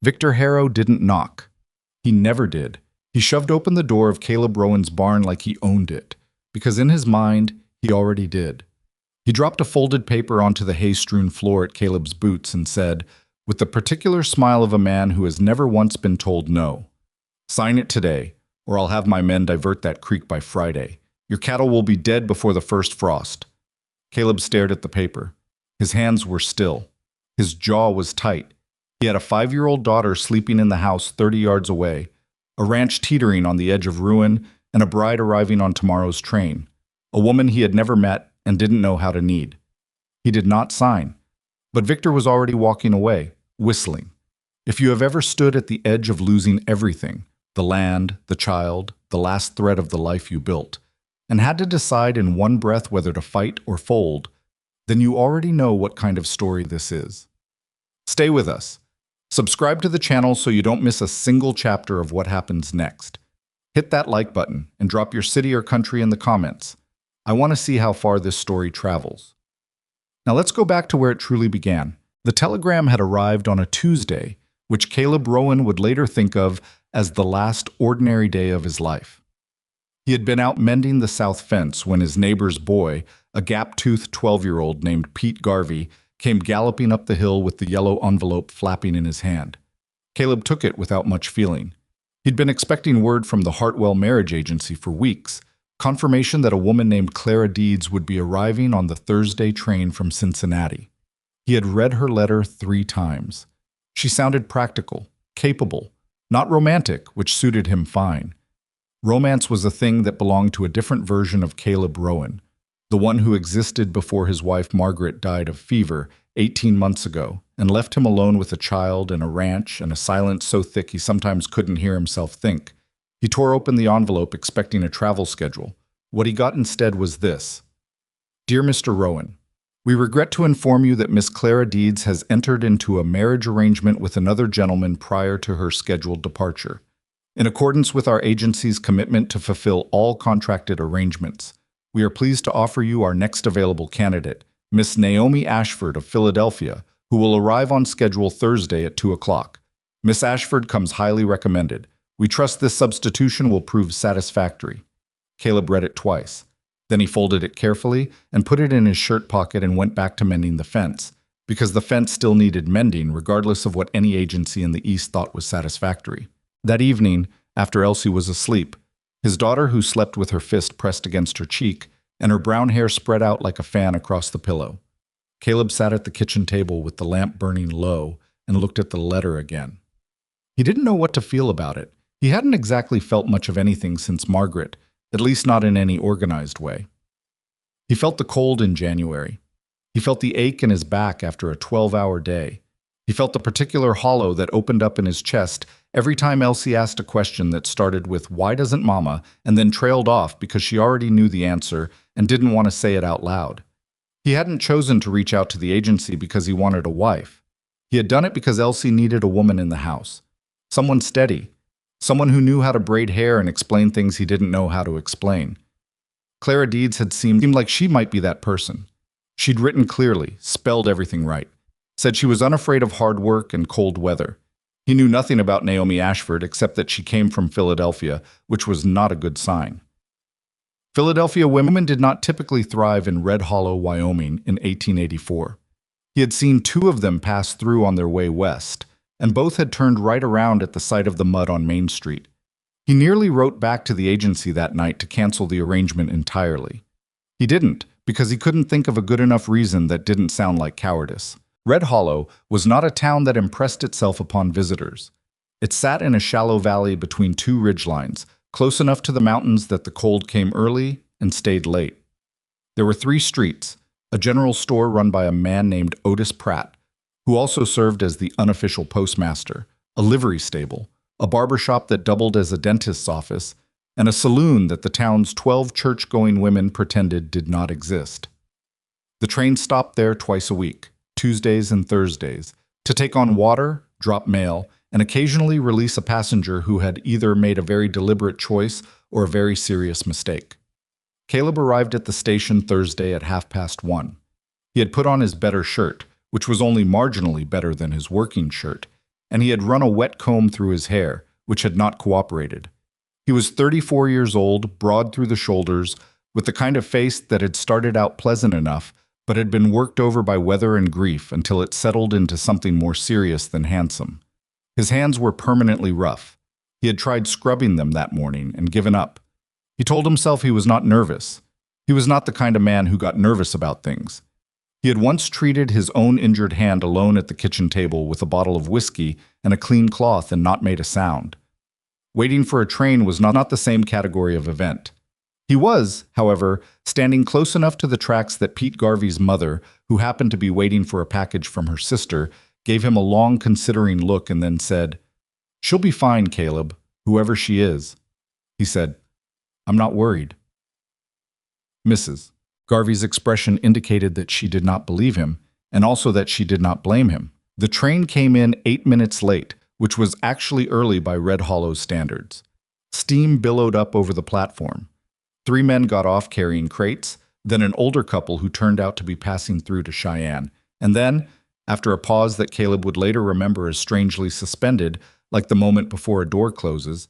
Victor Harrow didn't knock. He never did. He shoved open the door of Caleb Rowan's barn like he owned it, because in his mind, he already did. He dropped a folded paper onto the hay-strewn floor at Caleb's boots and said, with the particular smile of a man who has never once been told no, "Sign it today, or I'll have my men divert that creek by Friday. Your cattle will be dead before the first frost." Caleb stared at the paper. His hands were still. His jaw was tight. He had a 5-year-old daughter sleeping in the house 30 yards away, a ranch teetering on the edge of ruin, and a bride arriving on tomorrow's train, a woman he had never met and didn't know how to knead. He did not sign, but Victor was already walking away, whistling. If you have ever stood at the edge of losing everything, the land, the child, the last thread of the life you built, and had to decide in one breath whether to fight or fold, then you already know what kind of story this is. Stay with us. Subscribe to the channel so you don't miss a single chapter of what happens next. Hit that like button and drop your city or country in the comments. I want to see how far this story travels. Now let's go back to where it truly began. The telegram had arrived on a Tuesday, which Caleb Rowan would later think of as the last ordinary day of his life. He had been out mending the south fence when his neighbor's boy, a gap-toothed 12-year-old named Pete Garvey, came galloping up the hill with the yellow envelope flapping in his hand. Caleb took it without much feeling. He'd been expecting word from the Hartwell Marriage Agency for weeks, confirmation that a woman named Clara Deeds would be arriving on the Thursday train from Cincinnati. He had read her letter 3 times. She sounded practical, capable, not romantic, which suited him fine. Romance was a thing that belonged to a different version of Caleb Rowan, the one who existed before his wife Margaret died of fever 18 months ago and left him alone with a child and a ranch and a silence so thick he sometimes couldn't hear himself think. He tore open the envelope expecting a travel schedule. What he got instead was this. Dear Mr. Rowan, we regret to inform you that Miss Clara Deeds has entered into a marriage arrangement with another gentleman prior to her scheduled departure. In accordance with our agency's commitment to fulfill all contracted arrangements, we are pleased to offer you our next available candidate, Miss Naomi Ashford of Philadelphia, who will arrive on schedule Thursday at 2 o'clock. Miss Ashford comes highly recommended. We trust this substitution will prove satisfactory. Caleb read it twice. Then he folded it carefully and put it in his shirt pocket and went back to mending the fence, because the fence still needed mending regardless of what any agency in the East thought was satisfactory. That evening, after Elsie was asleep, his daughter, who slept with her fist pressed against her cheek and her brown hair spread out like a fan across the pillow, Caleb sat at the kitchen table with the lamp burning low and looked at the letter again. He didn't know what to feel about it. He hadn't exactly felt much of anything since Margaret, at least not in any organized way. He felt the cold in January. He felt the ache in his back after a 12-hour day. He felt the particular hollow that opened up in his chest every time Elsie asked a question that started with, "Why doesn't Mama?" and then trailed off because she already knew the answer and didn't want to say it out loud. He hadn't chosen to reach out to the agency because he wanted a wife. He had done it because Elsie needed a woman in the house. Someone steady. Someone who knew how to braid hair and explain things he didn't know how to explain. Clara Deeds had seemed like she might be that person. She'd written clearly, spelled everything right. Said she was unafraid of hard work and cold weather. He knew nothing about Naomi Ashford except that she came from Philadelphia, which was not a good sign. Philadelphia women did not typically thrive in Red Hollow, Wyoming in 1884. He had seen 2 of them pass through on their way west, and both had turned right around at the sight of the mud on Main Street. He nearly wrote back to the agency that night to cancel the arrangement entirely. He didn't, because he couldn't think of a good enough reason that didn't sound like cowardice. Red Hollow was not a town that impressed itself upon visitors. It sat in a shallow valley between 2 ridgelines, close enough to the mountains that the cold came early and stayed late. There were 3 streets, a general store run by a man named Otis Pratt, who also served as the unofficial postmaster, a livery stable, a barber shop that doubled as a dentist's office, and a saloon that the town's 12 church-going women pretended did not exist. The train stopped there twice a week, Tuesdays and Thursdays, to take on water, drop mail, and occasionally release a passenger who had either made a very deliberate choice or a very serious mistake. Caleb arrived at the station Thursday at 1:30. He had put on his better shirt, which was only marginally better than his working shirt. and he had run a wet comb through his hair, which had not cooperated. He was 34 years old, broad through the shoulders, with the kind of face that had started out pleasant enough, but had been worked over by weather and grief until it settled into something more serious than handsome. His hands were permanently rough. He had tried scrubbing them that morning and given up. He told himself he was not nervous. He was not the kind of man who got nervous about things. He had once treated his own injured hand alone at the kitchen table with a bottle of whiskey and a clean cloth and not made a sound. Waiting for a train was not the same category of event. He was, however, standing close enough to the tracks that Pete Garvey's mother, who happened to be waiting for a package from her sister, gave him a long considering look and then said, "She'll be fine, Caleb, whoever she is." He said, "I'm not worried." Mrs. Garvey's expression indicated that she did not believe him, and also that she did not blame him. The train came in 8 minutes late, which was actually early by Red Hollow's standards. Steam billowed up over the platform. 3 men got off carrying crates, then an older couple who turned out to be passing through to Cheyenne, and then, after a pause that Caleb would later remember as strangely suspended, like the moment before a door closes,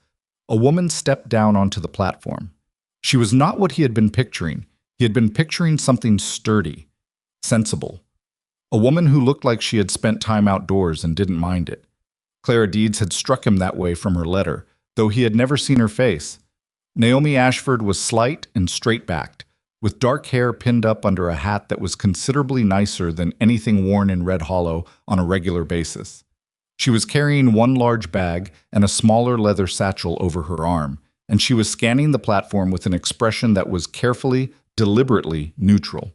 a woman stepped down onto the platform. She was not what he had been picturing. He had been picturing something sturdy, sensible. A woman who looked like she had spent time outdoors and didn't mind it. Clara Deeds had struck him that way from her letter, though he had never seen her face. Naomi Ashford was slight and straight-backed, with dark hair pinned up under a hat that was considerably nicer than anything worn in Red Hollow on a regular basis. She was carrying one large bag and a smaller leather satchel over her arm, and she was scanning the platform with an expression that was carefully, deliberately neutral.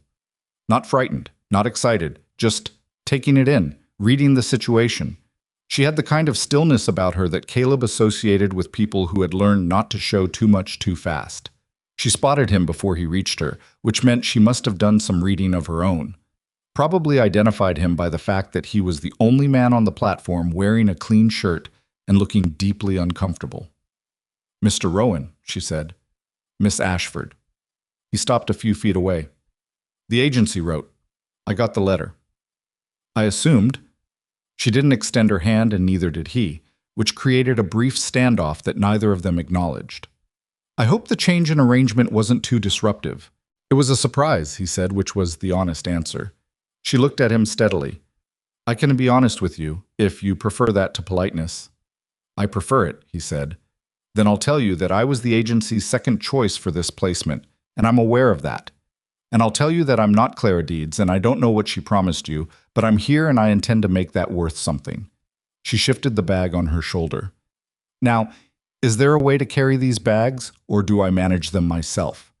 Not frightened, not excited, just taking it in, reading the situation. She had the kind of stillness about her that Caleb associated with people who had learned not to show too much too fast. She spotted him before he reached her, which meant she must have done some reading of her own. Probably identified him by the fact that he was the only man on the platform wearing a clean shirt and looking deeply uncomfortable. "Mr. Rowan," she said. "Miss Ashford." He stopped a few feet away. "The agency wrote. I got the letter." "I assumed." She didn't extend her hand, and neither did he, which created a brief standoff that neither of them acknowledged. "I hope the change in arrangement wasn't too disruptive." "It was a surprise," he said, which was the honest answer. She looked at him steadily. "I can be honest with you, if you prefer that to politeness." "I prefer it," he said. "Then I'll tell you that I was the agency's second choice for this placement, and I'm aware of that. And I'll tell you that I'm not Clara Deeds, and I don't know what she promised you, but I'm here and I intend to make that worth something." She shifted the bag on her shoulder. "Now, is there a way to carry these bags, or do I manage them myself?"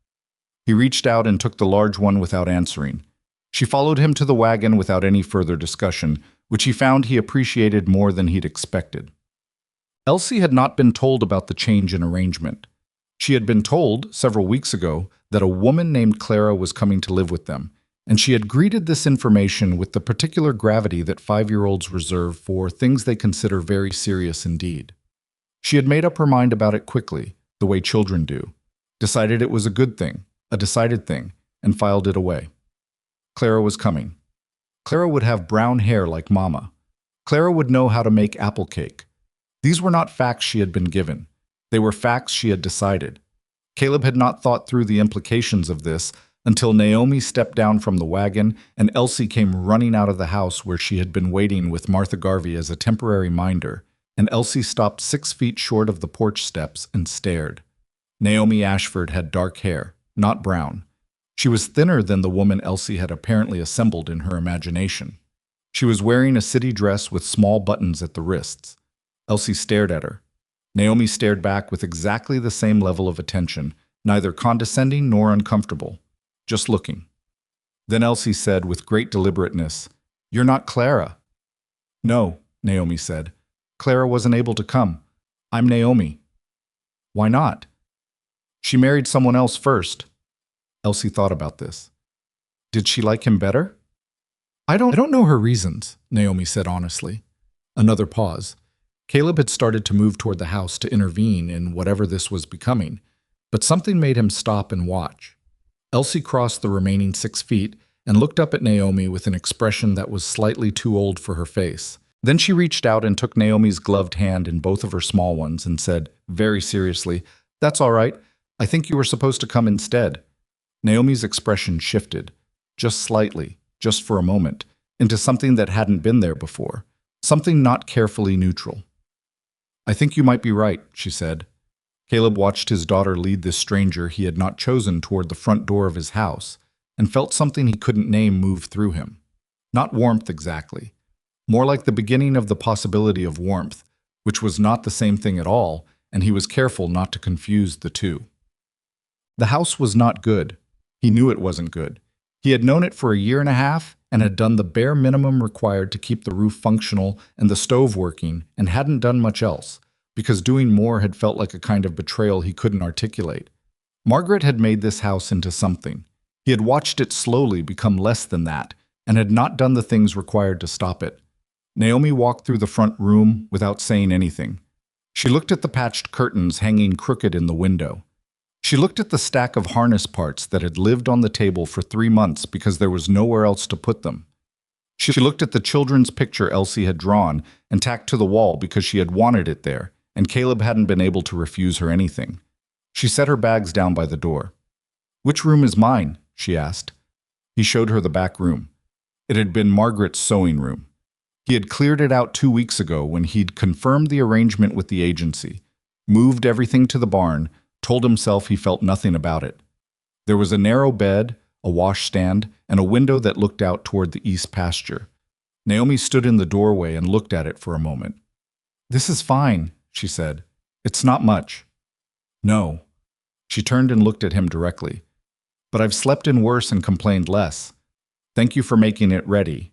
He reached out and took the large one without answering. She followed him to the wagon without any further discussion, which he found he appreciated more than he'd expected. Elsie had not been told about the change in arrangement. She had been told, several weeks ago, that a woman named Clara was coming to live with them, and she had greeted this information with the particular gravity that 5-year-olds reserve for things they consider very serious indeed. She had made up her mind about it quickly, the way children do, decided it was a good thing, a decided thing, and filed it away. Clara was coming. Clara would have brown hair like Mama. Clara would know how to make apple cake. These were not facts she had been given. They were facts she had decided. Caleb had not thought through the implications of this until Naomi stepped down from the wagon and Elsie came running out of the house where she had been waiting with Martha Garvey as a temporary minder, and Elsie stopped 6 feet short of the porch steps and stared. Naomi Ashford had dark hair, not brown. She was thinner than the woman Elsie had apparently assembled in her imagination. She was wearing a city dress with small buttons at the wrists. Elsie stared at her. Naomi stared back with exactly the same level of attention, neither condescending nor uncomfortable, just looking. Then Elsie said with great deliberateness, "You're not Clara." "No," Naomi said. "Clara wasn't able to come. I'm Naomi." "Why not?" "She married someone else first." Elsie thought about this. "Did she like him better?" I don't know her reasons," Naomi said honestly. Another pause. Caleb had started to move toward the house to intervene in whatever this was becoming, but something made him stop and watch. Elsie crossed the remaining 6 feet and looked up at Naomi with an expression that was slightly too old for her face. Then she reached out and took Naomi's gloved hand in both of her small ones and said, very seriously, "That's all right. I think you were supposed to come instead." Naomi's expression shifted, just slightly, just for a moment, into something that hadn't been there before, something not carefully neutral. "I think you might be right," she said. Caleb watched his daughter lead this stranger he had not chosen toward the front door of his house, and felt something he couldn't name move through him. Not warmth exactly, more like the beginning of the possibility of warmth, which was not the same thing at all, and he was careful not to confuse the two. The house was not good. He knew it wasn't good. He had known it for a year and a half and had done the bare minimum required to keep the roof functional and the stove working and hadn't done much else, because doing more had felt like a kind of betrayal he couldn't articulate. Margaret had made this house into something. He had watched it slowly become less than that and had not done the things required to stop it. Naomi walked through the front room without saying anything. She looked at the patched curtains hanging crooked in the window. She looked at the stack of harness parts that had lived on the table for 3 months because there was nowhere else to put them. She looked at the children's picture Elsie had drawn and tacked to the wall because she had wanted it there, and Caleb hadn't been able to refuse her anything. She set her bags down by the door. "Which room is mine?" she asked. He showed her the back room. It had been Margaret's sewing room. He had cleared it out 2 weeks ago when he'd confirmed the arrangement with the agency, moved everything to the barn, told himself he felt nothing about it. There was a narrow bed, a washstand, and a window that looked out toward the east pasture. Naomi stood in the doorway and looked at it for a moment. "This is fine," she said. "It's not much." "No." She turned and looked at him directly. "But I've slept in worse and complained less. Thank you for making it ready."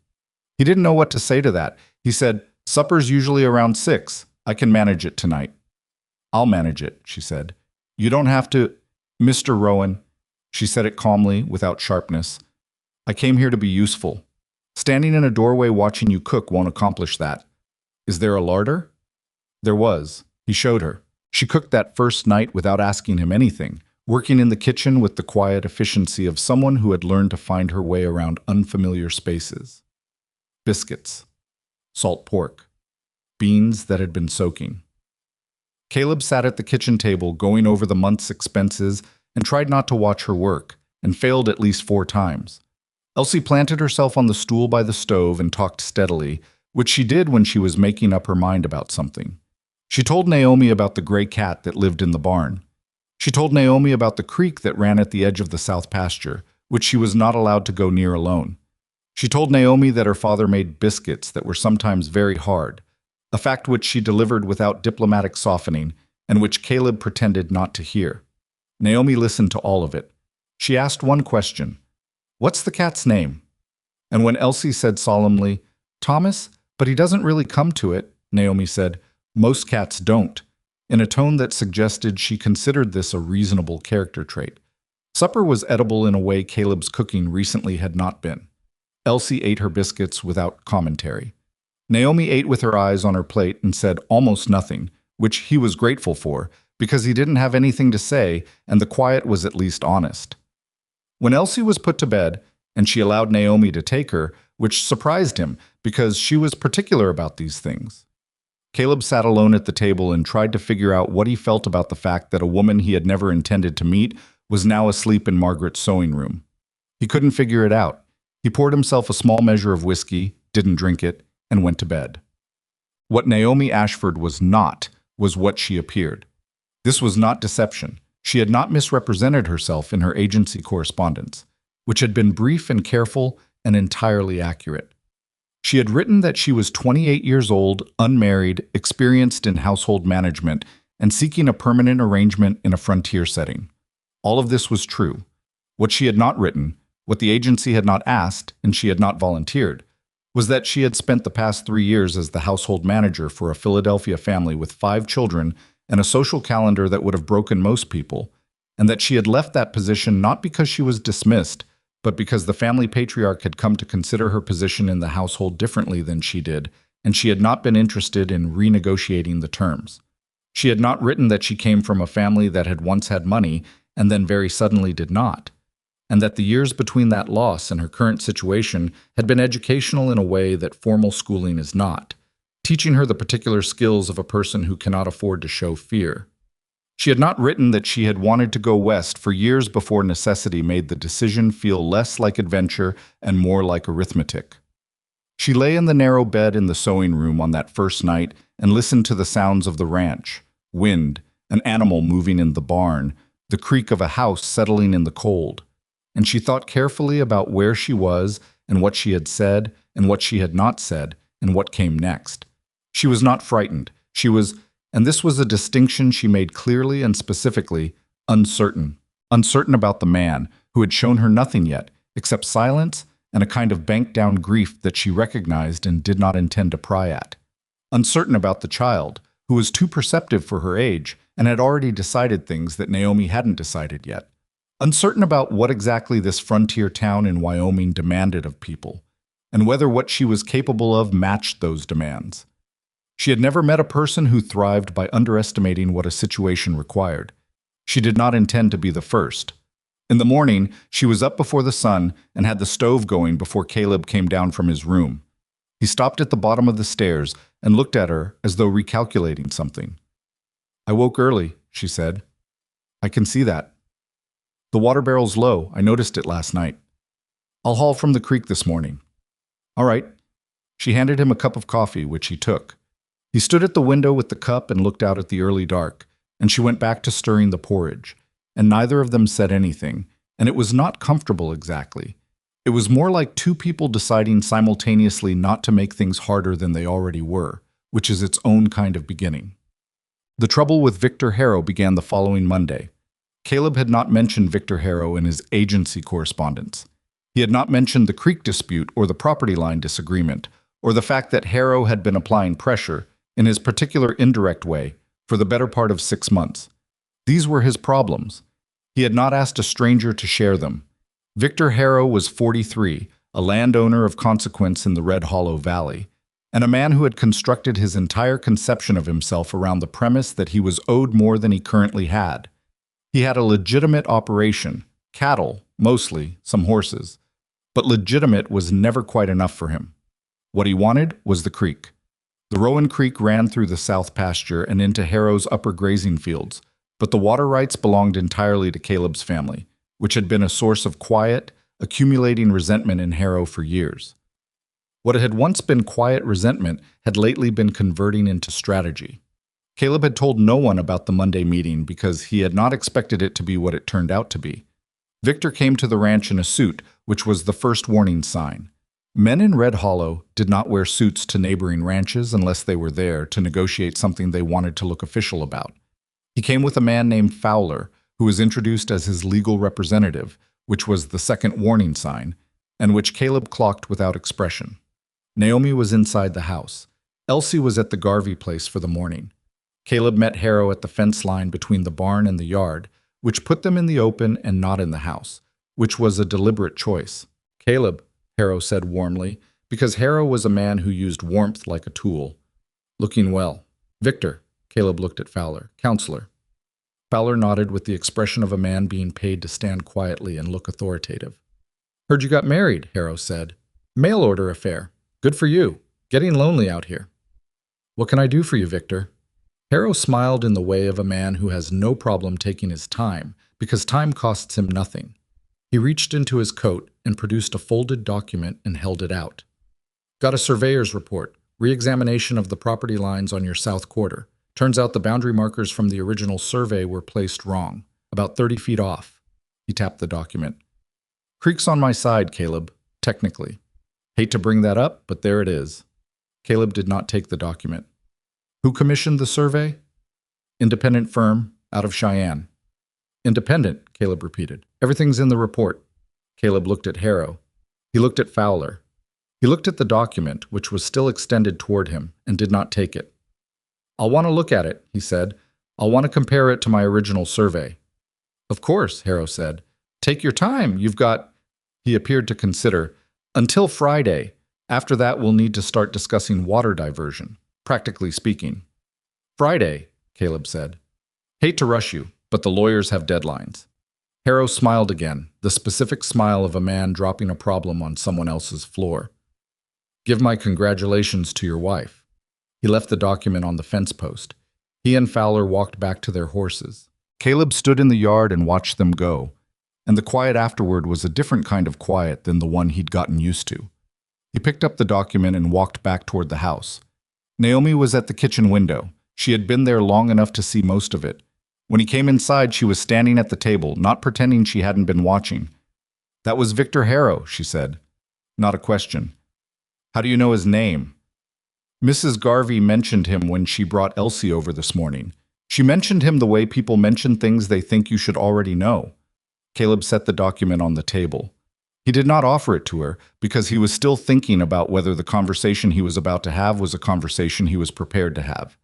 He didn't know what to say to that. He said, "Supper's usually around 6. I can manage it tonight." "I'll manage it," she said. "You don't have to—" "Mr. Rowan," she said it calmly, without sharpness. "I came here to be useful. Standing in a doorway watching you cook won't accomplish that. Is there a larder?" There was. He showed her. She cooked that first night without asking him anything, working in the kitchen with the quiet efficiency of someone who had learned to find her way around unfamiliar spaces. Biscuits. Salt pork. Beans that had been soaking. Caleb sat at the kitchen table going over the month's expenses and tried not to watch her work, and failed at least 4 times. Elsie planted herself on the stool by the stove and talked steadily, which she did when she was making up her mind about something. She told Naomi about the gray cat that lived in the barn. She told Naomi about the creek that ran at the edge of the south pasture, which she was not allowed to go near alone. She told Naomi that her father made biscuits that were sometimes very hard, a fact which she delivered without diplomatic softening and which Caleb pretended not to hear. Naomi listened to all of it. She asked one question: "What's the cat's name?" And when Elsie said solemnly, "Thomas, but he doesn't really come to it," Naomi said, "Most cats don't," in a tone that suggested she considered this a reasonable character trait. Supper was edible in a way Caleb's cooking recently had not been. Elsie ate her biscuits without commentary. Naomi ate with her eyes on her plate and said almost nothing, which he was grateful for, because he didn't have anything to say and the quiet was at least honest. When Elsie was put to bed, and she allowed Naomi to take her, which surprised him because she was particular about these things. Caleb sat alone at the table and tried to figure out what he felt about the fact that a woman he had never intended to meet was now asleep in Margaret's sewing room. He couldn't figure it out. He poured himself a small measure of whiskey, didn't drink it, and went to bed. What Naomi Ashford was not was what she appeared. This was not deception. She had not misrepresented herself in her agency correspondence, which had been brief and careful and entirely accurate. She had written that she was 28 years old, unmarried, experienced in household management, and seeking a permanent arrangement in a frontier setting. All of this was true. What she had not written, what the agency had not asked, and she had not volunteered, was that she had spent the past 3 years as the household manager for a Philadelphia family with 5 children and a social calendar that would have broken most people, and that she had left that position not because she was dismissed, but because the family patriarch had come to consider her position in the household differently than she did, and she had not been interested in renegotiating the terms. She had not written that she came from a family that had once had money and then very suddenly did not, and that the years between that loss and her current situation had been educational in a way that formal schooling is not, teaching her the particular skills of a person who cannot afford to show fear. She had not written that she had wanted to go west for years before necessity made the decision feel less like adventure and more like arithmetic. She lay in the narrow bed in the sewing room on that first night and listened to the sounds of the ranch, wind, an animal moving in the barn, the creak of a house settling in the cold. And she thought carefully about where she was and what she had said and what she had not said and what came next. She was not frightened. She was, and this was a distinction she made clearly and specifically, uncertain. Uncertain about the man who had shown her nothing yet, except silence and a kind of banked-down grief that she recognized and did not intend to pry at. Uncertain about the child, who was too perceptive for her age and had already decided things that Naomi hadn't decided yet. Uncertain about what exactly this frontier town in Wyoming demanded of people, and whether what she was capable of matched those demands. She had never met a person who thrived by underestimating what a situation required. She did not intend to be the first. In the morning, she was up before the sun and had the stove going before Caleb came down from his room. He stopped at the bottom of the stairs and looked at her as though recalculating something. "I woke early," she said. "I can see that. The water barrel's low. I noticed it last night. I'll haul from the creek this morning." "All right." She handed him a cup of coffee, which he took. He stood at the window with the cup and looked out at the early dark, and she went back to stirring the porridge, and neither of them said anything, and it was not comfortable exactly. It was more like two people deciding simultaneously not to make things harder than they already were, which is its own kind of beginning. The trouble with Victor Harrow began the following Monday. Caleb had not mentioned Victor Harrow in his agency correspondence. He had not mentioned the creek dispute or the property line disagreement, or the fact that Harrow had been applying pressure, in his particular indirect way, for the better part of 6 months. These were his problems. He had not asked a stranger to share them. Victor Harrow was 43, a landowner of consequence in the Red Hollow Valley, and a man who had constructed his entire conception of himself around the premise that he was owed more than he currently had. He had a legitimate operation, cattle, mostly, some horses, but legitimate was never quite enough for him. What he wanted was the creek. The Rowan Creek ran through the south pasture and into Harrow's upper grazing fields, but the water rights belonged entirely to Caleb's family, which had been a source of quiet, accumulating resentment in Harrow for years. What had once been quiet resentment had lately been converting into strategy. Caleb had told no one about the Monday meeting because he had not expected it to be what it turned out to be. Victor came to the ranch in a suit, which was the first warning sign. Men in Red Hollow did not wear suits to neighboring ranches unless they were there to negotiate something they wanted to look official about. He came with a man named Fowler, who was introduced as his legal representative, which was the second warning sign, and which Caleb clocked without expression. Naomi was inside the house. Elsie was at the Garvey place for the morning. Caleb met Harrow at the fence line between the barn and the yard, which put them in the open and not in the house, which was a deliberate choice. "Caleb," Harrow said warmly, because Harrow was a man who used warmth like a tool. "Looking well." "Victor," Caleb looked at Fowler. "Counselor." Fowler nodded with the expression of a man being paid to stand quietly and look authoritative. "Heard you got married," Harrow said. "Mail order affair. Good for you. Getting lonely out here." "What can I do for you, Victor?" Harrow smiled in the way of a man who has no problem taking his time, because time costs him nothing. He reached into his coat and produced a folded document and held it out. "Got a surveyor's report, re-examination of the property lines on your south quarter. Turns out the boundary markers from the original survey were placed wrong, about 30 feet off." He tapped the document. "Creek's on my side, Caleb, technically. Hate to bring that up, but there it is." Caleb did not take the document. "Who commissioned the survey?" "Independent firm, out of Cheyenne." "Independent," Caleb repeated. "Everything's in the report." Caleb looked at Harrow. He looked at Fowler. He looked at the document, which was still extended toward him, and did not take it. "I'll want to look at it," he said. "I'll want to compare it to my original survey." "Of course," Harrow said. "Take your time. You've got—" He appeared to consider. "Until Friday. After that, we'll need to start discussing water diversion, practically speaking." "Friday," Caleb said. "Hate to rush you, but the lawyers have deadlines." Harrow smiled again, the specific smile of a man dropping a problem on someone else's floor. "Give my congratulations to your wife." He left the document on the fence post. He and Fowler walked back to their horses. Caleb stood in the yard and watched them go, and the quiet afterward was a different kind of quiet than the one he'd gotten used to. He picked up the document and walked back toward the house. Naomi was at the kitchen window. She had been there long enough to see most of it. When he came inside, she was standing at the table, not pretending she hadn't been watching. "That was Victor Harrow," she said. Not a question. "How do you know his name?" "Mrs. Garvey mentioned him when she brought Elsie over this morning. She mentioned him the way people mention things they think you should already know." Caleb set the document on the table. He did not offer it to her because he was still thinking about whether the conversation he was about to have was a conversation he was prepared to have.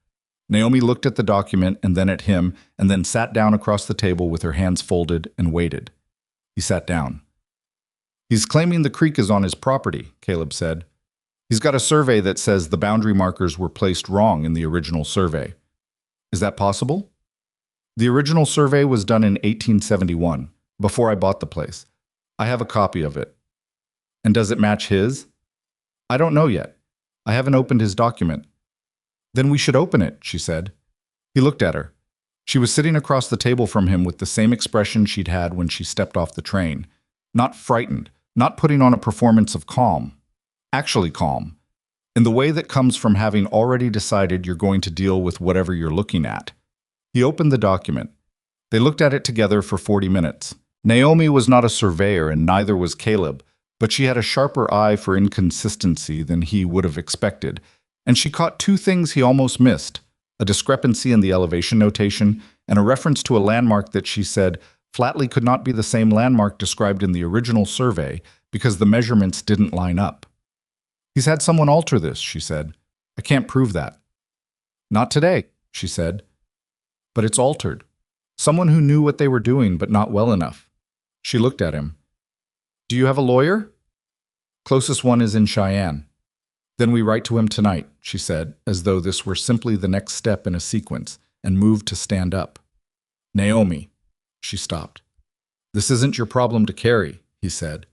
Naomi looked at the document and then at him, and then sat down across the table with her hands folded and waited. He sat down. "He's claiming the creek is on his property," Caleb said. "He's got a survey that says the boundary markers were placed wrong in the original survey." "Is that possible?" "The original survey was done in 1871, before I bought the place. I have a copy of it." "And does it match his?" "I don't know yet. I haven't opened his document." "Then we should open it," she said. He looked at her. She was sitting across the table from him with the same expression she'd had when she stepped off the train. Not frightened, not putting on a performance of calm. Actually calm. In the way that comes from having already decided you're going to deal with whatever you're looking at. He opened the document. They looked at it together for 40 minutes. Naomi was not a surveyor and neither was Caleb, but she had a sharper eye for inconsistency than he would have expected, and she caught two things he almost missed: a discrepancy in the elevation notation and a reference to a landmark that she said flatly could not be the same landmark described in the original survey because the measurements didn't line up. "He's had someone alter this," she said. "I can't prove that." "Not today," she said. "But it's altered. Someone who knew what they were doing, but not well enough." She looked at him. "Do you have a lawyer?" "Closest one is in Cheyenne." "Then we write to him tonight," she said, as though this were simply the next step in a sequence, and moved to stand up. "Naomi." She stopped. "This isn't your problem to carry," he said.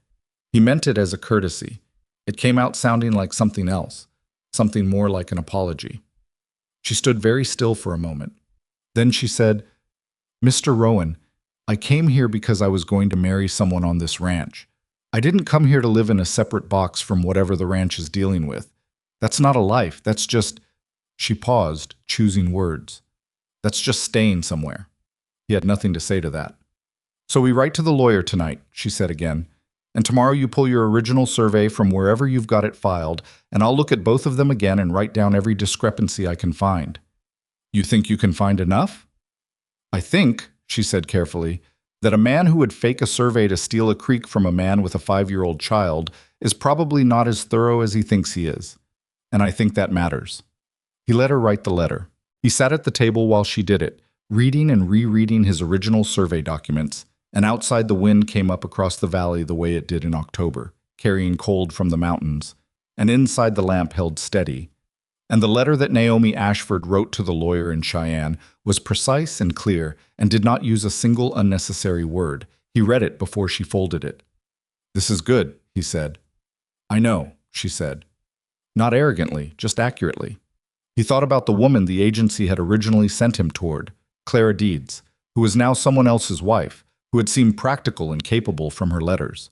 He meant it as a courtesy. It came out sounding like something else, something more like an apology. She stood very still for a moment. Then she said, "Mr. Rowan, I came here because I was going to marry someone on this ranch. I didn't come here to live in a separate box from whatever the ranch is dealing with. That's not a life, that's just—" She paused, choosing words. "That's just staying somewhere." He had nothing to say to that. "So we write to the lawyer tonight," she said again, "and tomorrow you pull your original survey from wherever you've got it filed, and I'll look at both of them again and write down every discrepancy I can find." "You think you can find enough?" "I think," she said carefully, "that a man who would fake a survey to steal a creek from a man with a 5-year-old child is probably not as thorough as he thinks he is. And I think that matters." He let her write the letter. He sat at the table while she did it, reading and rereading his original survey documents, and outside the wind came up across the valley the way it did in October, carrying cold from the mountains, and inside the lamp held steady. And the letter that Naomi Ashford wrote to the lawyer in Cheyenne was precise and clear and did not use a single unnecessary word. He read it before she folded it. "This is good," he said. "I know," she said. Not arrogantly, just accurately. He thought about the woman the agency had originally sent him toward, Clara Deeds, who was now someone else's wife, who had seemed practical and capable from her letters.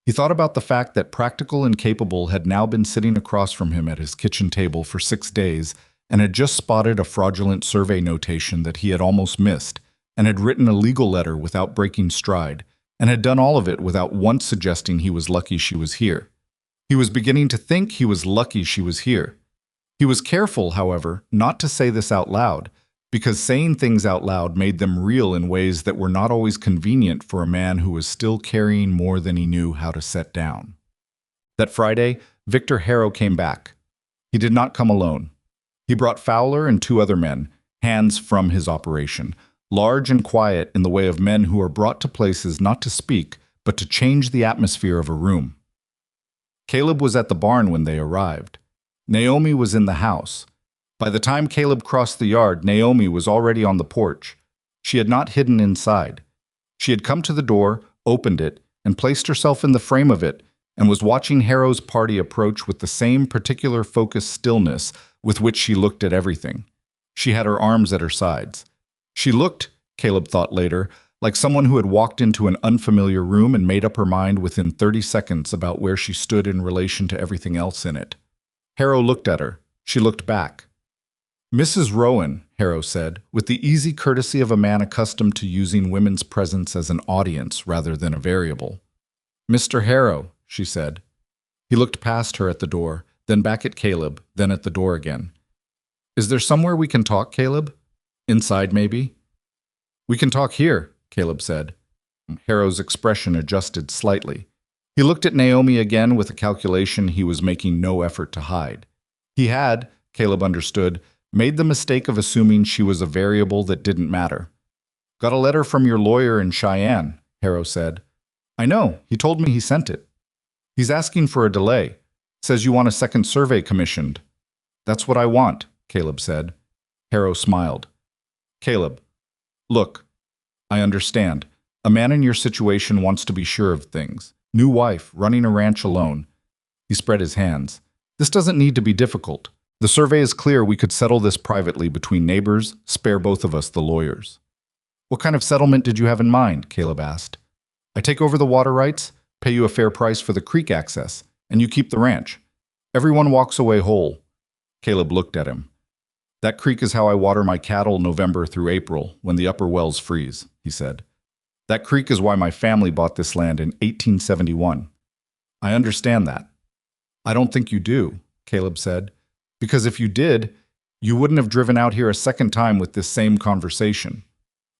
He thought about the fact that practical and capable had now been sitting across from him at his kitchen table for 6 days and had just spotted a fraudulent survey notation that he had almost missed, and had written a legal letter without breaking stride, and had done all of it without once suggesting he was lucky she was here. He was beginning to think he was lucky she was here. He was careful, however, not to say this out loud, because saying things out loud made them real in ways that were not always convenient for a man who was still carrying more than he knew how to set down. That Friday, Victor Harrow came back. He did not come alone. He brought Fowler and 2 other men, hands from his operation, large and quiet in the way of men who are brought to places not to speak, but to change the atmosphere of a room. Caleb was at the barn when they arrived. Naomi was in the house. By the time Caleb crossed the yard, Naomi was already on the porch. She had not hidden inside. She had come to the door, opened it, and placed herself in the frame of it, and was watching Harrow's party approach with the same particular focused stillness with which she looked at everything. She had her arms at her sides. She looked, Caleb thought later, like someone who had walked into an unfamiliar room and made up her mind within 30 seconds about where she stood in relation to everything else in it. Harrow looked at her. She looked back. "Mrs. Rowan," Harrow said, with the easy courtesy of a man accustomed to using women's presence as an audience rather than a variable. "Mr. Harrow," she said. He looked past her at the door, then back at Caleb, then at the door again. "Is there somewhere we can talk, Caleb? Inside, maybe?" "We can talk here," Caleb said. Harrow's expression adjusted slightly. He looked at Naomi again with a calculation he was making no effort to hide. He had, Caleb understood, made the mistake of assuming she was a variable that didn't matter. "Got a letter from your lawyer in Cheyenne," Harrow said. "I know, he told me he sent it. He's asking for a delay. Says you want a second survey commissioned." "That's what I want," Caleb said. Harrow smiled. "Caleb, look, I understand. A man in your situation wants to be sure of things. New wife, running a ranch alone." He spread his hands. "This doesn't need to be difficult. The survey is clear we could settle this privately between neighbors, spare both of us the lawyers." "What kind of settlement did you have in mind?" Caleb asked. "I take over the water rights, pay you a fair price for the creek access, and you keep the ranch. Everyone walks away whole." Caleb looked at him. "That creek is how I water my cattle November through April, when the upper wells freeze," he said. "That creek is why my family bought this land in 1871. I understand that." "I don't think you do," Caleb said. "Because if you did, you wouldn't have driven out here a second time with this same conversation."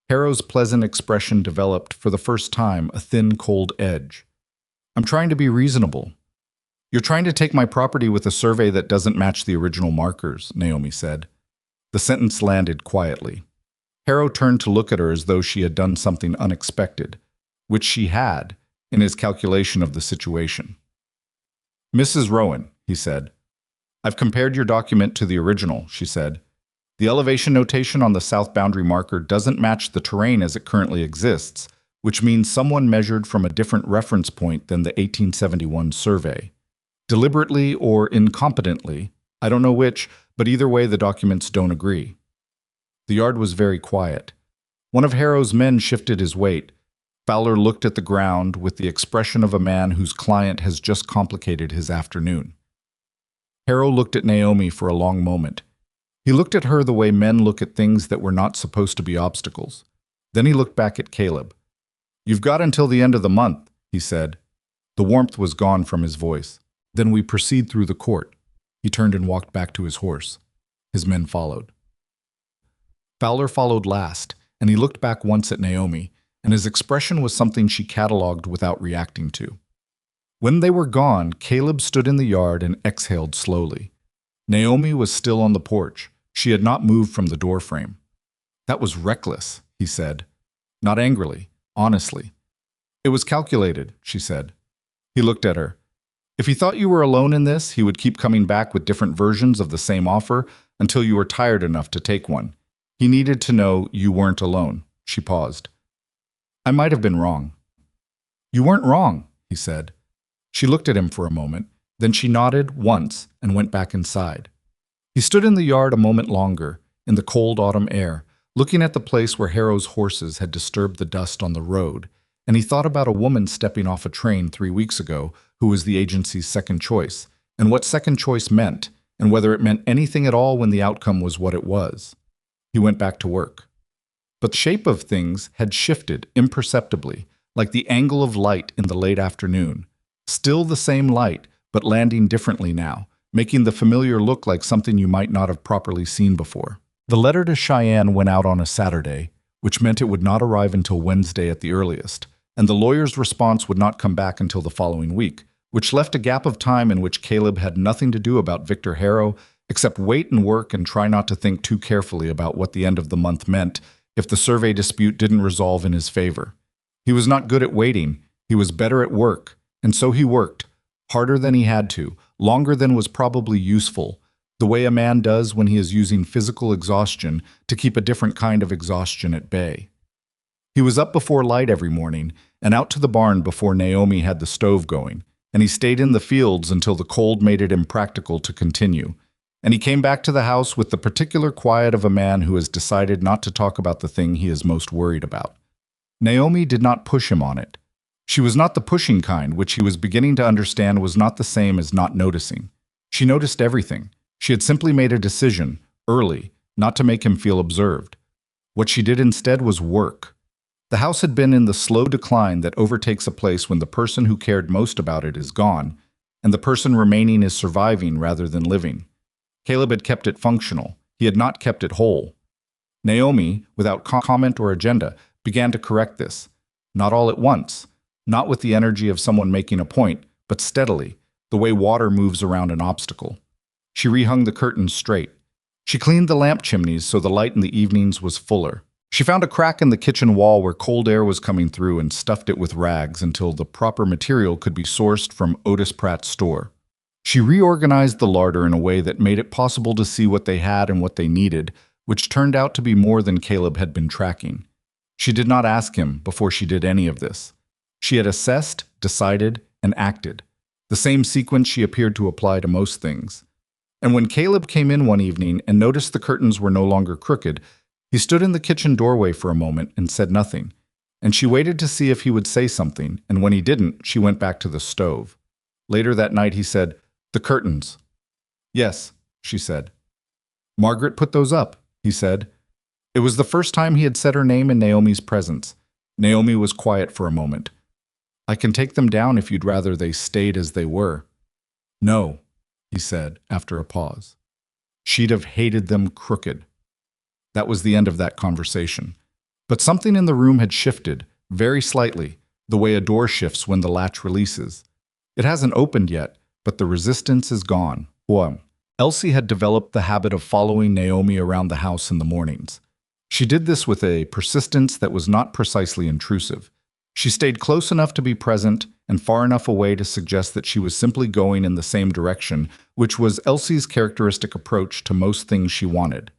Harrow's pleasant expression developed, for the first time, a thin, cold edge. "I'm trying to be reasonable." "You're trying to take my property with a survey that doesn't match the original markers," Naomi said. The sentence landed quietly. Harrow turned to look at her as though she had done something unexpected, which she had, in his calculation of the situation. "Mrs. Rowan," he said. "I've compared your document to the original," she said. "The elevation notation on the south boundary marker doesn't match the terrain as it currently exists, which means someone measured from a different reference point than the 1871 survey. Deliberately or incompetently, I don't know which, but either way the documents don't agree." The yard was very quiet. One of Harrow's men shifted his weight. Fowler looked at the ground with the expression of a man whose client has just complicated his afternoon. Harrow looked at Naomi for a long moment. He looked at her the way men look at things that were not supposed to be obstacles. Then he looked back at Caleb. "You've got until the end of the month," he said. The warmth was gone from his voice. "Then we proceed through the court." He turned and walked back to his horse. His men followed. Fowler followed last, and he looked back once at Naomi, and his expression was something she catalogued without reacting to. When they were gone, Caleb stood in the yard and exhaled slowly. Naomi was still on the porch. She had not moved from the doorframe. "That was reckless," he said. Not angrily, honestly. "It was calculated," she said. He looked at her. "If he thought you were alone in this, he would keep coming back with different versions of the same offer until you were tired enough to take one. He needed to know you weren't alone." She paused. "I might have been wrong." "You weren't wrong," he said. She looked at him for a moment, then she nodded once and went back inside. He stood in the yard a moment longer, in the cold autumn air, looking at the place where Harrow's horses had disturbed the dust on the road, and he thought about a woman stepping off a train 3 weeks ago who was the agency's second choice, and what second choice meant, and whether it meant anything at all when the outcome was what it was. He went back to work. But the shape of things had shifted imperceptibly, like the angle of light in the late afternoon. Still the same light, but landing differently now, making the familiar look like something you might not have properly seen before. The letter to Cheyenne went out on a Saturday, which meant it would not arrive until Wednesday at the earliest, and the lawyer's response would not come back until the following week, which left a gap of time in which Caleb had nothing to do about Victor Harrow except wait and work and try not to think too carefully about what the end of the month meant if the survey dispute didn't resolve in his favor. He was not good at waiting, he was better at work, and so he worked, harder than he had to, longer than was probably useful, the way a man does when he is using physical exhaustion to keep a different kind of exhaustion at bay. He was up before light every morning and out to the barn before Naomi had the stove going, and he stayed in the fields until the cold made it impractical to continue. and he came back to the house with the particular quiet of a man who has decided not to talk about the thing he is most worried about. Naomi did not push him on it. She was not the pushing kind, which he was beginning to understand was not the same as not noticing. She noticed everything. She had simply made a decision, early, not to make him feel observed. What she did instead was work. The house had been in the slow decline that overtakes a place when the person who cared most about it is gone, and the person remaining is surviving rather than living. Caleb had kept it functional. He had not kept it whole. Naomi, without comment or agenda, began to correct this. Not all at once, not with the energy of someone making a point, but steadily, the way water moves around an obstacle. She rehung the curtains straight. She cleaned the lamp chimneys so the light in the evenings was fuller. She found a crack in the kitchen wall where cold air was coming through and stuffed it with rags until the proper material could be sourced from Otis Pratt's store. She reorganized the larder in a way that made it possible to see what they had and what they needed, which turned out to be more than Caleb had been tracking. She did not ask him before she did any of this. She had assessed, decided, and acted, the same sequence she appeared to apply to most things. And when Caleb came in one evening and noticed the curtains were no longer crooked, he stood in the kitchen doorway for a moment and said nothing. And she waited to see if he would say something, and when he didn't, she went back to the stove. Later that night he said, "The curtains." "Yes," she said. "Margaret put those up," he said. It was the first time he had said her name in Naomi's presence. Naomi was quiet for a moment. "I can take them down if you'd rather they stayed as they were." "No," he said after a pause. She'd have hated them crooked. That was the end of that conversation. But something in the room had shifted, very slightly, the way a door shifts when the latch releases. It hasn't opened yet, but the resistance is gone. Elsie had developed the habit of following Naomi around the house in the mornings. She did this with a persistence that was not precisely intrusive. She stayed close enough to be present and far enough away to suggest that she was simply going in the same direction, which was Elsie's characteristic approach to most things she wanted.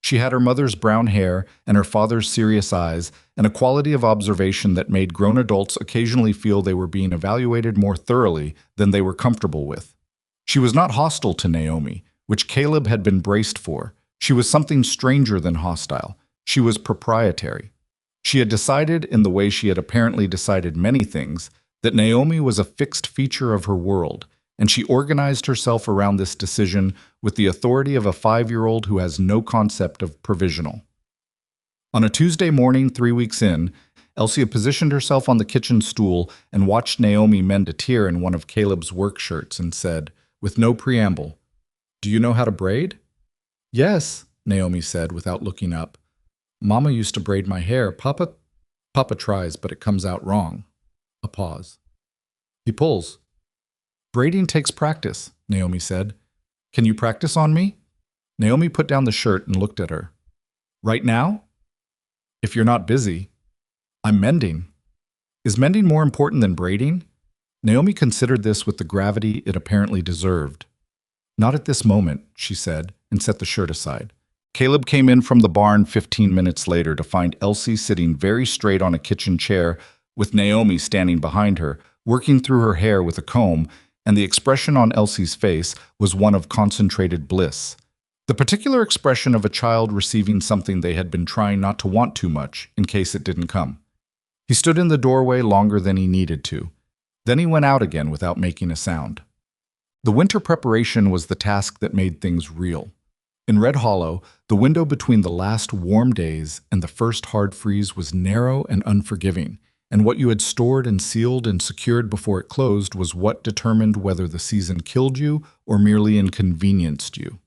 She had her mother's brown hair and her father's serious eyes, and a quality of observation that made grown adults occasionally feel they were being evaluated more thoroughly than they were comfortable with. She was not hostile to Naomi, which Caleb had been braced for. She was something stranger than hostile. She was proprietary. She had decided, in the way she had apparently decided many things, that Naomi was a fixed feature of her world, and she organized herself around this decision with the authority of a 5-year-old who has no concept of provisional. On a Tuesday morning 3 weeks in, Elsie had positioned herself on the kitchen stool and watched Naomi mend a tear in one of Caleb's work shirts and said, with no preamble, "Do you know how to braid?" "Yes," Naomi said without looking up. "Mama used to braid my hair. Papa tries, but it comes out wrong." A pause. "He pulls." "Braiding takes practice," Naomi said. "Can you practice on me?" Naomi put down the shirt and looked at her. "Right now?" "If you're not busy." "I'm mending." "Is mending more important than braiding?" Naomi considered this with the gravity it apparently deserved. "Not at this moment," she said, and set the shirt aside. Caleb came in from the barn 15 minutes later to find Elsie sitting very straight on a kitchen chair with Naomi standing behind her, working through her hair with a comb, and the expression on Elsie's face was one of concentrated bliss. The particular expression of a child receiving something they had been trying not to want too much, in case it didn't come. He stood in the doorway longer than he needed to. Then he went out again without making a sound. The winter preparation was the task that made things real. In Red Hollow, the window between the last warm days and the first hard freeze was narrow and unforgiving, and what you had stored and sealed and secured before it closed was what determined whether the season killed you or merely inconvenienced you.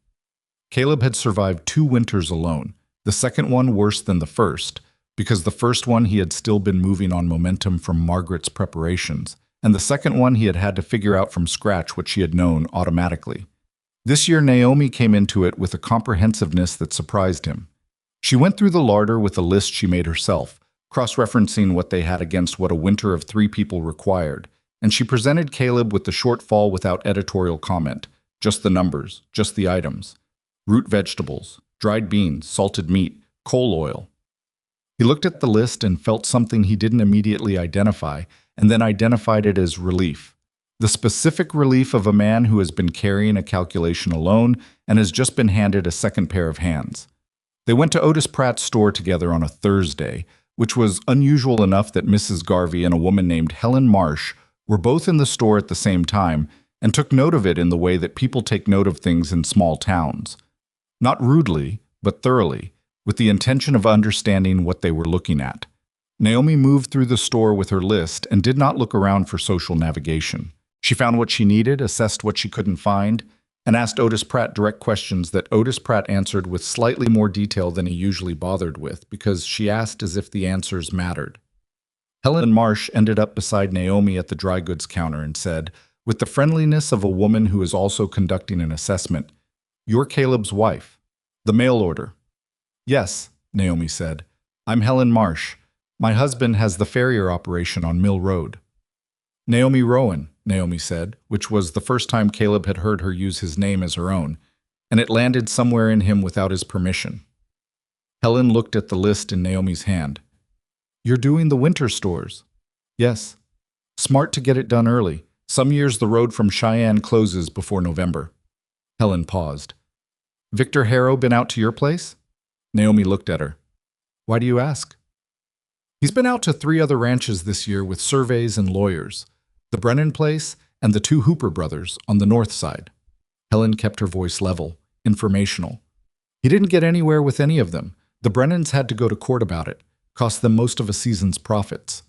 Caleb had survived 2 winters alone, the second one worse than the first, because the first one he had still been moving on momentum from Margaret's preparations, and the second one he had had to figure out from scratch what she had known automatically. This year Naomi came into it with a comprehensiveness that surprised him. She went through the larder with a list she made herself, cross-referencing what they had against what a winter of 3 people required, and she presented Caleb with the shortfall without editorial comment, just the numbers, just the items. Root vegetables, dried beans, salted meat, coal oil. He looked at the list and felt something he didn't immediately identify, and then identified it as relief. The specific relief of a man who has been carrying a calculation alone and has just been handed a second pair of hands. They went to Otis Pratt's store together on a Thursday, which was unusual enough that Mrs. Garvey and a woman named Helen Marsh were both in the store at the same time and took note of it in the way that people take note of things in small towns. Not rudely, but thoroughly, with the intention of understanding what they were looking at. Naomi moved through the store with her list and did not look around for social navigation. She found what she needed, assessed what she couldn't find, and asked Otis Pratt direct questions that Otis Pratt answered with slightly more detail than he usually bothered with, because she asked as if the answers mattered. Helen Marsh ended up beside Naomi at the dry goods counter and said, with the friendliness of a woman who is also conducting an assessment, "You're Caleb's wife. The mail order." "Yes," Naomi said. "I'm Helen Marsh. My husband has the farrier operation on Mill Road." "Naomi Rowan," Naomi said, which was the first time Caleb had heard her use his name as her own, and it landed somewhere in him without his permission. Helen looked at the list in Naomi's hand. "You're doing the winter stores?" "Yes." "Smart to get it done early. Some years the road from Cheyenne closes before November." Helen paused. "Victor Harrow been out to your place?" Naomi looked at her. "Why do you ask?" "He's been out to 3 other ranches this year with surveys and lawyers. The Brennan place and the 2 Hooper brothers on the north side." Helen kept her voice level, informational. "He didn't get anywhere with any of them. The Brennans had to go to court about it. Cost them most of a season's profits."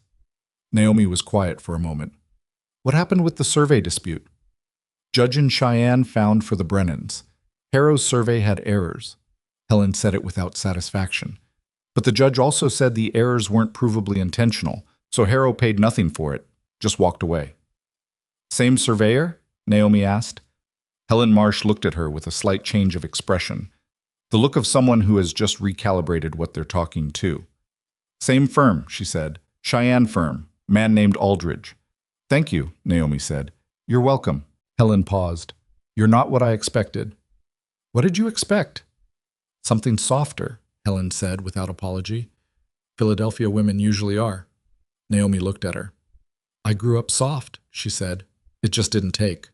Naomi was quiet for a moment. "What happened with the survey dispute?" "Judge in Cheyenne found for the Brennans. Harrow's survey had errors." Helen said it without satisfaction. "But the judge also said the errors weren't provably intentional, so Harrow paid nothing for it, just walked away." "Same surveyor?" Naomi asked. Helen Marsh looked at her with a slight change of expression, the look of someone who has just recalibrated what they're talking to. "Same firm," she said. "Cheyenne firm. Man named Aldridge." "Thank you," Naomi said. "You're welcome." Helen paused. "You're not what I expected." "What did you expect?" "Something softer," Helen said without apology. "Philadelphia women usually are." Naomi looked at her. "I grew up soft," she said. "It just didn't take."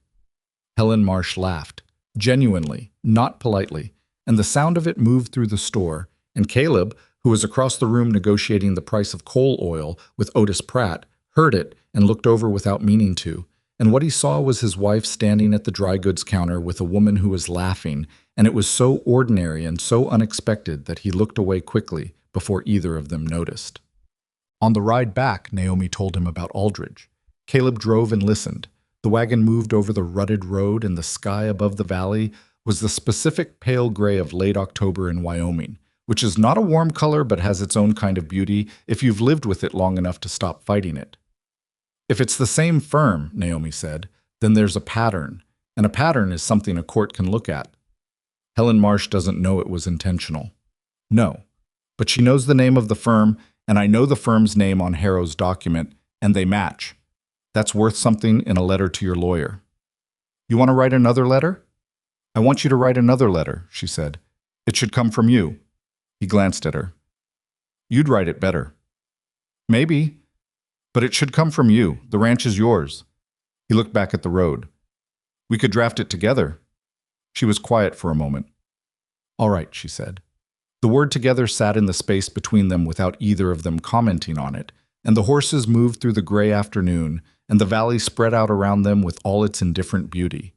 Helen Marsh laughed, genuinely, not politely, and the sound of it moved through the store, and Caleb, who was across the room negotiating the price of coal oil with Otis Pratt, heard it and looked over without meaning to, and what he saw was his wife standing at the dry goods counter with a woman who was laughing, and it was so ordinary and so unexpected that he looked away quickly before either of them noticed. On the ride back, Naomi told him about Aldridge. Caleb drove and listened. The wagon moved over the rutted road, and the sky above the valley was the specific pale gray of late October in Wyoming, which is not a warm color but has its own kind of beauty if you've lived with it long enough to stop fighting it. "If it's the same firm," Naomi said, "then there's a pattern, and a pattern is something a court can look at." Helen Marsh doesn't know it was intentional. "No, but she knows the name of the firm, and I know the firm's name on Harrow's document, and they match. That's worth something in a letter to your lawyer." "You want to write another letter?" "I want you to write another letter," she said. "It should come from you." He glanced at her. "You'd write it better." "Maybe. But it should come from you. The ranch is yours." He looked back at the road. "We could draft it together." She was quiet for a moment. "All right," she said. The word together sat in the space between them without either of them commenting on it, and the horses moved through the gray afternoon, and the valley spread out around them with all its indifferent beauty.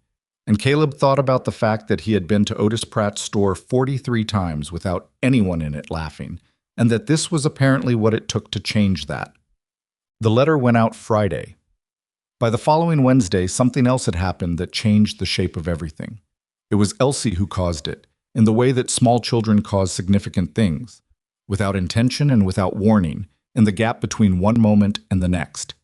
And Caleb thought about the fact that he had been to Otis Pratt's store 43 times without anyone in it laughing, and that this was apparently what it took to change that. The letter went out Friday. By the following Wednesday, something else had happened that changed the shape of everything. It was Elsie who caused it, in the way that small children cause significant things, without intention and without warning, in the gap between one moment and the next.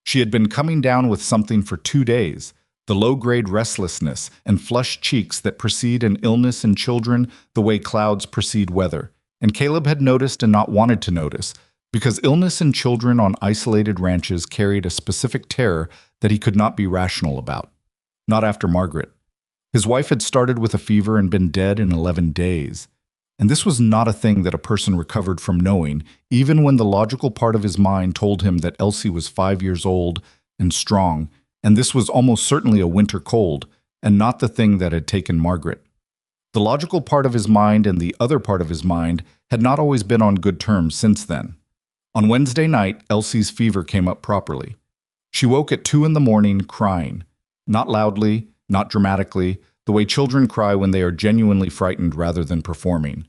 She had been coming down with something for 2 days, the low-grade restlessness and flushed cheeks that precede an illness in children the way clouds precede weather, and Caleb had noticed and not wanted to notice, because illness in children on isolated ranches carried a specific terror that he could not be rational about. Not after Margaret. His wife had started with a fever and been dead in 11 days. And this was not a thing that a person recovered from knowing, even when the logical part of his mind told him that Elsie was 5 years old and strong and this was almost certainly a winter cold, and not the thing that had taken Margaret. The logical part of his mind and the other part of his mind had not always been on good terms since then. On Wednesday night, Elsie's fever came up properly. She woke at 2 in the morning crying, not loudly, not dramatically, the way children cry when they are genuinely frightened rather than performing.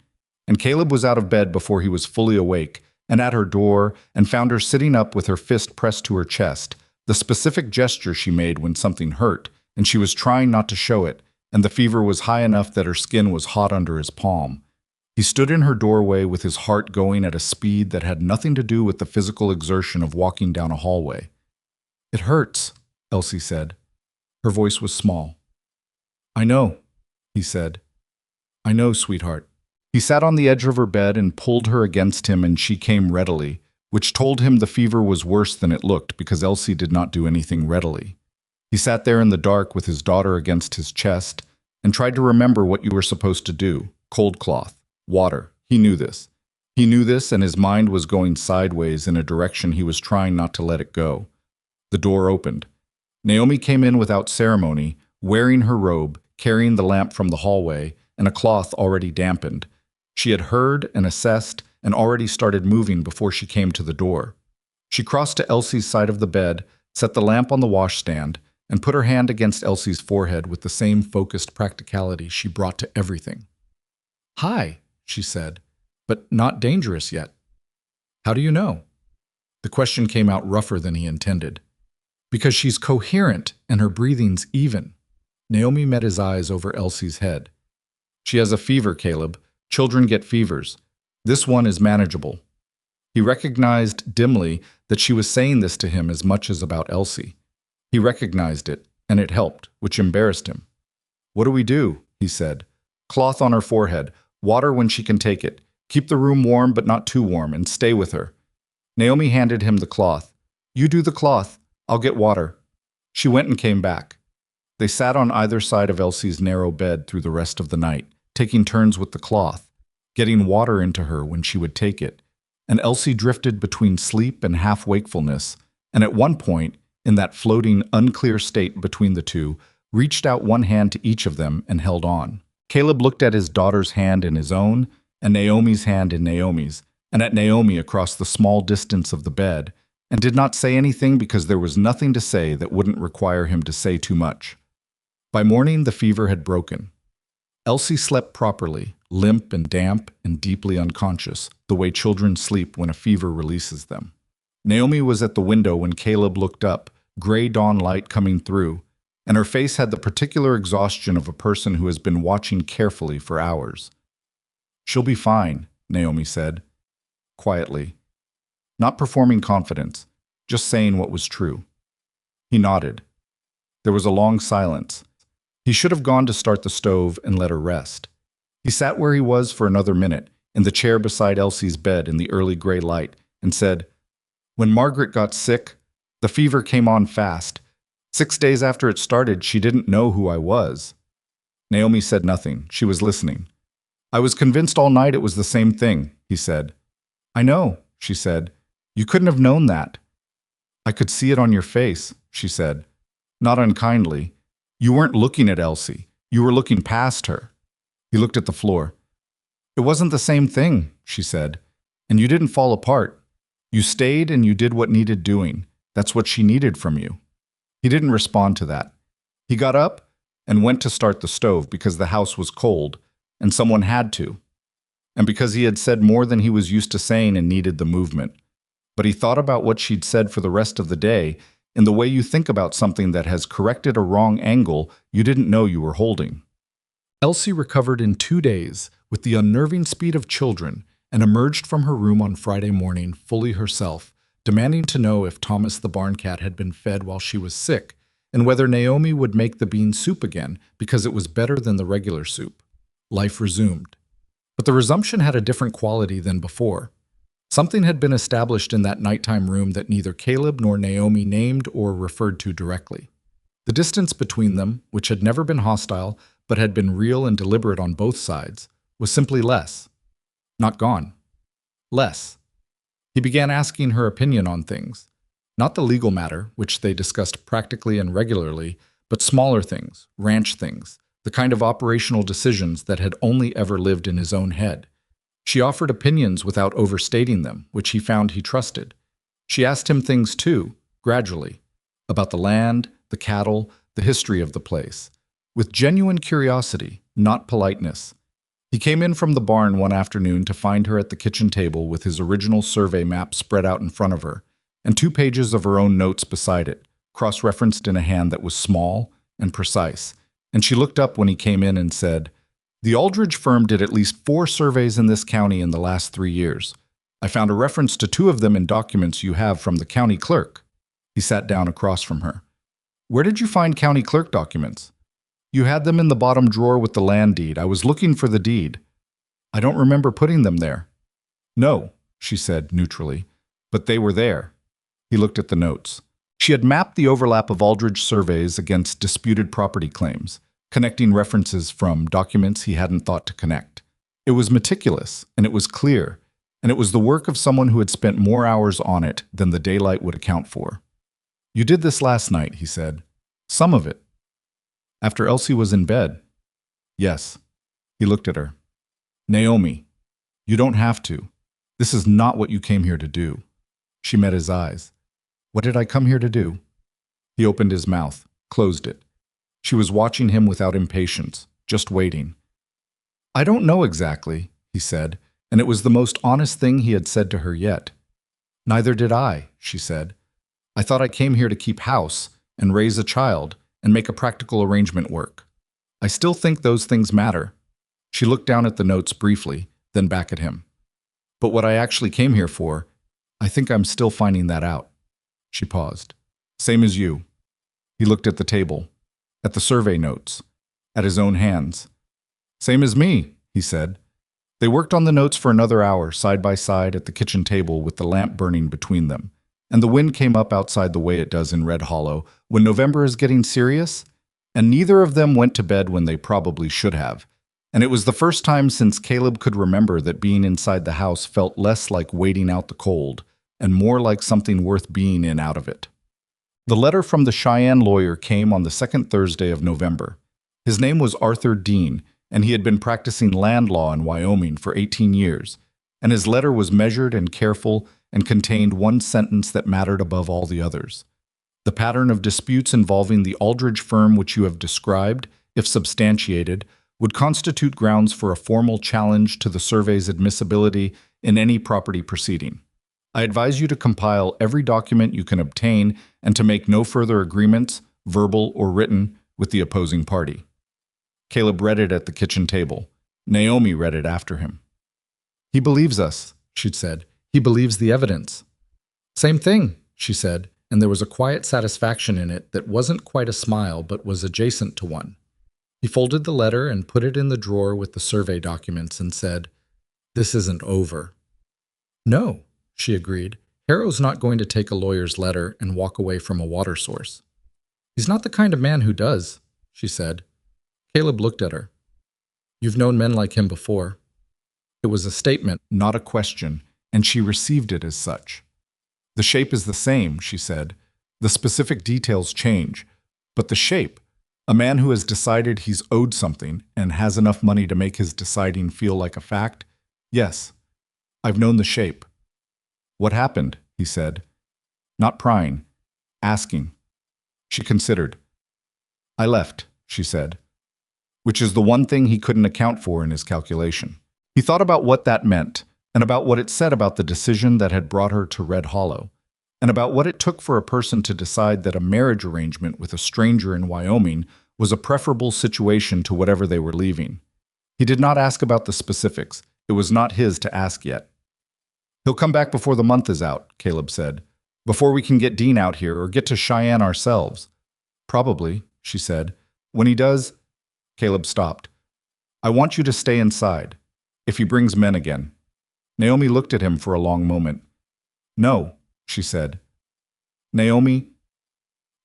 And Caleb was out of bed before he was fully awake, and at her door, and found her sitting up with her fist pressed to her chest, the specific gesture she made when something hurt, and she was trying not to show it, and the fever was high enough that her skin was hot under his palm. He stood in her doorway with his heart going at a speed that had nothing to do with the physical exertion of walking down a hallway. "It hurts," Elsie said. Her voice was small. "I know," he said. "I know, sweetheart." He sat on the edge of her bed and pulled her against him, and she came readily, which told him the fever was worse than it looked because Elsie did not do anything readily. He sat there in the dark with his daughter against his chest and tried to remember what you were supposed to do. Cold cloth, water. He knew this. He knew this, and his mind was going sideways in a direction he was trying not to let it go. The door opened. Naomi came in without ceremony, wearing her robe, carrying the lamp from the hallway, and a cloth already dampened. She had heard and assessed and already started moving before she came to the door. She crossed to Elsie's side of the bed, set the lamp on the washstand, and put her hand against Elsie's forehead with the same focused practicality she brought to everything. "Hi," she said, "but not dangerous yet." "How do you know?" The question came out rougher than he intended. "Because she's coherent and her breathing's even." Naomi met his eyes over Elsie's head. "She has a fever, Caleb. Children get fevers. This one is manageable." He recognized dimly that she was saying this to him as much as about Elsie. He recognized it, and it helped, which embarrassed him. "What do we do?" he said. "Cloth on her forehead, water when she can take it. Keep the room warm but not too warm, and stay with her." Naomi handed him the cloth. "You do the cloth. I'll get water." She went and came back. They sat on either side of Elsie's narrow bed through the rest of the night, taking turns with the cloth, getting water into her when she would take it, and Elsie drifted between sleep and half-wakefulness, and at one point, in that floating, unclear state between the two, reached out one hand to each of them and held on. Caleb looked at his daughter's hand in his own, and Naomi's hand in Naomi's, and at Naomi across the small distance of the bed, and did not say anything because there was nothing to say that wouldn't require him to say too much. By morning, the fever had broken. Elsie slept properly, limp and damp and deeply unconscious, the way children sleep when a fever releases them. Naomi was at the window when Caleb looked up, gray dawn light coming through, and her face had the particular exhaustion of a person who has been watching carefully for hours. "She'll be fine," Naomi said, quietly, not performing confidence, just saying what was true. He nodded. There was a long silence. He should have gone to start the stove and let her rest. He sat where he was for another minute, in the chair beside Elsie's bed in the early gray light, and said, "When Margaret got sick, the fever came on fast. 6 days after it started, she didn't know who I was." Naomi said nothing. She was listening. "I was convinced all night it was the same thing," he said. "I know," she said. "You couldn't have known that." "I could see it on your face," she said. Not unkindly. "You weren't looking at Elsie. You were looking past her." He looked at the floor. "It wasn't the same thing," she said. "And you didn't fall apart. You stayed and you did what needed doing. That's what she needed from you." He didn't respond to that. He got up and went to start the stove because the house was cold, and someone had to, and because he had said more than he was used to saying and needed the movement. But he thought about what she'd said for the rest of the day in the way you think about something that has corrected a wrong angle you didn't know you were holding. Elsie recovered in 2 days with the unnerving speed of children and emerged from her room on Friday morning fully herself, demanding to know if Thomas the barn cat had been fed while she was sick, and whether Naomi would make the bean soup again because it was better than the regular soup. Life resumed. But the resumption had a different quality than before. Something had been established in that nighttime room that neither Caleb nor Naomi named or referred to directly. The distance between them, which had never been hostile but had been real and deliberate on both sides, was simply less. Not gone. Less. He began asking her opinion on things. Not the legal matter, which they discussed practically and regularly, but smaller things, ranch things, the kind of operational decisions that had only ever lived in his own head. She offered opinions without overstating them, which he found he trusted. She asked him things too, gradually, about the land, the cattle, the history of the place, with genuine curiosity, not politeness. He came in from the barn one afternoon to find her at the kitchen table with his original survey map spread out in front of her, and 2 pages of her own notes beside it, cross-referenced in a hand that was small and precise. And she looked up when he came in and said, "The Aldridge firm did at least 4 surveys in this county in the last 3 years. I found a reference to 2 of them in documents you have from the county clerk." He sat down across from her. "Where did you find county clerk documents?" "You had them in the bottom drawer with the land deed. I was looking for the deed." "I don't remember putting them there." "No," she said neutrally, "but they were there." He looked at the notes. She had mapped the overlap of Aldridge surveys against disputed property claims, connecting references from documents he hadn't thought to connect. It was meticulous, and it was clear, and it was the work of someone who had spent more hours on it than the daylight would account for. "You did this last night," he said. "Some of it." "After Elsie was in bed?" "Yes." He looked at her. "Naomi, you don't have to. This is not what you came here to do." She met his eyes. "What did I come here to do?" He opened his mouth, closed it. She was watching him without impatience, just waiting. "I don't know exactly," he said, and it was the most honest thing he had said to her yet. "Neither did I," she said. "I thought I came here to keep house and raise a child and make a practical arrangement work. I still think those things matter." She looked down at the notes briefly, then back at him. "But what I actually came here for, I think I'm still finding that out." She paused. "Same as you." He looked at the table, at the survey notes, at his own hands. "Same as me," he said. They worked on the notes for another hour, side by side at the kitchen table with the lamp burning between them. And the wind came up outside the way it does in Red Hollow when November is getting serious, and neither of them went to bed when they probably should have. And it was the first time since Caleb could remember that being inside the house felt less like waiting out the cold and more like something worth being in out of it. The letter from the Cheyenne lawyer came on the 2nd Thursday of November. His name was Arthur Dean, and he had been practicing land law in Wyoming for 18 years, and his letter was measured and careful and contained one sentence that mattered above all the others. "The pattern of disputes involving the Aldridge firm which you have described, if substantiated, would constitute grounds for a formal challenge to the survey's admissibility in any property proceeding. I advise you to compile every document you can obtain and to make no further agreements, verbal or written, with the opposing party." Caleb read it at the kitchen table. Naomi read it after him. "He believes us," she'd said. "He believes the evidence." "Same thing," she said, and there was a quiet satisfaction in it that wasn't quite a smile but was adjacent to one. He folded the letter and put it in the drawer with the survey documents and said, "This isn't over." "No," she agreed. "Harrow's not going to take a lawyer's letter and walk away from a water source." "He's not the kind of man who does," she said. Caleb looked at her. "You've known men like him before." It was a statement, not a question, and she received it as such. "The shape is the same," she said. "The specific details change. But the shape, a man who has decided he's owed something and has enough money to make his deciding feel like a fact, yes, I've known the shape." "What happened?" he said. Not prying, asking. She considered. "I left," she said, which is the one thing he couldn't account for in his calculation. He thought about what that meant, and about what it said about the decision that had brought her to Red Hollow, and about what it took for a person to decide that a marriage arrangement with a stranger in Wyoming was a preferable situation to whatever they were leaving. He did not ask about the specifics. It was not his to ask yet. "He'll come back before the month is out," Caleb said, "before we can get Dean out here or get to Cheyenne ourselves." "Probably," she said. "When he does—" Caleb stopped. "I want you to stay inside, if he brings men again." Naomi looked at him for a long moment. "No," she said. "Naomi,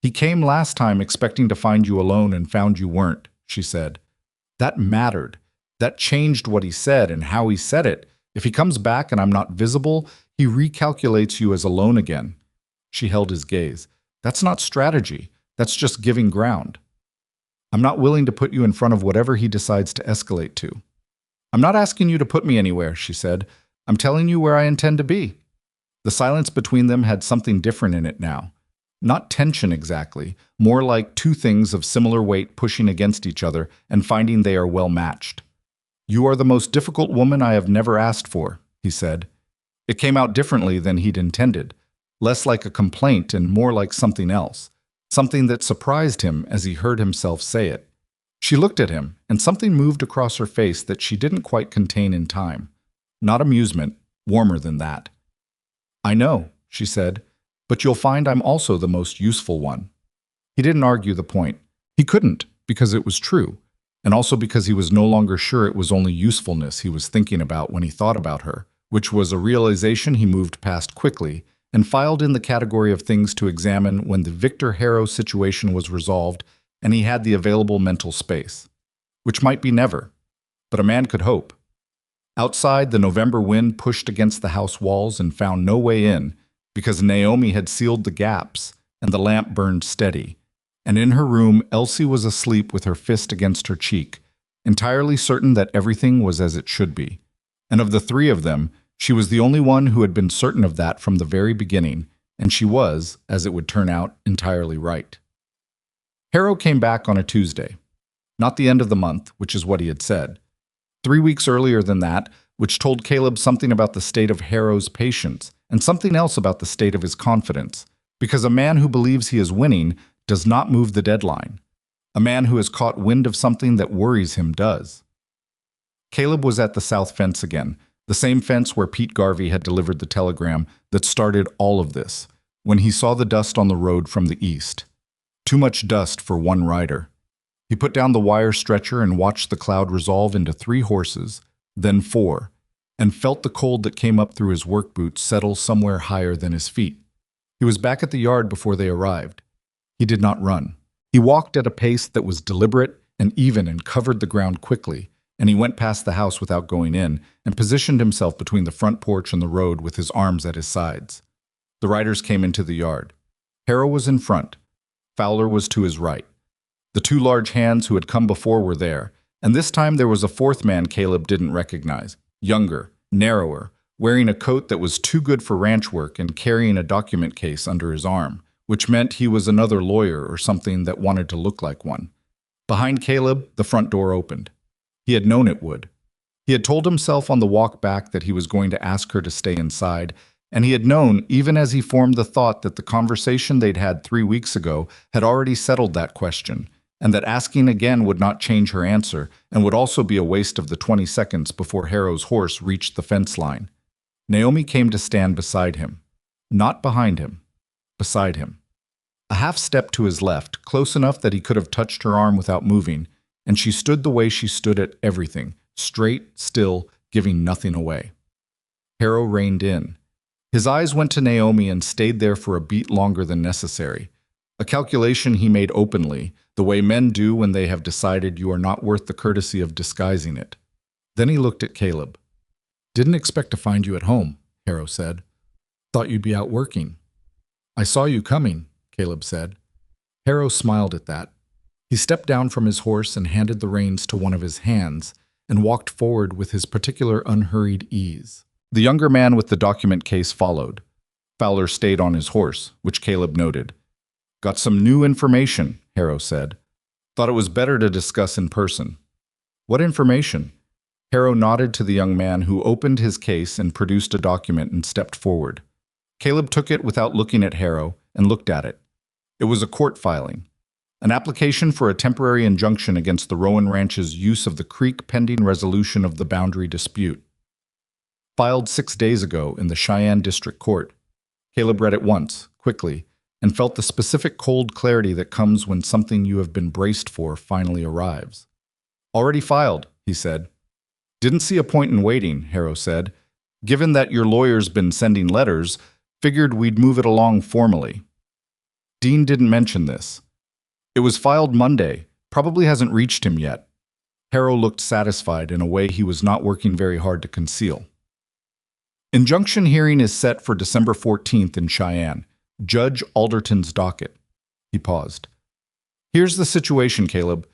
he came last time expecting to find you alone and found you weren't," she said. "That mattered. That changed what he said and how he said it. If he comes back and I'm not visible, he recalculates you as alone again." She held his gaze. That's not strategy. That's just giving ground. I'm not willing to put you in front of whatever he decides to escalate to. I'm not asking you to put me anywhere, she said. I'm telling you where I intend to be. The silence between them had something different in it now. Not tension exactly, more like two things of similar weight pushing against each other and finding they are well matched. You are the most difficult woman I have never asked for, he said. It came out differently than he'd intended, less like a complaint and more like something else, something that surprised him as he heard himself say it. She looked at him, and something moved across her face that she didn't quite contain in time. Not amusement, warmer than that. I know, she said, but you'll find I'm also the most useful one. He didn't argue the point. He couldn't, because it was true, and also because he was no longer sure it was only usefulness he was thinking about when he thought about her, which was a realization he moved past quickly and filed in the category of things to examine when the Victor Harrow situation was resolved and he had the available mental space. Which might be never, but a man could hope. Outside, the November wind pushed against the house walls and found no way in because Naomi had sealed the gaps and the lamp burned steady. And in her room, Elsie was asleep with her fist against her cheek, entirely certain that everything was as it should be. And of the three of them, she was the only one who had been certain of that from the very beginning, and she was, as it would turn out, entirely right. Harrow came back on a Tuesday. Not the end of the month, which is what he had said. 3 weeks earlier than that, which told Caleb something about the state of Harrow's patience and something else about the state of his confidence, because a man who believes he is winning does not move the deadline. A man who has caught wind of something that worries him does. Caleb was at the south fence again, the same fence where Pete Garvey had delivered the telegram that started all of this, when he saw the dust on the road from the east. Too much dust for one rider. He put down the wire stretcher and watched the cloud resolve into 3 horses, then 4, and felt the cold that came up through his work boots settle somewhere higher than his feet. He was back at the yard before they arrived. He did not run. He walked at a pace that was deliberate and even and covered the ground quickly, and he went past the house without going in and positioned himself between the front porch and the road with his arms at his sides. The riders came into the yard. Harrow was in front. Fowler was to his right. The 2 large hands who had come before were there, and this time there was a 4th man Caleb didn't recognize, younger, narrower, wearing a coat that was too good for ranch work and carrying a document case under his arm, which meant he was another lawyer or something that wanted to look like one. Behind Caleb, the front door opened. He had known it would. He had told himself on the walk back that he was going to ask her to stay inside, and he had known, even as he formed the thought that the conversation they'd had 3 weeks ago had already settled that question, and that asking again would not change her answer and would also be a waste of the 20 seconds before Harrow's horse reached the fence line. Naomi came to stand beside him. Not behind him. Beside him. A half step to his left, close enough that he could have touched her arm without moving, and she stood the way she stood at everything, straight, still, giving nothing away. Harrow reined in. His eyes went to Naomi and stayed there for a beat longer than necessary, a calculation he made openly, the way men do when they have decided you are not worth the courtesy of disguising it. Then he looked at Caleb. Didn't expect to find you at home, Harrow said. Thought you'd be out working. I saw you coming, Caleb said. Harrow smiled at that. He stepped down from his horse and handed the reins to one of his hands and walked forward with his particular unhurried ease. The younger man with the document case followed. Fowler stayed on his horse, which Caleb noted. Got some new information, Harrow said. Thought it was better to discuss in person. What information? Harrow nodded to the young man who opened his case and produced a document and stepped forward. Caleb took it without looking at Harrow and looked at it. It was a court filing. An application for a temporary injunction against the Rowan Ranch's use of the creek pending resolution of the boundary dispute. Filed 6 days ago in the Cheyenne District Court. Caleb read it once, quickly, and felt the specific cold clarity that comes when something you have been braced for finally arrives. Already filed, he said. Didn't see a point in waiting, Harrow said. Given that your lawyer's been sending letters, figured we'd move it along formally. Dean didn't mention this. It was filed Monday, probably hasn't reached him yet. Harrow looked satisfied in a way he was not working very hard to conceal. Injunction hearing is set for December 14th in Cheyenne. Judge Alderton's docket. He paused. Here's the situation, Caleb.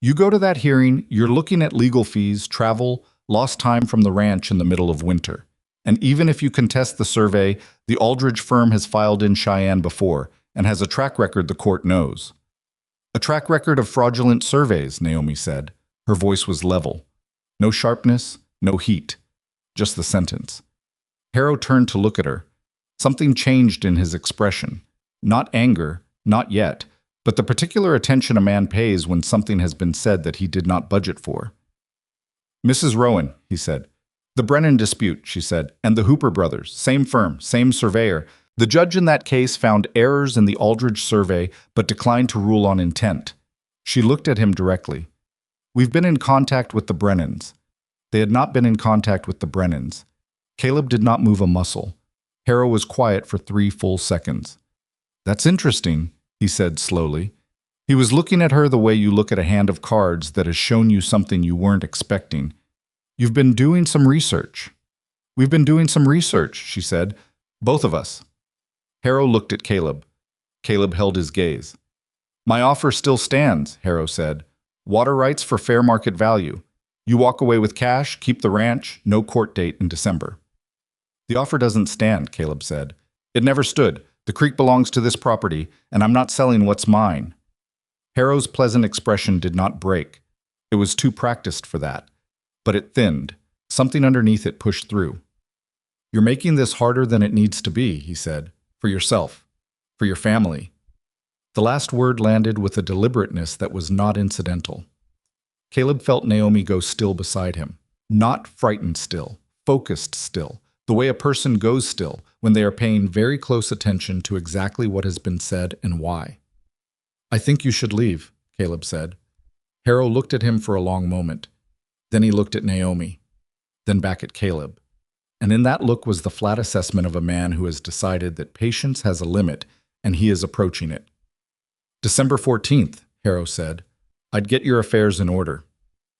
You go to that hearing, you're looking at legal fees, travel, lost time from the ranch in the middle of winter. And even if you contest the survey, the Aldridge firm has filed in Cheyenne before and has a track record the court knows. A track record of fraudulent surveys, Naomi said. Her voice was level. No sharpness, no heat. Just the sentence. Harrow turned to look at her. Something changed in his expression. Not anger, not yet, but the particular attention a man pays when something has been said that he did not budget for. Mrs. Rowan, he said. The Brennan dispute, she said, and the Hooper brothers, same firm, same surveyor. The judge in that case found errors in the Aldridge survey but declined to rule on intent. She looked at him directly. We've been in contact with the Brennans. They had not been in contact with the Brennans. Caleb did not move a muscle. Harrow was quiet for 3 full seconds. That's interesting, he said slowly. He was looking at her the way you look at a hand of cards that has shown you something you weren't expecting. You've been doing some research. We've been doing some research, she said. Both of us. Harrow looked at Caleb. Caleb held his gaze. My offer still stands, Harrow said. Water rights for fair market value. You walk away with cash, keep the ranch, no court date in December. The offer doesn't stand, Caleb said. It never stood. The creek belongs to this property, and I'm not selling what's mine. Harrow's pleasant expression did not break. It was too practiced for that. But it thinned. Something underneath it pushed through. You're making this harder than it needs to be, he said. For yourself. For your family. The last word landed with a deliberateness that was not incidental. Caleb felt Naomi go still beside him. Not frightened still, focused still, the way a person goes still when they are paying very close attention to exactly what has been said and why. I think you should leave, Caleb said. Harrow looked at him for a long moment. Then he looked at Naomi, then back at Caleb. And in that look was the flat assessment of a man who has decided that patience has a limit and he is approaching it. December 14th, Harrow said. I'd get your affairs in order.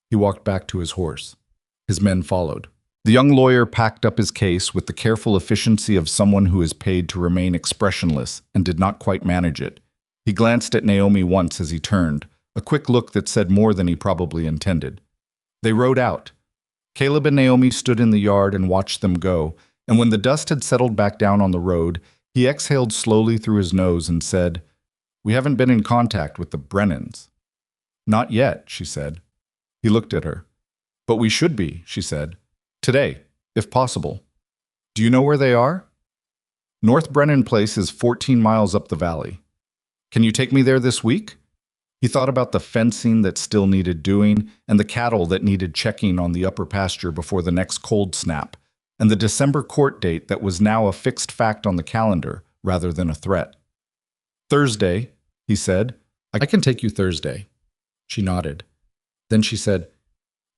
He walked back to his horse. His men followed. The young lawyer packed up his case with the careful efficiency of someone who is paid to remain expressionless and did not quite manage it. He glanced at Naomi once as he turned, a quick look that said more than he probably intended. They rode out. Caleb and Naomi stood in the yard and watched them go, and when the dust had settled back down on the road, he exhaled slowly through his nose and said, We haven't been in contact with the Brennans. Not yet, she said. He looked at her. But we should be, she said. Today, if possible. Do you know where they are? North Brennan Place is 14 miles up the valley. Can you take me there this week? He thought about the fencing that still needed doing, and the cattle that needed checking on the upper pasture before the next cold snap, and the December court date that was now a fixed fact on the calendar rather than a threat. Thursday, he said. I can take you Thursday. She nodded. Then she said,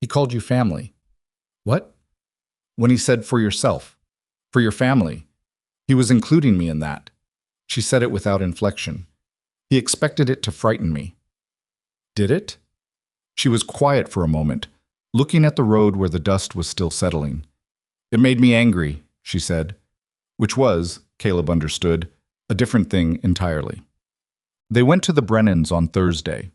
He called you family. What? When he said for yourself, for your family. He was including me in that. She said it without inflection. He expected it to frighten me. Did it? She was quiet for a moment, looking at the road where the dust was still settling. It made me angry, she said, which was, Caleb understood, a different thing entirely. They went to the Brennans on Thursday.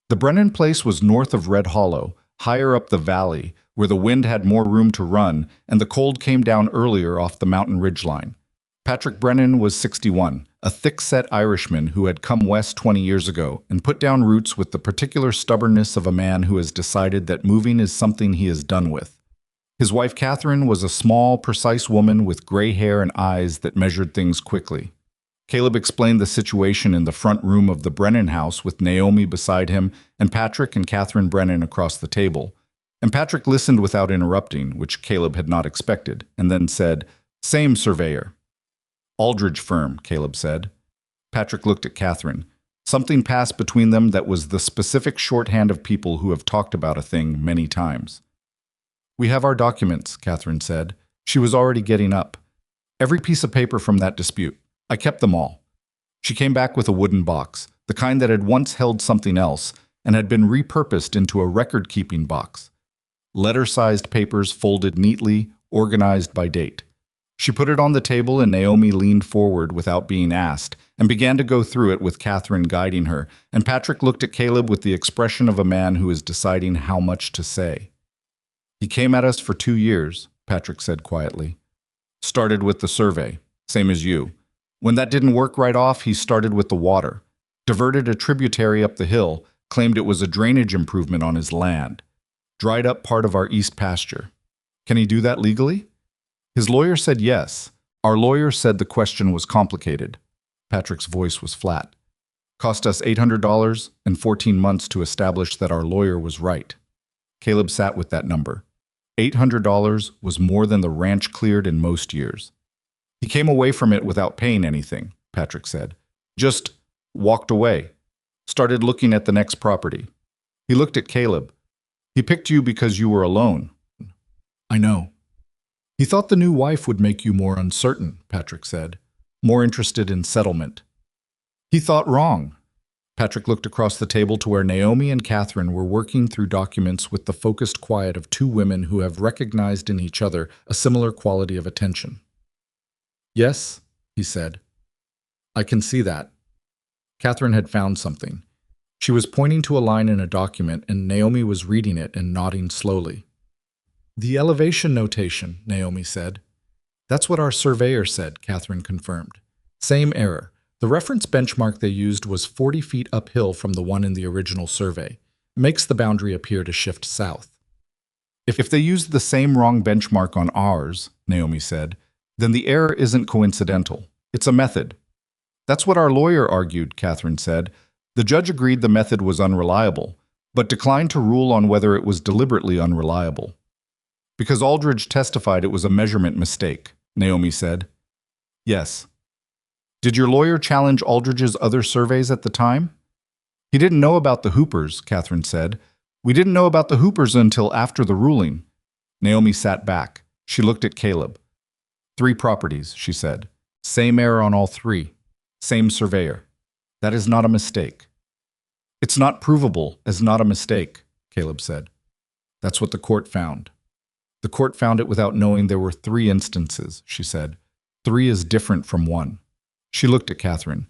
The Brennan place was north of Red Hollow, higher up the valley, where the wind had more room to run and the cold came down earlier off the mountain ridgeline. Patrick Brennan was 61, a thick-set Irishman who had come west 20 years ago and put down roots with the particular stubbornness of a man who has decided that moving is something he is done with. His wife Catherine was a small, precise woman with gray hair and eyes that measured things quickly. Caleb explained the situation in the front room of the Brennan house with Naomi beside him and Patrick and Catherine Brennan across the table. And Patrick listened without interrupting, which Caleb had not expected, and then said, Same surveyor. Aldridge firm, Caleb said. Patrick looked at Catherine. Something passed between them that was the specific shorthand of people who have talked about a thing many times. We have our documents, Catherine said. She was already getting up. Every piece of paper from that dispute. I kept them all. She came back with a wooden box, the kind that had once held something else and had been repurposed into a record-keeping box. Letter-sized papers folded neatly, organized by date. She put it on the table and Naomi leaned forward without being asked and began to go through it with Catherine guiding her, and Patrick looked at Caleb with the expression of a man who is deciding how much to say. He came at us for 2 years, Patrick said quietly. Started with the survey, same as you. When that didn't work right off, he started with the water. Diverted a tributary up the hill, claimed it was a drainage improvement on his land. Dried up part of our east pasture. Can he do that legally? His lawyer said yes. Our lawyer said the question was complicated. Patrick's voice was flat. Cost us $800 and 14 months to establish that our lawyer was right. Caleb sat with that number. $800 was more than the ranch cleared in most years. He came away from it without paying anything, Patrick said. Just walked away. Started looking at the next property. He looked at Caleb. He picked you because you were alone. I know. He thought the new wife would make you more uncertain, Patrick said. More interested in settlement. He thought wrong. Patrick looked across the table to where Naomi and Catherine were working through documents with the focused quiet of two women who have recognized in each other a similar quality of attention. Yes, he said. I can see that. Catherine had found something. She was pointing to a line in a document, and Naomi was reading it and nodding slowly. The elevation notation, Naomi said. That's what our surveyor said, Catherine confirmed. Same error. The reference benchmark they used was 40 feet uphill from the one in the original survey. It makes the boundary appear to shift south. If they used the same wrong benchmark on ours, Naomi said, then the error isn't coincidental. It's a method. That's what our lawyer argued, Catherine said. The judge agreed the method was unreliable, but declined to rule on whether it was deliberately unreliable. Because Aldridge testified it was a measurement mistake, Naomi said. Yes. Did your lawyer challenge Aldridge's other surveys at the time? He didn't know about the Hoopers, Catherine said. We didn't know about the Hoopers until after the ruling. Naomi sat back. She looked at Caleb. 3 properties, she said. Same error on all 3. Same surveyor. That is not a mistake. It's not provable as not a mistake, Caleb said. That's what the court found. The court found it without knowing there were 3 instances, she said. 3 is different from 1. She looked at Catherine.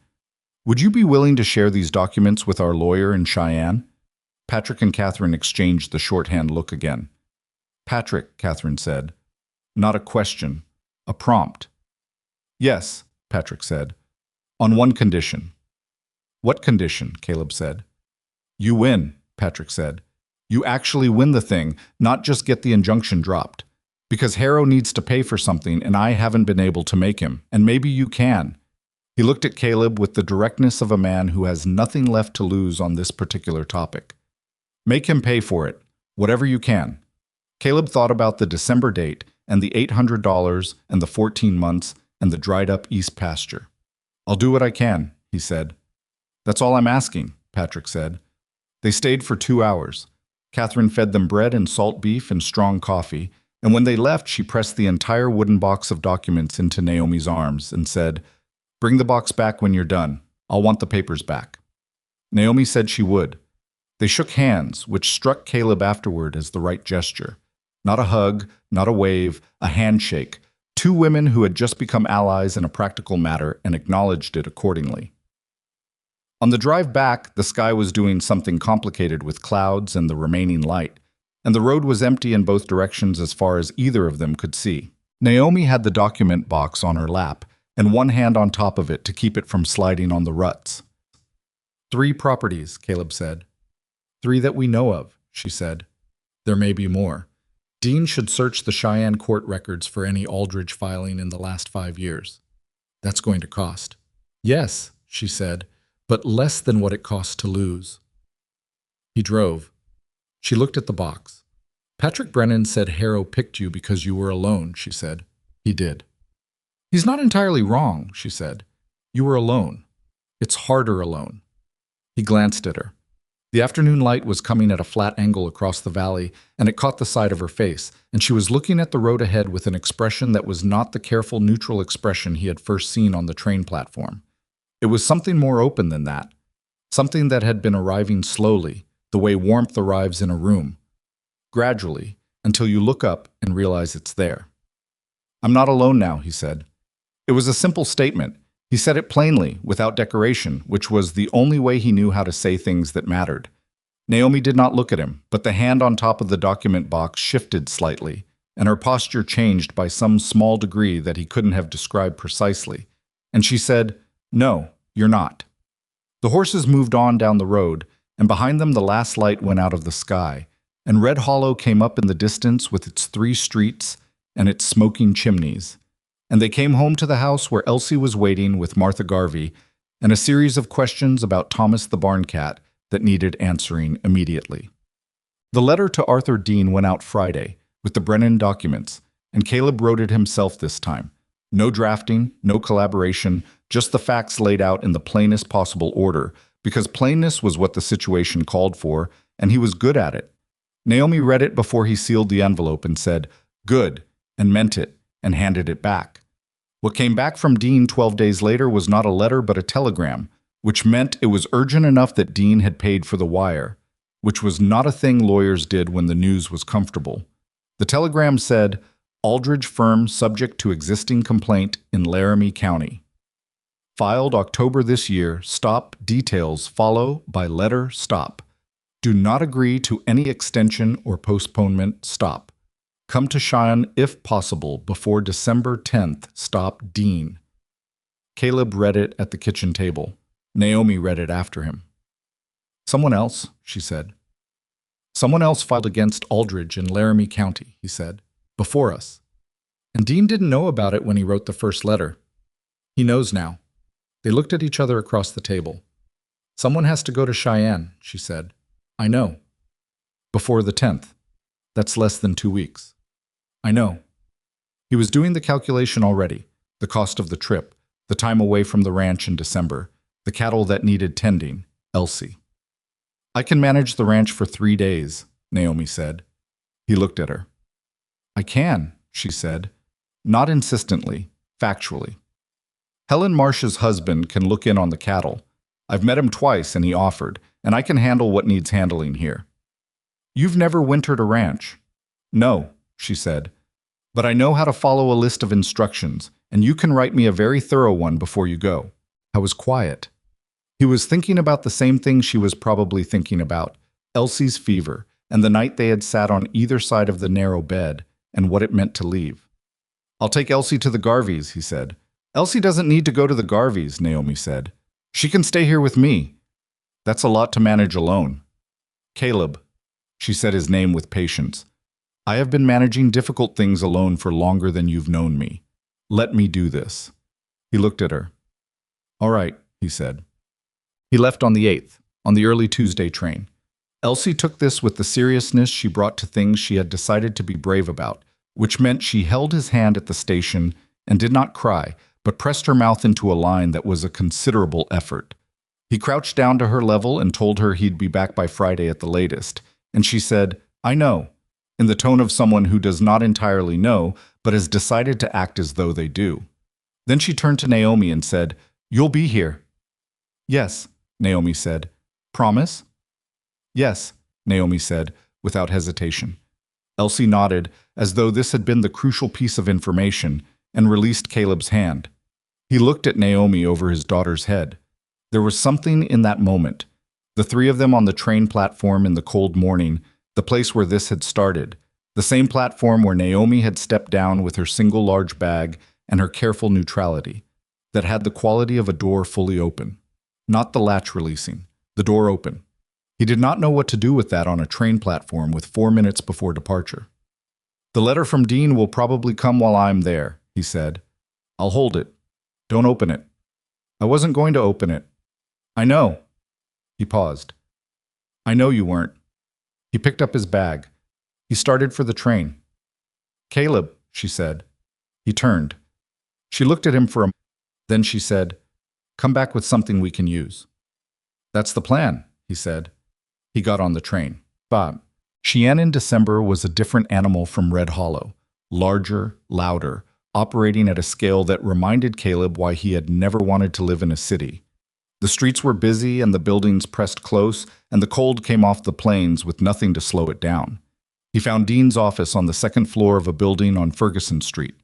Would you be willing to share these documents with our lawyer in Cheyenne? Patrick and Catherine exchanged the shorthand look again. Patrick, Catherine said. Not a question. A prompt. Yes, Patrick said. On one condition. What condition? Caleb said. You win, Patrick said. You actually win the thing, not just get the injunction dropped. Because Harrow needs to pay for something and I haven't been able to make him, and maybe you can. He looked at Caleb with the directness of a man who has nothing left to lose on this particular topic. Make him pay for it, whatever you can. Caleb thought about the December date and the $800 and the 14 months and the dried-up east pasture. I'll do what I can, he said. That's all I'm asking, Patrick said. They stayed for 2 hours. Catherine fed them bread and salt beef and strong coffee, and when they left, she pressed the entire wooden box of documents into Naomi's arms and said, Bring the box back when you're done. I'll want the papers back. Naomi said she would. They shook hands, which struck Caleb afterward as the right gesture. Not a hug, not a wave, a handshake. 2 women who had just become allies in a practical matter and acknowledged it accordingly. On the drive back, the sky was doing something complicated with clouds and the remaining light, and the road was empty in both directions as far as either of them could see. Naomi had the document box on her lap, and one hand on top of it to keep it from sliding on the ruts. 3 properties, Caleb said. 3 that we know of, she said. There may be more. Dean should search the Cheyenne court records for any Aldridge filing in the last 5 years. That's going to cost. Yes, she said, but less than what it costs to lose. He drove. She looked at the box. Patrick Brennan said Harrow picked you because you were alone, she said. He did. He's not entirely wrong, she said. You were alone. It's harder alone. He glanced at her. The afternoon light was coming at a flat angle across the valley, and it caught the side of her face, and she was looking at the road ahead with an expression that was not the careful, neutral expression he had first seen on the train platform. It was something more open than that, something that had been arriving slowly, the way warmth arrives in a room, gradually, until you look up and realize it's there. I'm not alone now, he said. It was a simple statement. He said it plainly, without decoration, which was the only way he knew how to say things that mattered. Naomi did not look at him, but the hand on top of the document box shifted slightly, and her posture changed by some small degree that he couldn't have described precisely. And she said, "No, you're not." The horses moved on down the road, and behind them the last light went out of the sky, and Red Hollow came up in the distance with its 3 streets and its smoking chimneys. And they came home to the house where Elsie was waiting with Martha Garvey and a series of questions about Thomas the barn cat that needed answering immediately. The letter to Arthur Dean went out Friday with the Brennan documents, and Caleb wrote it himself this time. No drafting, no collaboration, just the facts laid out in the plainest possible order, because plainness was what the situation called for, and he was good at it. Naomi read it before he sealed the envelope and said, "Good," and meant it, and handed it back. What came back from Dean 12 days later was not a letter but a telegram, which meant it was urgent enough that Dean had paid for the wire, which was not a thing lawyers did when the news was comfortable. The telegram said, "Aldridge firm subject to existing complaint in Laramie County. Filed October this year, stop, details follow by letter, stop. Do not agree to any extension or postponement, stop. Come to Cheyenne if possible before December 10th, stop, Dean." Caleb read it at the kitchen table. Naomi read it after him. "Someone else," she said. "Someone else filed against Aldridge in Laramie County," he said, "before us. And Dean didn't know about it when he wrote the first letter. He knows now." They looked at each other across the table. "Someone has to go to Cheyenne," she said. "I know." "Before the 10th. That's less than 2 weeks." "I know." He was doing the calculation already, the cost of the trip, the time away from the ranch in December, the cattle that needed tending, Elsie. "I can manage the ranch for 3 days," Naomi said. He looked at her. "I can," she said, not insistently, factually. "Helen Marsh's husband can look in on the cattle. I've met him twice and he offered, and I can handle what needs handling here." "You've never wintered a ranch." "No," she said, "but I know how to follow a list of instructions, and you can write me a very thorough one before you go." I was quiet. He was thinking about the same thing she was probably thinking about, Elsie's fever, and the night they had sat on either side of the narrow bed, and what it meant to leave. "I'll take Elsie to the Garveys," he said. "Elsie doesn't need to go to the Garveys," Naomi said. "She can stay here with me." "That's a lot to manage alone." "Caleb," she said his name with patience, "I have been managing difficult things alone for longer than you've known me. Let me do this." He looked at her. "All right," he said. He left on the 8th, on the early Tuesday train. Elsie took this with the seriousness she brought to things she had decided to be brave about, which meant she held his hand at the station and did not cry, but pressed her mouth into a line that was a considerable effort. He crouched down to her level and told her he'd be back by Friday at the latest, and she said, "I know," in the tone of someone who does not entirely know, but has decided to act as though they do. Then she turned to Naomi and said, "You'll be here." "Yes," Naomi said. "Promise?" "Yes," Naomi said, without hesitation. Elsie nodded, as though this had been the crucial piece of information, and released Caleb's hand. He looked at Naomi over his daughter's head. There was something in that moment. The 3 of them on the train platform in the cold morning, the place where this had started, the same platform where Naomi had stepped down with her single large bag and her careful neutrality, that had the quality of a door fully open. Not the latch releasing, the door open. He did not know what to do with that on a train platform with 4 minutes before departure. "The letter from Dean will probably come while I'm there," he said. "I'll hold it. Don't open it." "I wasn't going to open it." "I know." He paused. "I know you weren't." He picked up his bag. He started for the train. "Caleb," she said. He turned. She looked at him for a moment. Then she said, "Come back with something we can use." "That's the plan," he said. He got on the train. Bob. Cheyenne in December was a different animal from Red Hollow. Larger, louder, operating at a scale that reminded Caleb why he had never wanted to live in a city. The streets were busy and the buildings pressed close, and the cold came off the plains with nothing to slow it down. He found Dean's office on the second floor of a building on Ferguson Street.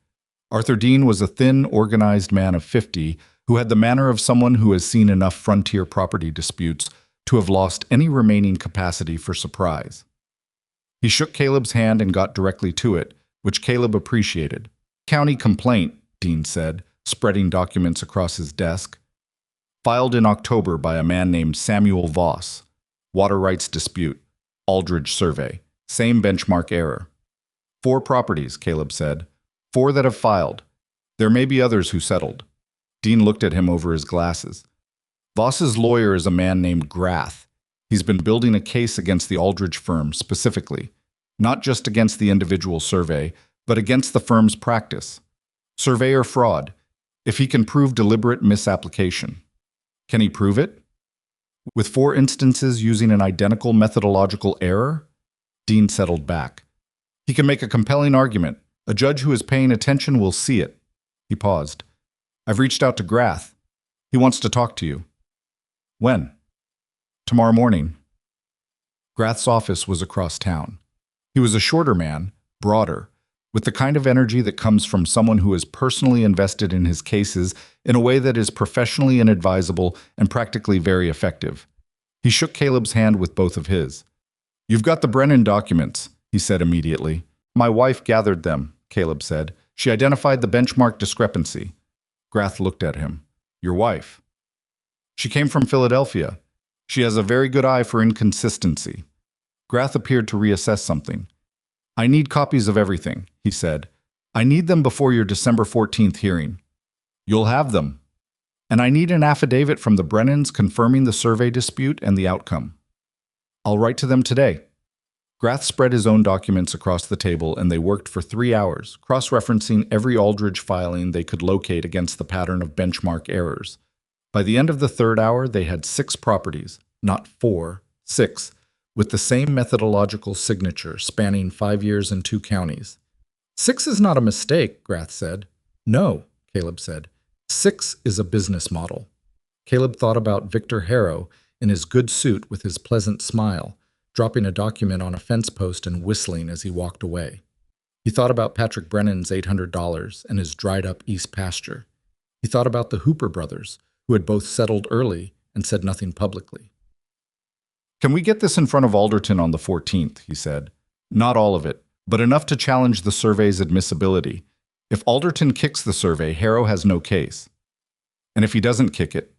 Arthur Dean was a thin, organized man of 50 who had the manner of someone who has seen enough frontier property disputes to have lost any remaining capacity for surprise. He shook Caleb's hand and got directly to it, which Caleb appreciated. County complaint, Dean said, spreading documents across his desk. Filed in October by a man named Samuel Voss. Water rights dispute. Aldridge survey. Same benchmark error. 4 properties, Caleb said. 4 that have filed. There may be others who settled. Dean looked at him over his glasses. Voss's lawyer is a man named Grath. He's been building a case against the Aldridge firm specifically, not just against the individual survey, but against the firm's practice. Surveyor fraud, if he can prove deliberate misapplication. Can he prove it? With 4 instances using an identical methodological error? Dean settled back. He can make a compelling argument. A judge who is paying attention will see it. He paused. I've reached out to Grath. He wants to talk to you. When? Tomorrow morning. Grath's office was across town. He was a shorter man, broader, with the kind of energy that comes from someone who is personally invested in his cases in a way that is professionally inadvisable and practically very effective. He shook Caleb's hand with both of his. You've got the Brennan documents, he said immediately. My wife gathered them, Caleb said. She identified the benchmark discrepancy. Grath looked at him. Your wife? She came from Philadelphia. She has a very good eye for inconsistency. Grath appeared to reassess something. I need copies of everything, he said. I need them before your December 14th hearing. You'll have them. And I need an affidavit from the Brennans confirming the survey dispute and the outcome. I'll write to them today. Grath spread his own documents across the table, and they worked for 3 hours, cross-referencing every Aldridge filing they could locate against the pattern of benchmark errors. By the end of the 3rd hour, they had 6 properties, not 4, 6, with the same methodological signature spanning 5 years and 2 counties. 6 is not a mistake, Grath said. No, Caleb said. 6 is a business model. Caleb thought about Victor Harrow in his good suit with his pleasant smile, dropping a document on a fence post and whistling as he walked away. He thought about Patrick Brennan's $800 and his dried-up East pasture. He thought about the Hooper brothers, who had both settled early and said nothing publicly. Can we get this in front of Alderton on the 14th, he said. Not all of it, but enough to challenge the survey's admissibility. If Alderton kicks the survey, Harrow has no case. And if he doesn't kick it,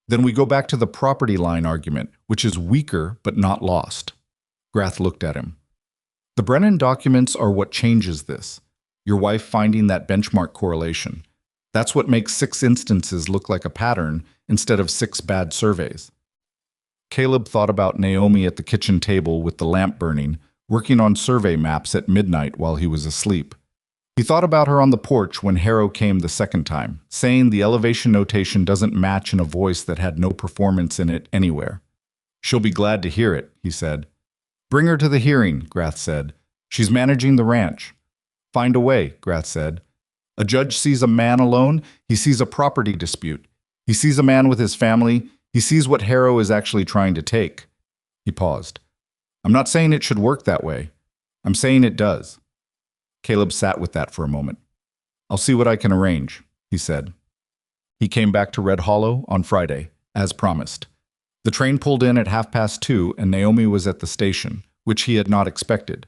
then we go back to the property line argument, which is weaker but not lost. Grath looked at him. The Brennan documents are what changes this. Your wife finding that benchmark correlation. That's what makes 6 instances look like a pattern instead of 6 bad surveys. Caleb thought about Naomi at the kitchen table with the lamp burning, working on survey maps at midnight while he was asleep. He thought about her on the porch when Harrow came the 2nd time, saying the elevation notation doesn't match in a voice that had no performance in it anywhere. She'll be glad to hear it, he said. Bring her to the hearing, Grath said. She's managing the ranch. Find a way, Grath said. A judge sees a man alone, he sees a property dispute. He sees a man with his family, he sees what Harrow is actually trying to take. He paused. I'm not saying it should work that way. I'm saying it does. Caleb sat with that for a moment. I'll see what I can arrange, he said. He came back to Red Hollow on Friday, as promised. The train pulled in at 2:30, and Naomi was at the station, which he had not expected.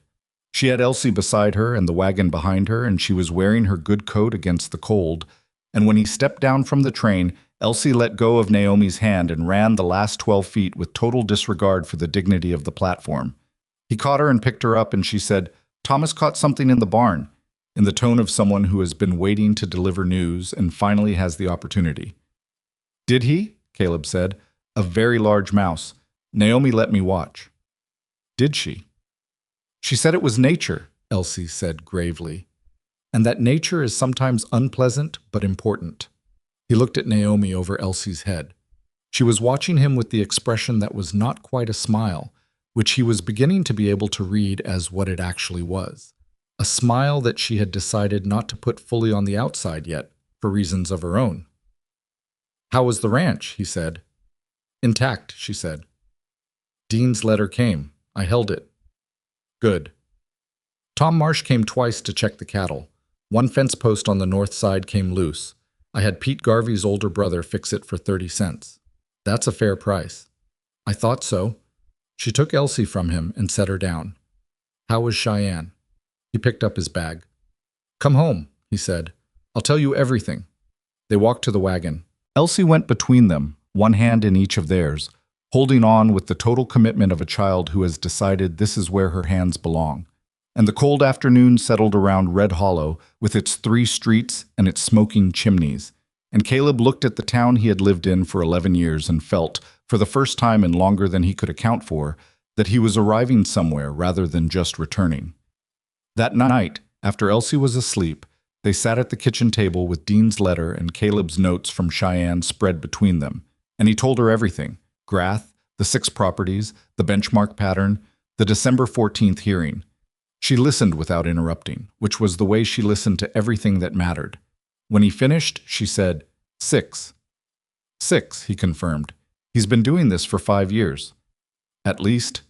She had Elsie beside her and the wagon behind her, and she was wearing her good coat against the cold, and when he stepped down from the train, Elsie let go of Naomi's hand and ran the last 12 feet with total disregard for the dignity of the platform. He caught her and picked her up, and she said, Thomas caught something in the barn, in the tone of someone who has been waiting to deliver news and finally has the opportunity. Did he? Caleb said. A very large mouse. Naomi let me watch. Did she? She said it was nature, Elsie said gravely, and that nature is sometimes unpleasant but important. He looked at Naomi over Elsie's head. She was watching him with the expression that was not quite a smile, which he was beginning to be able to read as what it actually was. A smile that she had decided not to put fully on the outside yet, for reasons of her own. How was the ranch? He said. Intact, she said. Dean's letter came. I held it. Good. Tom Marsh came twice to check the cattle. One fence post on the north side came loose. I had Pete Garvey's older brother fix it for 30 cents. That's a fair price. I thought so. She took Elsie from him and set her down. How was Cheyenne? He picked up his bag. Come home, he said. I'll tell you everything. They walked to the wagon. Elsie went between them, one hand in each of theirs, holding on with the total commitment of a child who has decided this is where her hands belong. And the cold afternoon settled around Red Hollow with its 3 streets and its smoking chimneys. And Caleb looked at the town he had lived in for 11 years and felt, for the first time in longer than he could account for, that he was arriving somewhere rather than just returning. That night, after Elsie was asleep, they sat at the kitchen table with Dean's letter and Caleb's notes from Cheyenne spread between them, and he told her everything: Grath, the 6 properties, the benchmark pattern, the December 14th hearing. She listened without interrupting, which was the way she listened to everything that mattered. When he finished, she said, 6. 6, he confirmed. He's been doing this for 5 years. At least.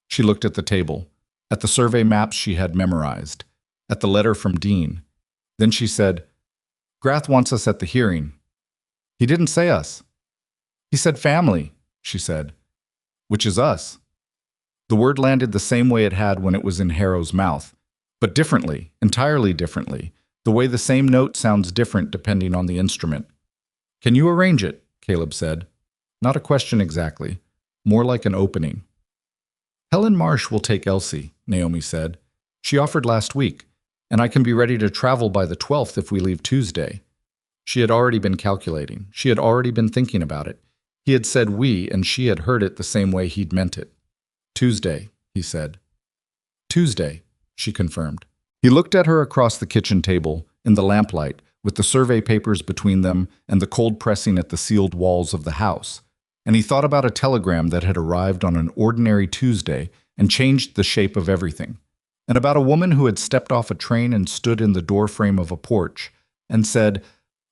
She looked at the table, at the survey maps she had memorized, at the letter from Dean. Then she said, Grath wants us at the hearing. He didn't say us. He said family, she said. Which is us. The word landed the same way it had when it was in Harrow's mouth, but differently, entirely differently, the way the same note sounds different depending on the instrument. Can you arrange it? Caleb said. Not a question exactly, more like an opening. Helen Marsh will take Elsie, Naomi said. She offered last week, and I can be ready to travel by the 12th if we leave Tuesday. She had already been calculating. She had already been thinking about it. He had said we, and she had heard it the same way he'd meant it. Tuesday, he said. Tuesday, she confirmed. He looked at her across the kitchen table, in the lamplight, with the survey papers between them and the cold pressing at the sealed walls of the house. And he thought about a telegram that had arrived on an ordinary Tuesday and changed the shape of everything. And about a woman who had stepped off a train and stood in the doorframe of a porch and said,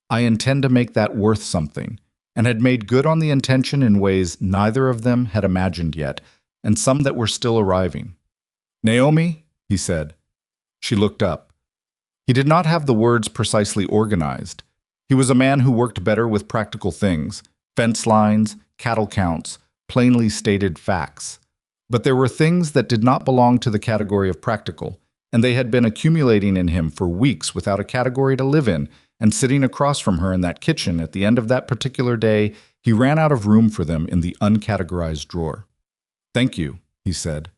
I intend to make that worth something, and had made good on the intention in ways neither of them had imagined yet, and some that were still arriving. Naomi, he said. She looked up. He did not have the words precisely organized. He was a man who worked better with practical things, fence lines, cattle counts, plainly stated facts. But there were things that did not belong to the category of practical, and they had been accumulating in him for weeks without a category to live in, and sitting across from her in that kitchen at the end of that particular day, he ran out of room for them in the uncategorized drawer. Thank you, he said,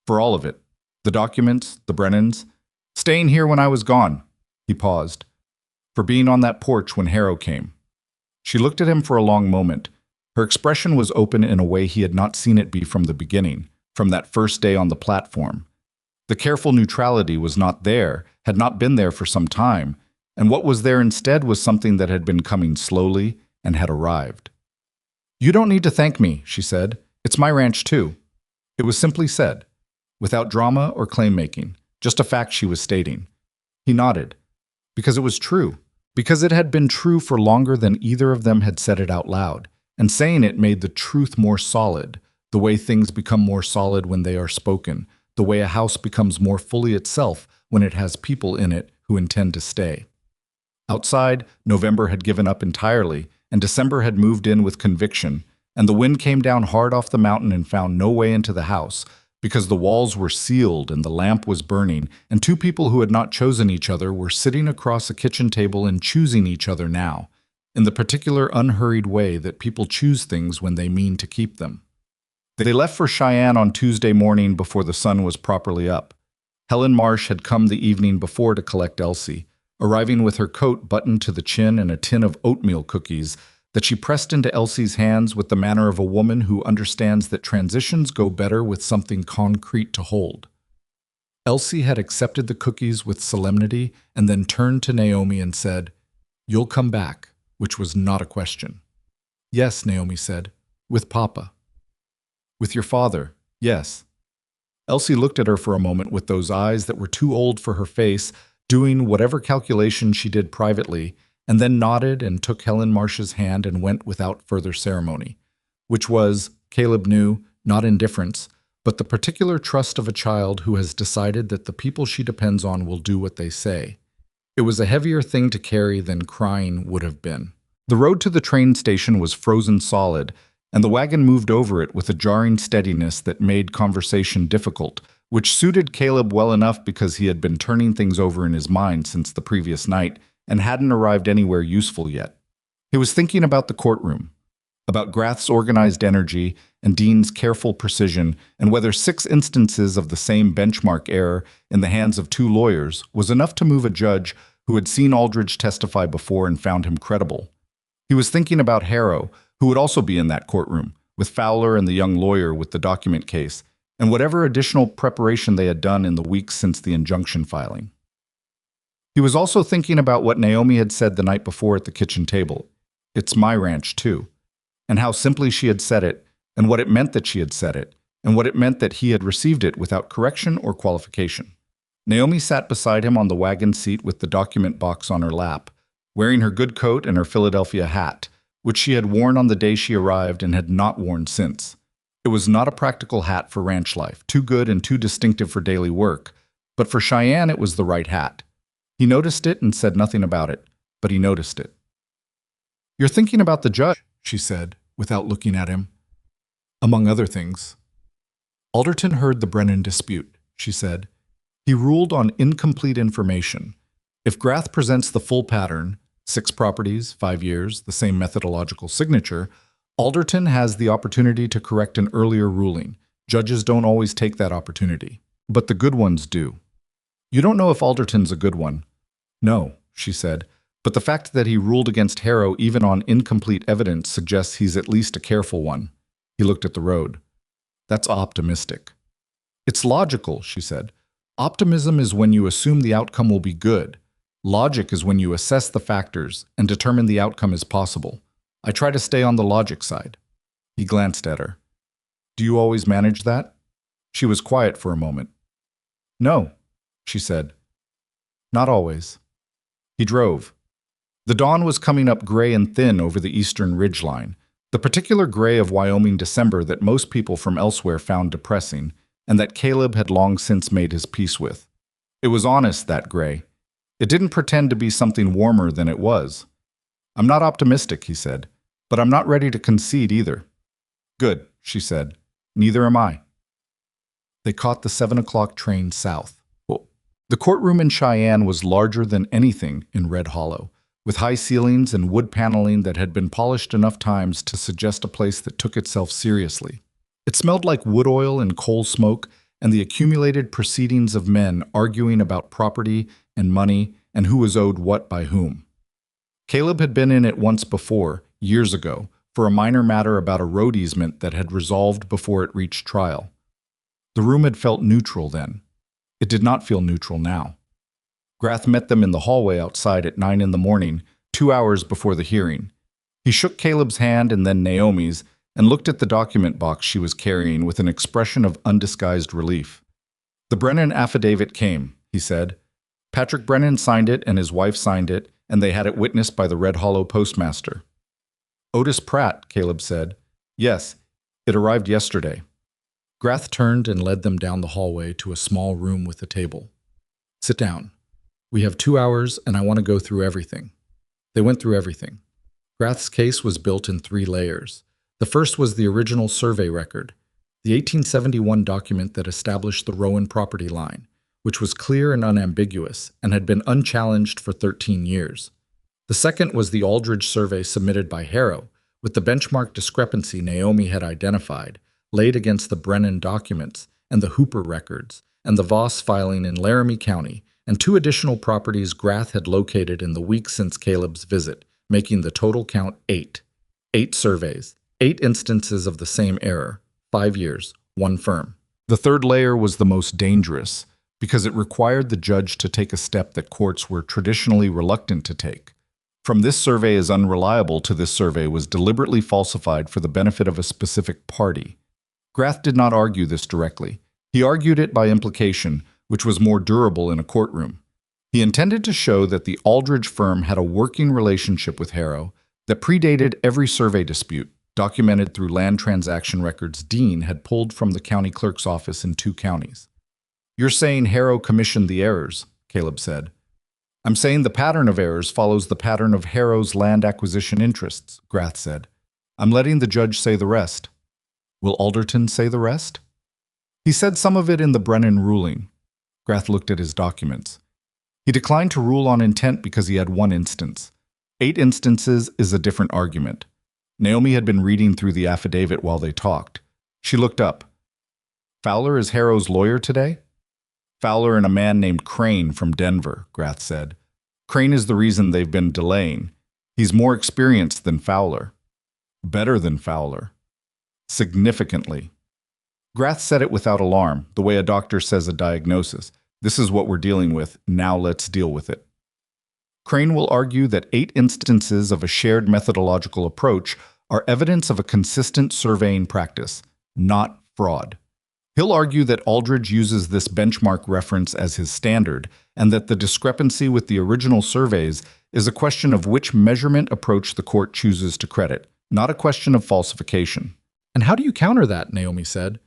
for all of it. The documents, the Brennans, staying here when I was gone. He paused. For being on that porch when Harrow came. She looked at him for a long moment. Her expression was open in a way he had not seen it be from the beginning, from that first day on the platform. The careful neutrality was not there, had not been there for some time, and what was there instead was something that had been coming slowly and had arrived. You don't need to thank me, she said. It's my ranch too. It was simply said, without drama or claim-making, just a fact she was stating. He nodded. Because it was true. Because it had been true for longer than either of them had said it out loud, and saying it made the truth more solid, the way things become more solid when they are spoken, the way a house becomes more fully itself when it has people in it who intend to stay. Outside, November had given up entirely, and December had moved in with conviction, and the wind came down hard off the mountain and found no way into the house, because the walls were sealed and the lamp was burning, and 2 people who had not chosen each other were sitting across a kitchen table and choosing each other now, in the particular unhurried way that people choose things when they mean to keep them. They left for Cheyenne on Tuesday morning before the sun was properly up. Helen Marsh had come the evening before to collect Elsie, arriving with her coat buttoned to the chin and a tin of oatmeal cookies that she pressed into Elsie's hands with the manner of a woman who understands that transitions go better with something concrete to hold. Elsie had accepted the cookies with solemnity and then turned to Naomi and said, "You'll come back," which was not a question. "Yes," Naomi said, "with Papa." "With your father, yes." Elsie looked at her for a moment with those eyes that were too old for her face, doing whatever calculation she did privately, and then nodded and took Helen Marsh's hand and went without further ceremony, which was, Caleb knew, not indifference, but the particular trust of a child who has decided that the people she depends on will do what they say. It was a heavier thing to carry than crying would have been. The road to the train station was frozen solid, and the wagon moved over it with a jarring steadiness that made conversation difficult, which suited Caleb well enough because he had been turning things over in his mind since the previous night and hadn't arrived anywhere useful yet. He was thinking about the courtroom, about Grath's organized energy and Dean's careful precision, and whether 6 instances of the same benchmark error in the hands of 2 lawyers was enough to move a judge who had seen Aldridge testify before and found him credible. He was thinking about Harrow, who would also be in that courtroom, with Fowler and the young lawyer with the document case, and whatever additional preparation they had done in the weeks since the injunction filing. He was also thinking about what Naomi had said the night before at the kitchen table. "It's my ranch, too," and how simply she had said it, and what it meant that she had said it, and what it meant that he had received it without correction or qualification. Naomi sat beside him on the wagon seat with the document box on her lap, wearing her good coat and her Philadelphia hat, which she had worn on the day she arrived and had not worn since. It was not a practical hat for ranch life, too good and too distinctive for daily work, but for Cheyenne it was the right hat. He noticed it and said nothing about it, but he noticed it. "You're thinking about the judge," she said, without looking at him. "Among other things." "Alderton heard the Brennan dispute," she said. "He ruled on incomplete information. If Grath presents the full pattern, 6 properties, 5 years, the same methodological signature, Alderton has the opportunity to correct an earlier ruling. Judges don't always take that opportunity, but the good ones do." "You don't know if Alderton's a good one." "No," she said, "but the fact that he ruled against Harrow even on incomplete evidence suggests he's at least a careful one." He looked at the road. "That's optimistic." "It's logical," she said. "Optimism is when you assume the outcome will be good. Logic is when you assess the factors and determine the outcome is possible. I try to stay on the logic side." He glanced at her. "Do you always manage that?" She was quiet for a moment. "No," she said. "Not always." He drove. The dawn was coming up gray and thin over the eastern ridgeline, the particular gray of Wyoming December that most people from elsewhere found depressing, and that Caleb had long since made his peace with. It was honest, that gray. It didn't pretend to be something warmer than it was. "I'm not optimistic," he said, "but I'm not ready to concede either." "Good," she said. "Neither am I." They caught the 7 o'clock train south. The courtroom in Cheyenne was larger than anything in Red Hollow, with high ceilings and wood paneling that had been polished enough times to suggest a place that took itself seriously. It smelled like wood oil and coal smoke and the accumulated proceedings of men arguing about property and money and who was owed what by whom. Caleb had been in it once before, years ago, for a minor matter about a road easement that had resolved before it reached trial. The room had felt neutral then. It did not feel neutral now. Grath met them in the hallway outside at 9 in the morning, 2 hours before the hearing. He shook Caleb's hand and then Naomi's, and looked at the document box she was carrying with an expression of undisguised relief. "The Brennan affidavit came," he said. "Patrick Brennan signed it and his wife signed it, and they had it witnessed by the Red Hollow postmaster." "Otis Pratt," Caleb said. "Yes, it arrived yesterday." Grath turned and led them down the hallway to a small room with a table. "Sit down. We have 2 hours, and I want to go through everything." They went through everything. Grath's case was built in 3 layers. The first was the original survey record, the 1871 document that established the Rowan property line, which was clear and unambiguous and had been unchallenged for 13 years. The second was the Aldridge survey submitted by Harrow, with the benchmark discrepancy Naomi had identified, laid against the Brennan documents and the Hooper records and the Voss filing in Laramie County, and 2 additional properties Grath had located in the week since Caleb's visit, making the total count 8. 8 surveys, 8 instances of the same error, 5 years, 1 firm. The third layer was the most dangerous, because it required the judge to take a step that courts were traditionally reluctant to take. From "this survey is unreliable" to "this survey was deliberately falsified for the benefit of a specific party." Grath did not argue this directly. He argued it by implication, which was more durable in a courtroom. He intended to show that the Aldridge firm had a working relationship with Harrow that predated every survey dispute, documented through land transaction records Dean had pulled from the county clerk's office in 2 counties. "You're saying Harrow commissioned the errors," Caleb said. I'm saying the pattern of errors follows the pattern of Harrow's land acquisition interests, Grath said. I'm letting the judge say the rest. Will Alderton say the rest? He said some of it in the Brennan ruling. Grath looked at his documents. He declined to rule on intent because he had one instance. 8 instances is a different argument. Naomi had been reading through the affidavit while they talked. She looked up. Fowler is Harrow's lawyer today? Fowler and a man named Crane from Denver, Grath said. Crane is the reason they've been delaying. He's more experienced than Fowler. Better than Fowler. Significantly. Grath said it without alarm, the way a doctor says a diagnosis. This is what we're dealing with, now let's deal with it. Crane will argue that 8 instances of a shared methodological approach are evidence of a consistent surveying practice, not fraud. He'll argue that Aldridge uses this benchmark reference as his standard, and that the discrepancy with the original surveys is a question of which measurement approach the court chooses to credit, not a question of falsification. And how do you counter that? Naomi said.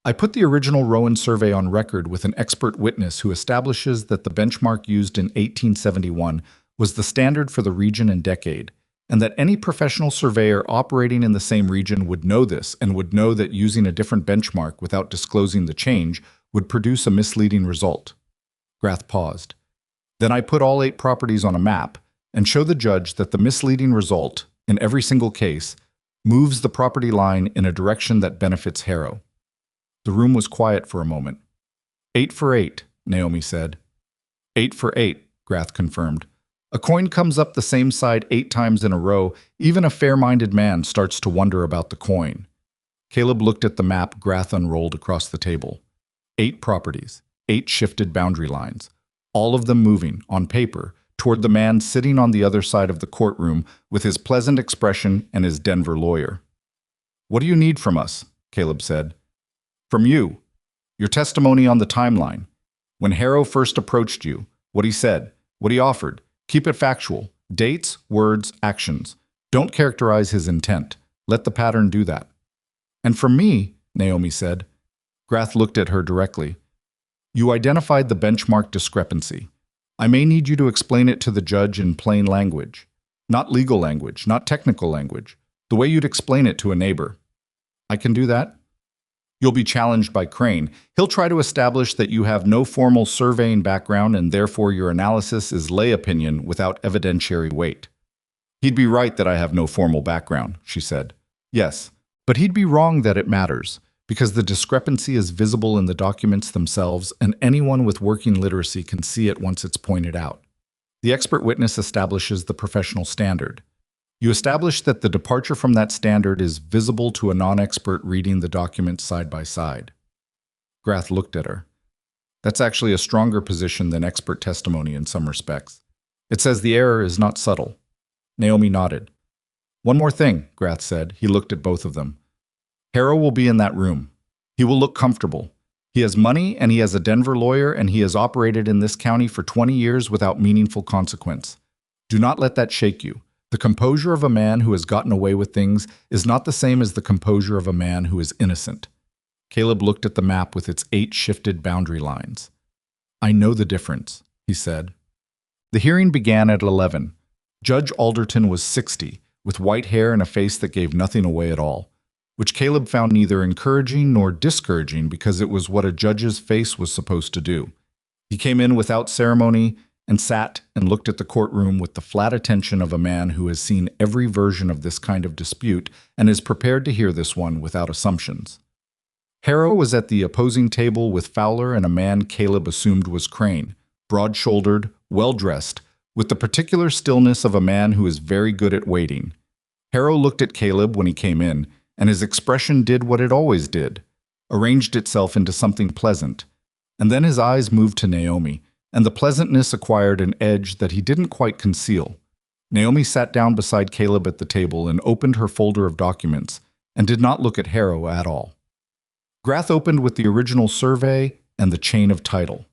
I put the original Rowan survey on record with an expert witness who establishes that the benchmark used in 1871 was the standard for the region and decade, and that any professional surveyor operating in the same region would know this and would know that using a different benchmark without disclosing the change would produce a misleading result. Grath paused. Then I put all 8 properties on a map and show the judge that the misleading result, in every single case, moves the property line in a direction that benefits Harrow. The room was quiet for a moment. 8 for 8, Naomi said. 8 for 8, Grath confirmed. A coin comes up the same side 8 times in a row. Even a fair-minded man starts to wonder about the coin. Caleb looked at the map Grath unrolled across the table. 8 properties, 8 shifted boundary lines, all of them moving, on paper, toward the man sitting on the other side of the courtroom with his pleasant expression and his Denver lawyer. What do you need from us? Caleb said. From you. Your testimony on the timeline. When Harrow first approached you, what he said, what he offered. Keep it factual. Dates, words, actions. Don't characterize his intent. Let the pattern do that. And from me, Naomi said. Grath looked at her directly. You identified the benchmark discrepancy. I may need you to explain it to the judge in plain language. Not legal language, not technical language. The way you'd explain it to a neighbor. I can do that. You'll be challenged by Crane. He'll try to establish that you have no formal surveying background and therefore your analysis is lay opinion without evidentiary weight. He'd be right that I have no formal background, she said. Yes, but he'd be wrong that it matters, because the discrepancy is visible in the documents themselves and anyone with working literacy can see it once it's pointed out. The expert witness establishes the professional standard. You establish that the departure from that standard is visible to a non-expert reading the documents side by side. Grath looked at her. That's actually a stronger position than expert testimony in some respects. It says the error is not subtle. Naomi nodded. One more thing, Grath said. He looked at both of them. Harrow will be in that room. He will look comfortable. He has money and he has a Denver lawyer and he has operated in this county for 20 years without meaningful consequence. Do not let that shake you. The composure of a man who has gotten away with things is not the same as the composure of a man who is innocent. Caleb looked at the map with its 8 shifted boundary lines. I know the difference, he said. The hearing began at 11. Judge Alderton was 60, with white hair and a face that gave nothing away at all, which Caleb found neither encouraging nor discouraging because it was what a judge's face was supposed to do. He came in without ceremony and sat and looked at the courtroom with the flat attention of a man who has seen every version of this kind of dispute and is prepared to hear this one without assumptions. Harrow was at the opposing table with Fowler and a man Caleb assumed was Crane, broad-shouldered, well-dressed, with the particular stillness of a man who is very good at waiting. Harrow looked at Caleb when he came in, and his expression did what it always did, arranged itself into something pleasant, and then his eyes moved to Naomi, and the pleasantness acquired an edge that he didn't quite conceal. Naomi sat down beside Caleb at the table and opened her folder of documents, and did not look at Harrow at all. Grath opened with the original survey and the chain of title.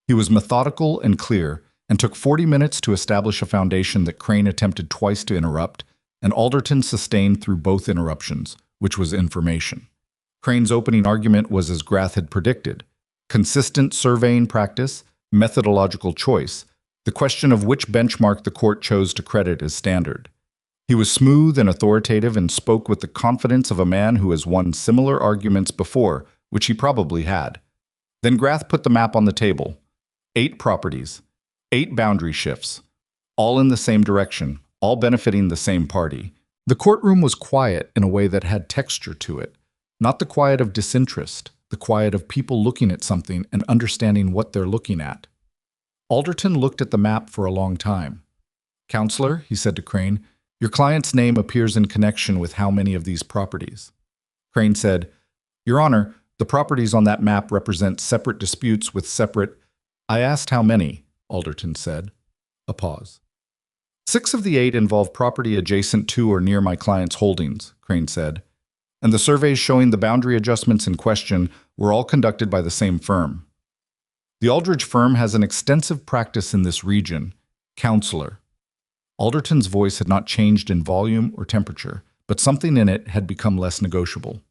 He was methodical and clear, and took 40 minutes to establish a foundation that Crane attempted twice to interrupt, and Alderton sustained through both interruptions, which was information. Crane's opening argument was as Grath had predicted: consistent surveying practice, methodological choice, The question of which benchmark the court chose to credit is standard. He was smooth and authoritative and spoke with the confidence of a man who has won similar arguments before, which he probably had. Then Grath put the map on the table. 8 properties, 8 boundary shifts, all in the same direction, all benefiting the same party. The courtroom was quiet in a way that had texture to it, not the quiet of disinterest, the quiet of people looking at something and understanding what they're looking at. Alderton looked at the map for a long time. "Counselor," he said to Crane, "your client's name appears in connection with how many of these properties?" Crane said, "Your Honor, the properties on that map represent separate disputes with separate—" "I asked how many," Alderton said. A pause. 6 of the 8 involve property adjacent to or near my client's holdings," Crane said, "and the surveys showing the boundary adjustments in question were all conducted by the same firm. The Aldridge firm has an extensive practice in this region, Counselor." Alderton's voice had not changed in volume or temperature, but something in it had become less negotiable.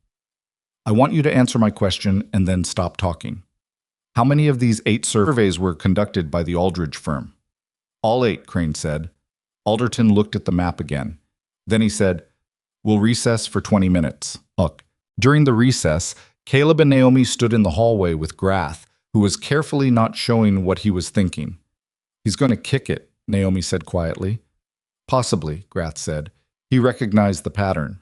"I want you to answer my question and then stop talking. How many of these 8 surveys were conducted by the Aldridge firm?" "All 8, Crane said. Alderton looked at the map again. Then he said, "We'll recess for 20 minutes. Look." During the recess, Caleb and Naomi stood in the hallway with Grath, who was carefully not showing what he was thinking. "He's going to kick it," Naomi said quietly. "Possibly," Grath said. He recognized the pattern.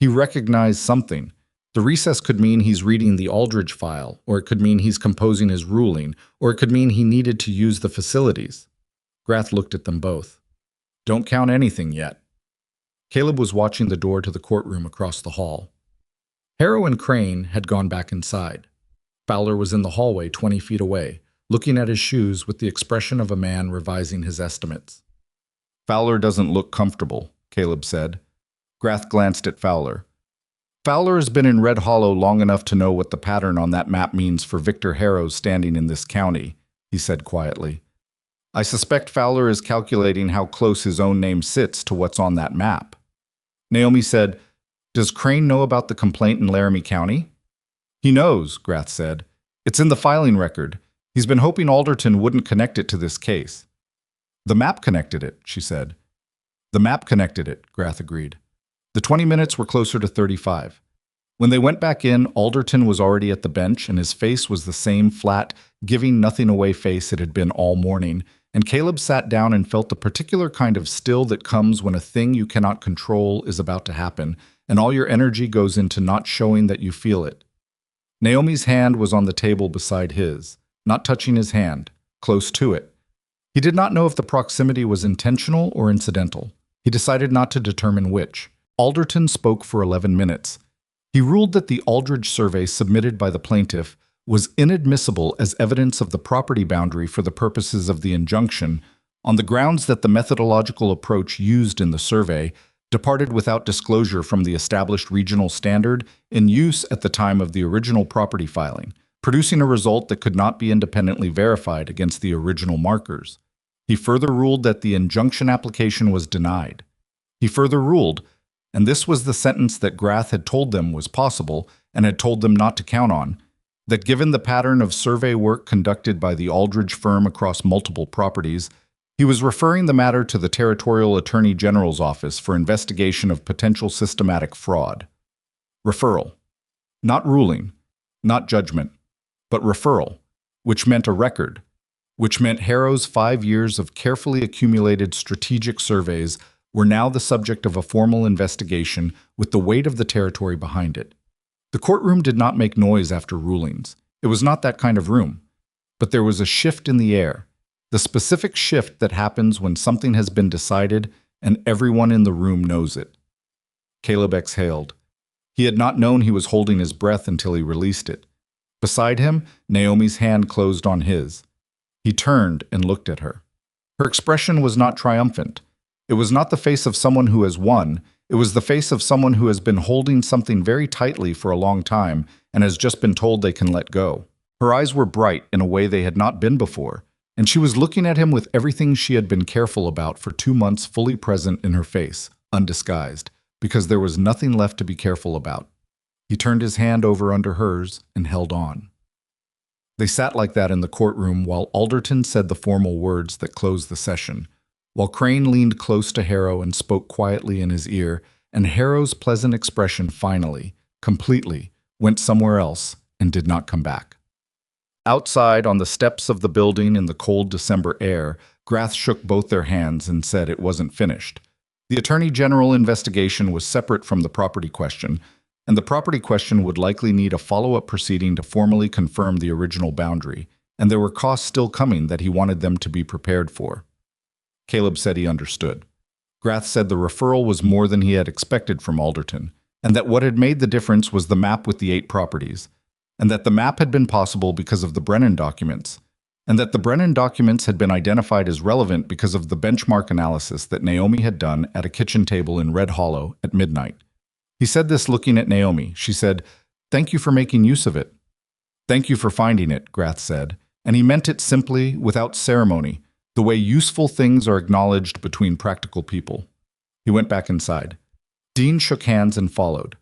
He recognized something. The recess could mean he's reading the Aldridge file, or it could mean he's composing his ruling, or it could mean he needed to use the facilities. Grath looked at them both. "Don't count anything yet." Caleb was watching the door to the courtroom across the hall. Harrow and Crane had gone back inside. Fowler was in the hallway 20 feet away, looking at his shoes with the expression of a man revising his estimates. "Fowler doesn't look comfortable," Caleb said. Grath glanced at Fowler. "Fowler has been in Red Hollow long enough to know what the pattern on that map means for Victor Harrow's standing in this county," he said quietly. "I suspect Fowler is calculating how close his own name sits to what's on that map." Naomi said, "Does Crane know about the complaint in Laramie County?" "He knows," Grath said. "It's in the filing record. He's been hoping Alderton wouldn't connect it to this case." "The map connected it," she said. "The map connected it," Grath agreed. The 20 minutes were closer to 35. When they went back in, Alderton was already at the bench, and his face was the same flat, giving nothing away face it had been all morning, and Caleb sat down and felt the particular kind of still that comes when a thing you cannot control is about to happen, and all your energy goes into not showing that you feel it. Naomi's hand was on the table beside his, not touching his hand, close to it. He did not know if the proximity was intentional or incidental. He decided not to determine which. Alderton spoke for 11 minutes. He ruled that the Aldridge survey submitted by the plaintiff was inadmissible as evidence of the property boundary for the purposes of the injunction, on the grounds that the methodological approach used in the survey departed without disclosure from the established regional standard in use at the time of the original property filing, producing a result that could not be independently verified against the original markers. He further ruled that the injunction application was denied. He further ruled, and this was the sentence that Grath had told them was possible and had told them not to count on, that given the pattern of survey work conducted by the Aldridge firm across multiple properties, he was referring the matter to the Territorial Attorney General's office for investigation of potential systematic fraud. Referral. Not ruling, not judgment, but referral, which meant a record, which meant Harrow's 5 years of carefully accumulated strategic surveys were now the subject of a formal investigation with the weight of the territory behind it. The courtroom did not make noise after rulings. It was not that kind of room. But there was a shift in the air, the specific shift that happens when something has been decided and everyone in the room knows it. Caleb exhaled. He had not known he was holding his breath until he released it. Beside him, Naomi's hand closed on his. He turned and looked at her. Her expression was not triumphant. It was not the face of someone who has won. It was the face of someone who has been holding something very tightly for a long time and has just been told they can let go. Her eyes were bright in a way they had not been before, and she was looking at him with everything she had been careful about for 2 months fully present in her face, undisguised, because there was nothing left to be careful about. He turned his hand over under hers and held on. They sat like that in the courtroom while Alderton said the formal words that closed the session, while Crane leaned close to Harrow and spoke quietly in his ear, and Harrow's pleasant expression finally, completely, went somewhere else and did not come back. Outside, on the steps of the building in the cold December air, Grath shook both their hands and said it wasn't finished. The Attorney General investigation was separate from the property question, and the property question would likely need a follow-up proceeding to formally confirm the original boundary, and there were costs still coming that he wanted them to be prepared for. Caleb said he understood. Grath said the referral was more than he had expected from Alderton, and that what had made the difference was the map with the 8 properties, and that the map had been possible because of the Brennan documents, and that the Brennan documents had been identified as relevant because of the benchmark analysis that Naomi had done at a kitchen table in Red Hollow at midnight. He said this looking at Naomi. She said, "Thank you for making use of it." "Thank you for finding it," Grath said, and he meant it simply, without ceremony, the way useful things are acknowledged between practical people. He went back inside. Dean shook hands and followed.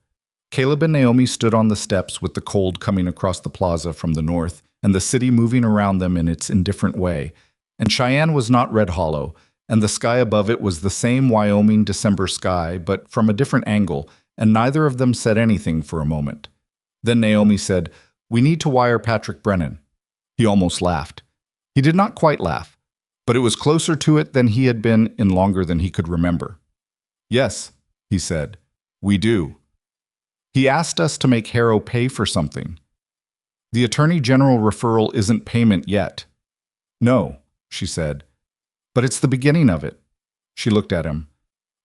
Caleb and Naomi stood on the steps with the cold coming across the plaza from the north and the city moving around them in its indifferent way. And Cheyenne was not Red Hollow, and the sky above it was the same Wyoming December sky, but from a different angle, and neither of them said anything for a moment. Then Naomi said, "We need to wire Patrick Brennan." He almost laughed. He did not quite laugh, but it was closer to it than he had been in longer than he could remember. "Yes," he said, "we do. He asked us to make Harrow pay for something. The Attorney General referral isn't payment yet." "No," she said, "but it's the beginning of it." She looked at him.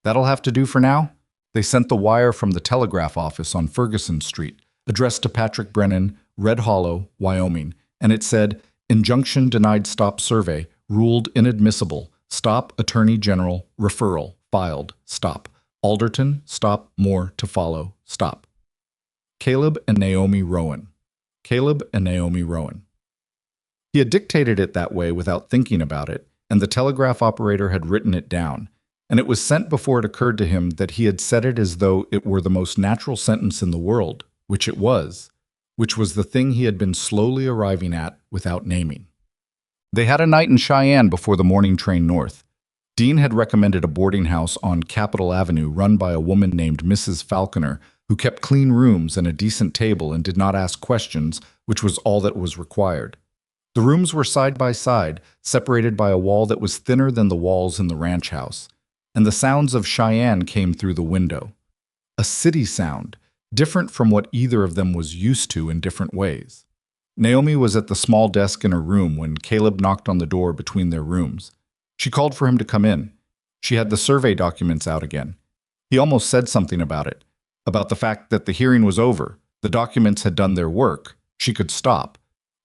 "That'll have to do for now?" They sent the wire from the telegraph office on Ferguson Street, addressed to Patrick Brennan, Red Hollow, Wyoming, and it said, "Injunction denied stop survey, ruled inadmissible, stop Attorney General, referral, filed, stop. Alderton, stop, more to follow, stop." Caleb and Naomi Rowan. Caleb and Naomi Rowan. He had dictated it that way without thinking about it, and the telegraph operator had written it down, and it was sent before it occurred to him that he had said it as though it were the most natural sentence in the world, which it was, which was the thing he had been slowly arriving at without naming. They had a night in Cheyenne before the morning train north. Dean had recommended a boarding house on Capitol Avenue run by a woman named Mrs. Falconer, who kept clean rooms and a decent table and did not ask questions, which was all that was required. The rooms were side by side, separated by a wall that was thinner than the walls in the ranch house, and the sounds of Cheyenne came through the window. A city sound, different from what either of them was used to in different ways. Naomi was at the small desk in her room when Caleb knocked on the door between their rooms. She called for him to come in. She had the survey documents out again. He almost said something about it, about the fact that the hearing was over, the documents had done their work, she could stop.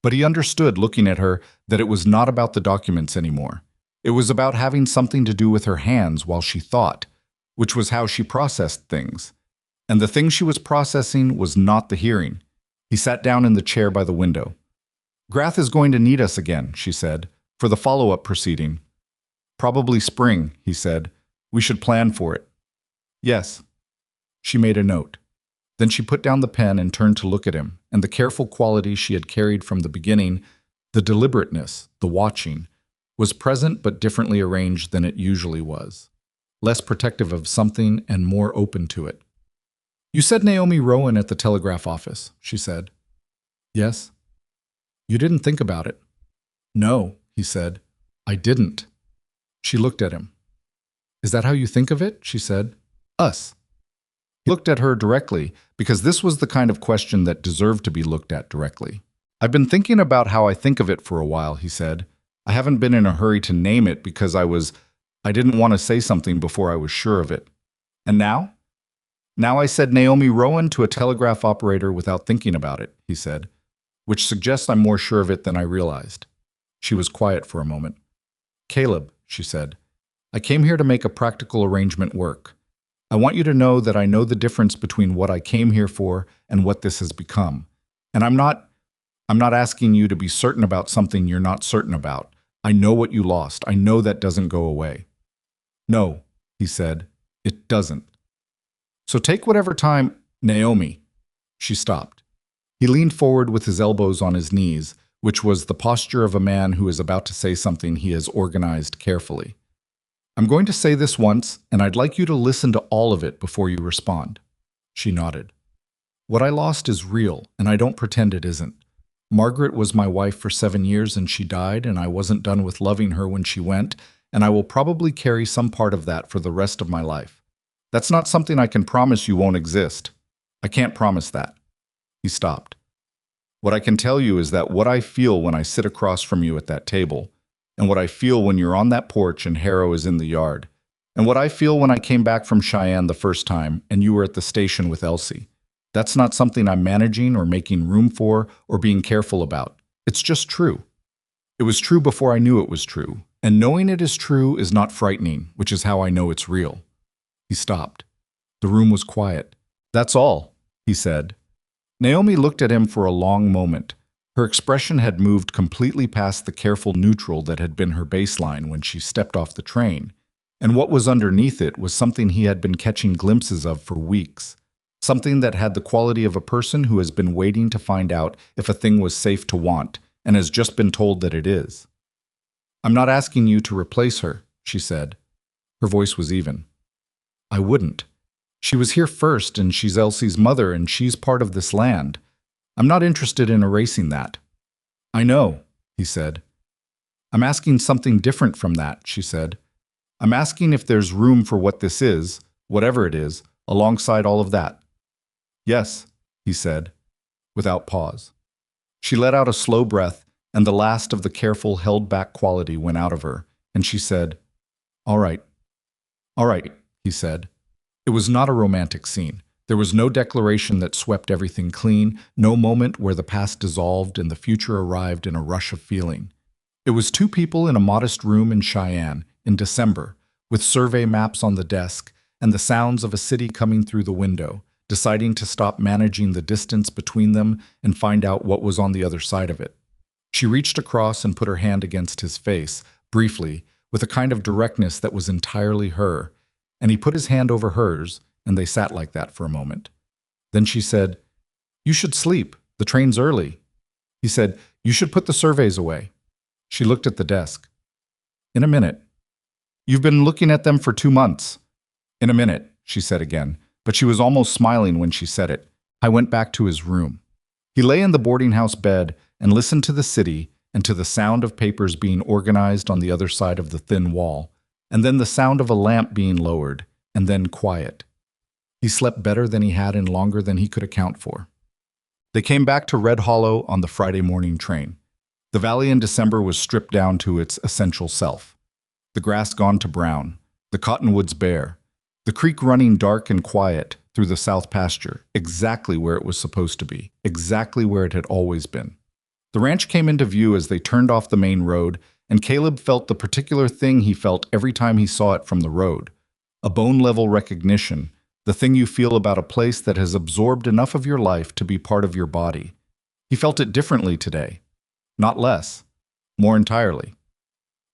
But he understood, looking at her, that it was not about the documents anymore. It was about having something to do with her hands while she thought, which was how she processed things. And the thing she was processing was not the hearing. He sat down in the chair by the window. "Grath is going to need us again," she said, "for the follow-up proceeding." "Probably spring," he said. "We should plan for it." "Yes." She made a note. Then she put down the pen and turned to look at him, and the careful quality she had carried from the beginning, the deliberateness, the watching, was present but differently arranged than it usually was, less protective of something and more open to it. "You said Naomi Rowan at the telegraph office," she said. "Yes." "You didn't think about it." "No," he said. "I didn't." She looked at him. "Is that how you think of it?" she said. "Us." He looked at her directly, because this was the kind of question that deserved to be looked at directly. "I've been thinking about how I think of it for a while," he said. "I haven't been in a hurry to name it because I didn't want to say something before I was sure of it. And now? Now I said Naomi Rowan to a telegraph operator without thinking about it," he said, "which suggests I'm more sure of it than I realized." She was quiet for a moment. "Caleb," she said, "I came here to make a practical arrangement work. I want you to know that I know the difference between what I came here for and what this has become. And I'm not asking you to be certain about something you're not certain about. I know what you lost. I know that doesn't go away." "No," he said, "it doesn't. So take whatever time, Naomi." She stopped. He leaned forward with his elbows on his knees, which was the posture of a man who is about to say something he has organized carefully. I'm going to say this once, and I'd like you to listen to all of it before you respond. She nodded. What I lost is real, and I don't pretend it isn't. Margaret was my wife for 7 years and she died, and I wasn't done with loving her when she went, and I will probably carry some part of that for the rest of my life. That's not something I can promise you won't exist. I can't promise that. He stopped. What I can tell you is that what I feel when I sit across from you at that table, and what I feel when you're on that porch and Harrow is in the yard, and what I feel when I came back from Cheyenne the first time and you were at the station with Elsie, that's not something I'm managing or making room for or being careful about. It's just true. It was true before I knew it was true, and knowing it is true is not frightening, which is how I know it's real. He stopped. The room was quiet. That's all, he said. Naomi looked at him for a long moment. Her expression had moved completely past the careful neutral that had been her baseline when she stepped off the train, and what was underneath it was something he had been catching glimpses of for weeks. Something that had the quality of a person who has been waiting to find out if a thing was safe to want and has just been told that it is. I'm not asking you to replace her, she said. Her voice was even. I wouldn't. She was here first, and she's Elsie's mother, and she's part of this land. I'm not interested in erasing that. I know, he said. I'm asking something different from that, she said. I'm asking if there's room for what this is, whatever it is, alongside all of that. Yes, he said, without pause. She let out a slow breath, and the last of the careful, held-back quality went out of her, and she said, All right, he said. It was not a romantic scene. There was no declaration that swept everything clean, no moment where the past dissolved and the future arrived in a rush of feeling. It was two people in a modest room in Cheyenne, in December, with survey maps on the desk and the sounds of a city coming through the window, deciding to stop managing the distance between them and find out what was on the other side of it. She reached across and put her hand against his face, briefly, with a kind of directness that was entirely her, and he put his hand over hers, and they sat like that for a moment. Then she said, You should sleep. The train's early. He said, You should put the surveys away. She looked at the desk. In a minute. You've been looking at them for 2 months. In a minute, she said again, but she was almost smiling when she said it. I went back to his room. He lay in the boarding house bed and listened to the city and to the sound of papers being organized on the other side of the thin wall, and then the sound of a lamp being lowered, and then quiet. He slept better than he had in longer than he could account for. They came back to Red Hollow on the Friday morning train. The valley in December was stripped down to its essential self. The grass gone to brown, the cottonwoods bare, the creek running dark and quiet through the south pasture, exactly where it was supposed to be, exactly where it had always been. The ranch came into view as they turned off the main road, and Caleb felt the particular thing he felt every time he saw it from the road. A bone-level recognition, the thing you feel about a place that has absorbed enough of your life to be part of your body. He felt it differently today. Not less. More entirely.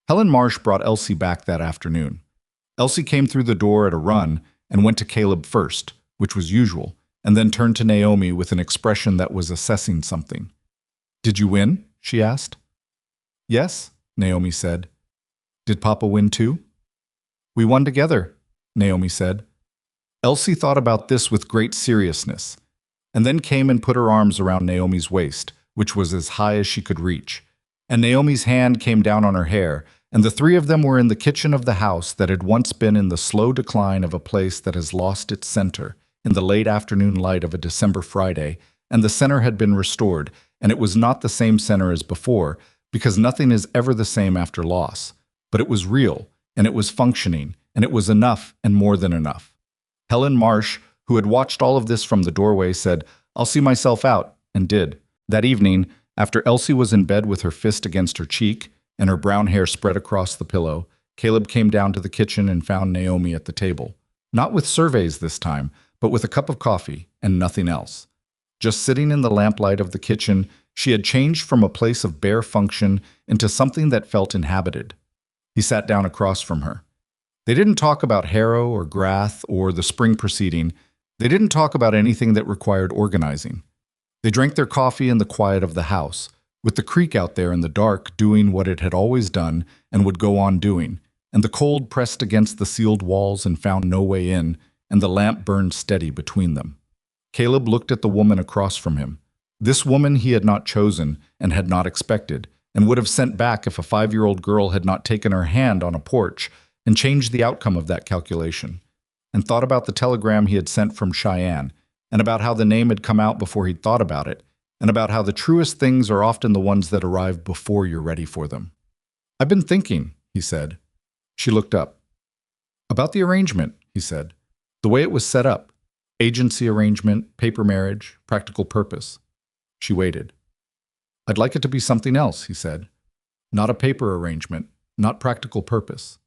Helen Marsh brought Elsie back that afternoon. Elsie came through the door at a run and went to Caleb first, which was usual, and then turned to Naomi with an expression that was assessing something. Did you win? She asked. Yes, Naomi said. Did Papa win too? We won together, Naomi said. Elsie thought about this with great seriousness, and then came and put her arms around Naomi's waist, which was as high as she could reach, and Naomi's hand came down on her hair, and the three of them were in the kitchen of the house that had once been in the slow decline of a place that has lost its center in the late afternoon light of a December Friday, and the center had been restored, and it was not the same center as before, because nothing is ever the same after loss. But it was real, and it was functioning, and it was enough and more than enough. Helen Marsh, who had watched all of this from the doorway, said, I'll see myself out, and did. That evening, after Elsie was in bed with her fist against her cheek and her brown hair spread across the pillow, Caleb came down to the kitchen and found Naomi at the table. Not with surveys this time, but with a cup of coffee and nothing else. Just sitting in the lamplight of the kitchen, she had changed from a place of bare function into something that felt inhabited. He sat down across from her. They didn't talk about Harrow or Grath or the spring proceeding. They didn't talk about anything that required organizing. They drank their coffee in the quiet of the house, with the creek out there in the dark doing what it had always done and would go on doing, and the cold pressed against the sealed walls and found no way in, and the lamp burned steady between them. Caleb looked at the woman across from him. This woman he had not chosen and had not expected, and would have sent back if a 5-year-old girl had not taken her hand on a porch and changed the outcome of that calculation, and thought about the telegram he had sent from Cheyenne, and about how the name had come out before he'd thought about it, and about how the truest things are often the ones that arrive before you're ready for them. "I've been thinking," he said. She looked up. "About the arrangement," he said. "The way it was set up. Agency arrangement, paper marriage, practical purpose." She waited. "I'd like it to be something else," he said. "Not a paper arrangement, not practical purpose."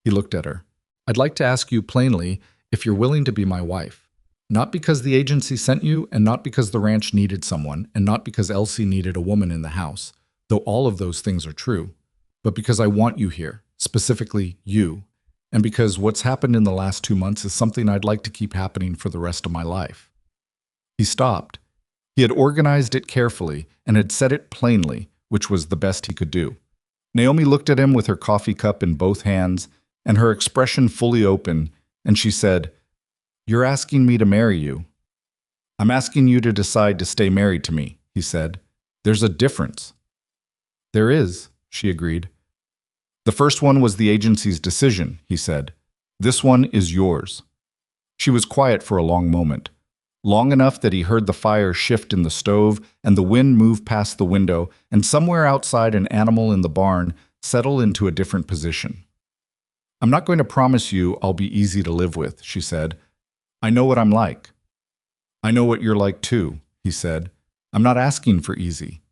He looked at her. "I'd like to ask you plainly if you're willing to be my wife. Not because the agency sent you, and not because the ranch needed someone, and not because Elsie needed a woman in the house, though all of those things are true, but because I want you here, specifically you, and because what's happened in the last 2 months is something I'd like to keep happening for the rest of my life." He stopped. He had organized it carefully and had said it plainly, which was the best he could do. Naomi looked at him with her coffee cup in both hands and her expression fully open, and she said, "You're asking me to marry you." "I'm asking you to decide to stay married to me," he said. "There's a difference." "There is," she agreed. "The first one was the agency's decision," he said. "This one is yours." She was quiet for a long moment, long enough that he heard the fire shift in the stove and the wind move past the window, and somewhere outside an animal in the barn settle into a different position. "I'm not going to promise you I'll be easy to live with," she said. "I know what I'm like." "I know what you're like too," he said. "I'm not asking for easy.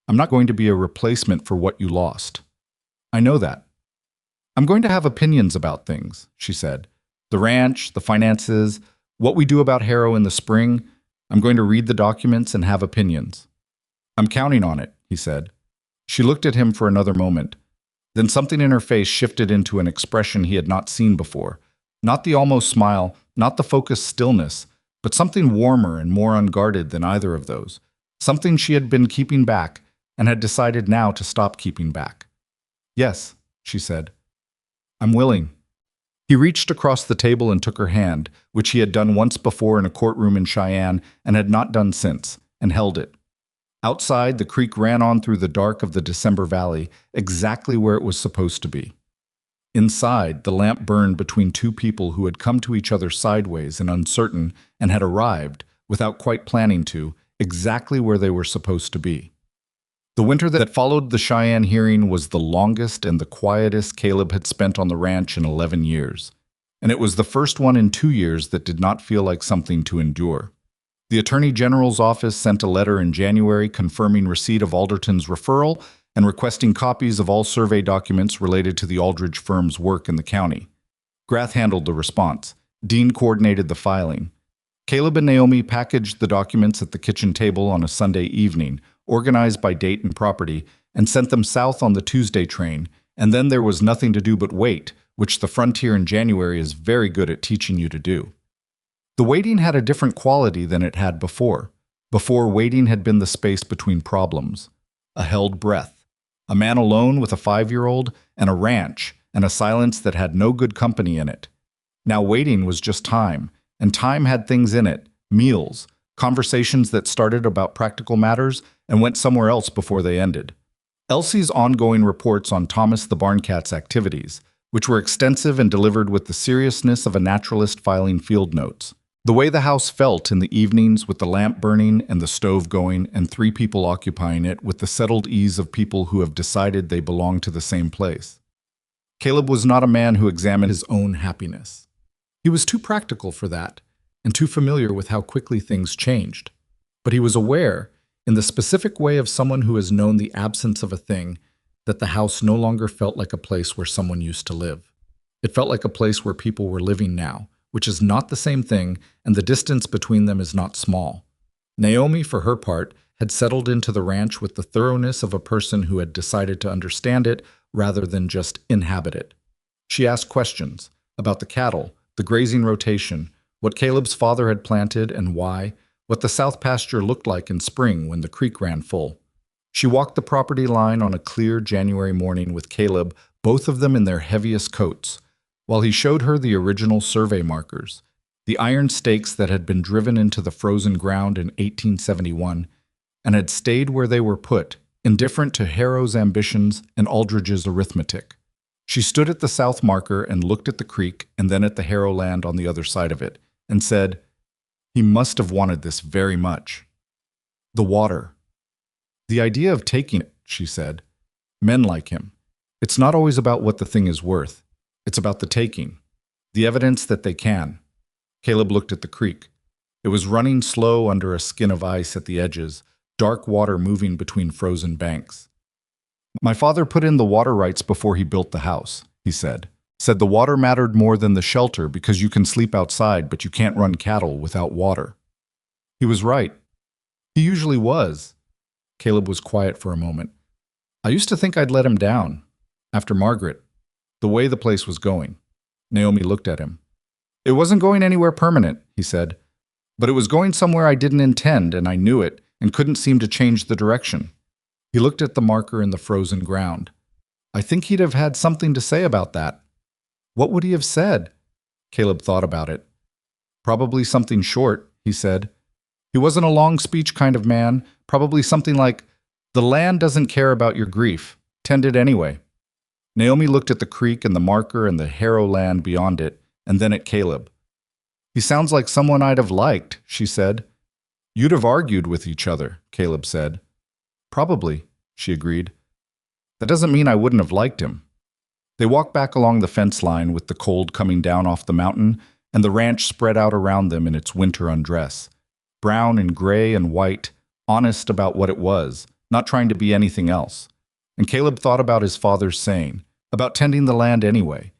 I'm not going to be a replacement for what you lost. I know that. I'm going to have opinions about things," she said. "The ranch, the finances, what we do about Harrow in the spring. I'm going to read the documents and have opinions." "I'm counting on it," he said. She looked at him for another moment. Then something in her face shifted into an expression he had not seen before. Not the almost smile, not the focused stillness, but something warmer and more unguarded than either of those. Something she had been keeping back and had decided now to stop keeping back. "Yes," she said. "I'm willing." He reached across the table and took her hand, which he had done once before in a courtroom in Cheyenne and had not done since, and held it. Outside, the creek ran on through the dark of the December valley, exactly where it was supposed to be. Inside, the lamp burned between two people who had come to each other sideways and uncertain and had arrived, without quite planning to, exactly where they were supposed to be. The winter that followed the Cheyenne hearing was the longest and the quietest Caleb had spent on the ranch in 11 years, and it was the first one in 2 years that did not feel like something to endure. The Attorney General's office sent a letter in January confirming receipt of Alderton's referral and requesting copies of all survey documents related to the Aldridge firm's work in the county. Grath handled the response. Dean coordinated the filing. Caleb and Naomi packaged the documents at the kitchen table on a Sunday evening, organized by date and property, and sent them south on the Tuesday train, and then there was nothing to do but wait, which the frontier in January is very good at teaching you to do. The waiting had a different quality than it had before. Before, waiting had been the space between problems. A held breath. A man alone with a 5-year-old, and a ranch, and a silence that had no good company in it. Now waiting was just time, and time had things in it, meals, conversations that started about practical matters and went somewhere else before they ended. Elsie's ongoing reports on Thomas the Barncat's activities, which were extensive and delivered with the seriousness of a naturalist filing field notes. The way the house felt in the evenings with the lamp burning and the stove going and 3 people occupying it with the settled ease of people who have decided they belong to the same place. Caleb was not a man who examined his own happiness. He was too practical for that, and too familiar with how quickly things changed. But he was aware, in the specific way of someone who has known the absence of a thing, that the house no longer felt like a place where someone used to live. It felt like a place where people were living now, which is not the same thing, and the distance between them is not small. Naomi, for her part, had settled into the ranch with the thoroughness of a person who had decided to understand it rather than just inhabit it. She asked questions about the cattle, the grazing rotation, what Caleb's father had planted and why, what the south pasture looked like in spring when the creek ran full. She walked the property line on a clear January morning with Caleb, both of them in their heaviest coats, while he showed her the original survey markers, the iron stakes that had been driven into the frozen ground in 1871 and had stayed where they were put, indifferent to Harrow's ambitions and Aldridge's arithmetic. She stood at the south marker and looked at the creek and then at the Harrow land on the other side of it, and said, "He must have wanted this very much." The water. "The idea of taking it," she said. "Men like him. It's not always about what the thing is worth. It's about the taking. The evidence that they can." Caleb looked at the creek. It was running slow under a skin of ice at the edges, dark water moving between frozen banks. "My father put in the water rights before he built the house," he said. "Said the water mattered more than the shelter because you can sleep outside, but you can't run cattle without water." He was right. He usually was. Caleb was quiet for a moment. "I used to think I'd let him down. After Margaret. The way the place was going." Naomi looked at him. "It wasn't going anywhere permanent," he said. "But it was going somewhere I didn't intend, and I knew it, and couldn't seem to change the direction." He looked at the marker in the frozen ground. "I think he'd have had something to say about that." "What would he have said?" Caleb thought about it. "Probably something short," he said. "He wasn't a long speech kind of man. Probably something like, 'The land doesn't care about your grief. Tend it anyway.'" Naomi looked at the creek and the marker and the Harrow land beyond it, and then at Caleb. "He sounds like someone I'd have liked," she said. "You'd have argued with each other," Caleb said. "Probably," she agreed. "That doesn't mean I wouldn't have liked him." They walked back along the fence line with the cold coming down off the mountain and the ranch spread out around them in its winter undress. Brown and gray and white, honest about what it was, not trying to be anything else. And Caleb thought about his father's saying, about tending the land anyway,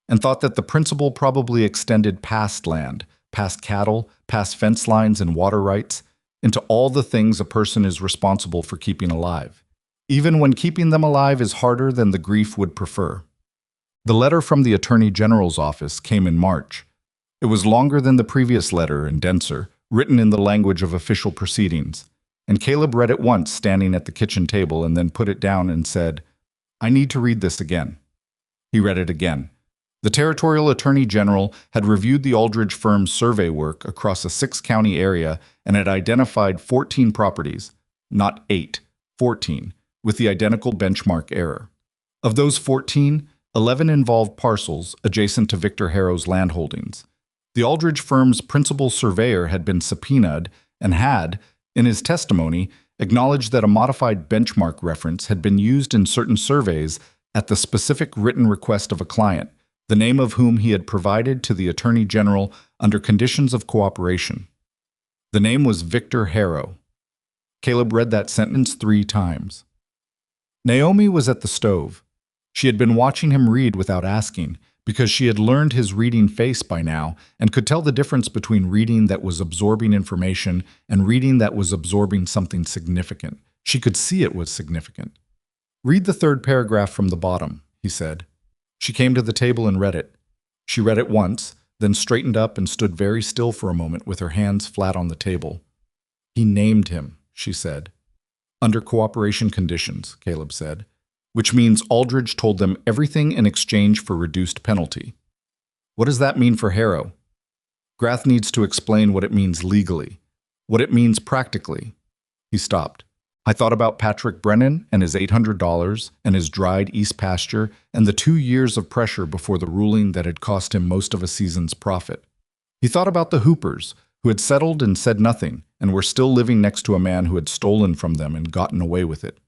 and thought that the principle probably extended past land, past cattle, past fence lines and water rights, into all the things a person is responsible for keeping alive, even when keeping them alive is harder than the grief would prefer. The letter from the Attorney General's office came in March. It was longer than the previous letter and denser, written in the language of official proceedings, and Caleb read it once standing at the kitchen table and then put it down and said, "I need to read this again." He read it again. The Territorial Attorney General had reviewed the Aldridge firm's survey work across a 6-county area and had identified 14 properties, not 8, 14, with the identical benchmark error. Of those 14, 11 involved parcels adjacent to Victor Harrow's landholdings. The Aldridge firm's principal surveyor had been subpoenaed and had, in his testimony, acknowledged that a modified benchmark reference had been used in certain surveys at the specific written request of a client, the name of whom he had provided to the Attorney General under conditions of cooperation. The name was Victor Harrow. Caleb read that sentence 3 times. Naomi was at the stove. She had been watching him read without asking, because she had learned his reading face by now and could tell the difference between reading that was absorbing information and reading that was absorbing something significant. She could see it was significant. "Read the 3rd paragraph from the bottom," he said. She came to the table and read it. She read it once, then straightened up and stood very still for a moment with her hands flat on the table. "He named him," she said. "Under cooperation conditions," Caleb said, "which means Aldridge told them everything in exchange for reduced penalty." "What does that mean for Harrow?" "Grath needs to explain what it means legally, what it means practically." He stopped. "I thought about Patrick Brennan and his $800 and his dried east pasture and the 2 years of pressure before the ruling that had cost him most of a season's profit. He thought about the Hoopers, who had settled and said nothing and were still living next to a man who had stolen from them and gotten away with it."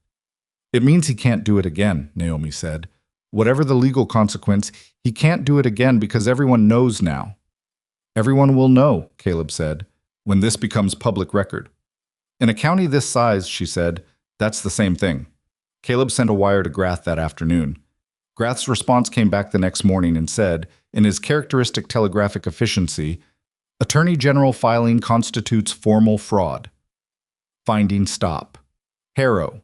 "It means he can't do it again," Naomi said. "Whatever the legal consequence, he can't do it again because everyone knows now." "Everyone will know," Caleb said, "when this becomes public record." "In a county this size," she said, "that's the same thing." Caleb sent a wire to Grath that afternoon. Grath's response came back the next morning and said, in his characteristic telegraphic efficiency, "Attorney General filing constitutes formal fraud. Finding stop. Harrow.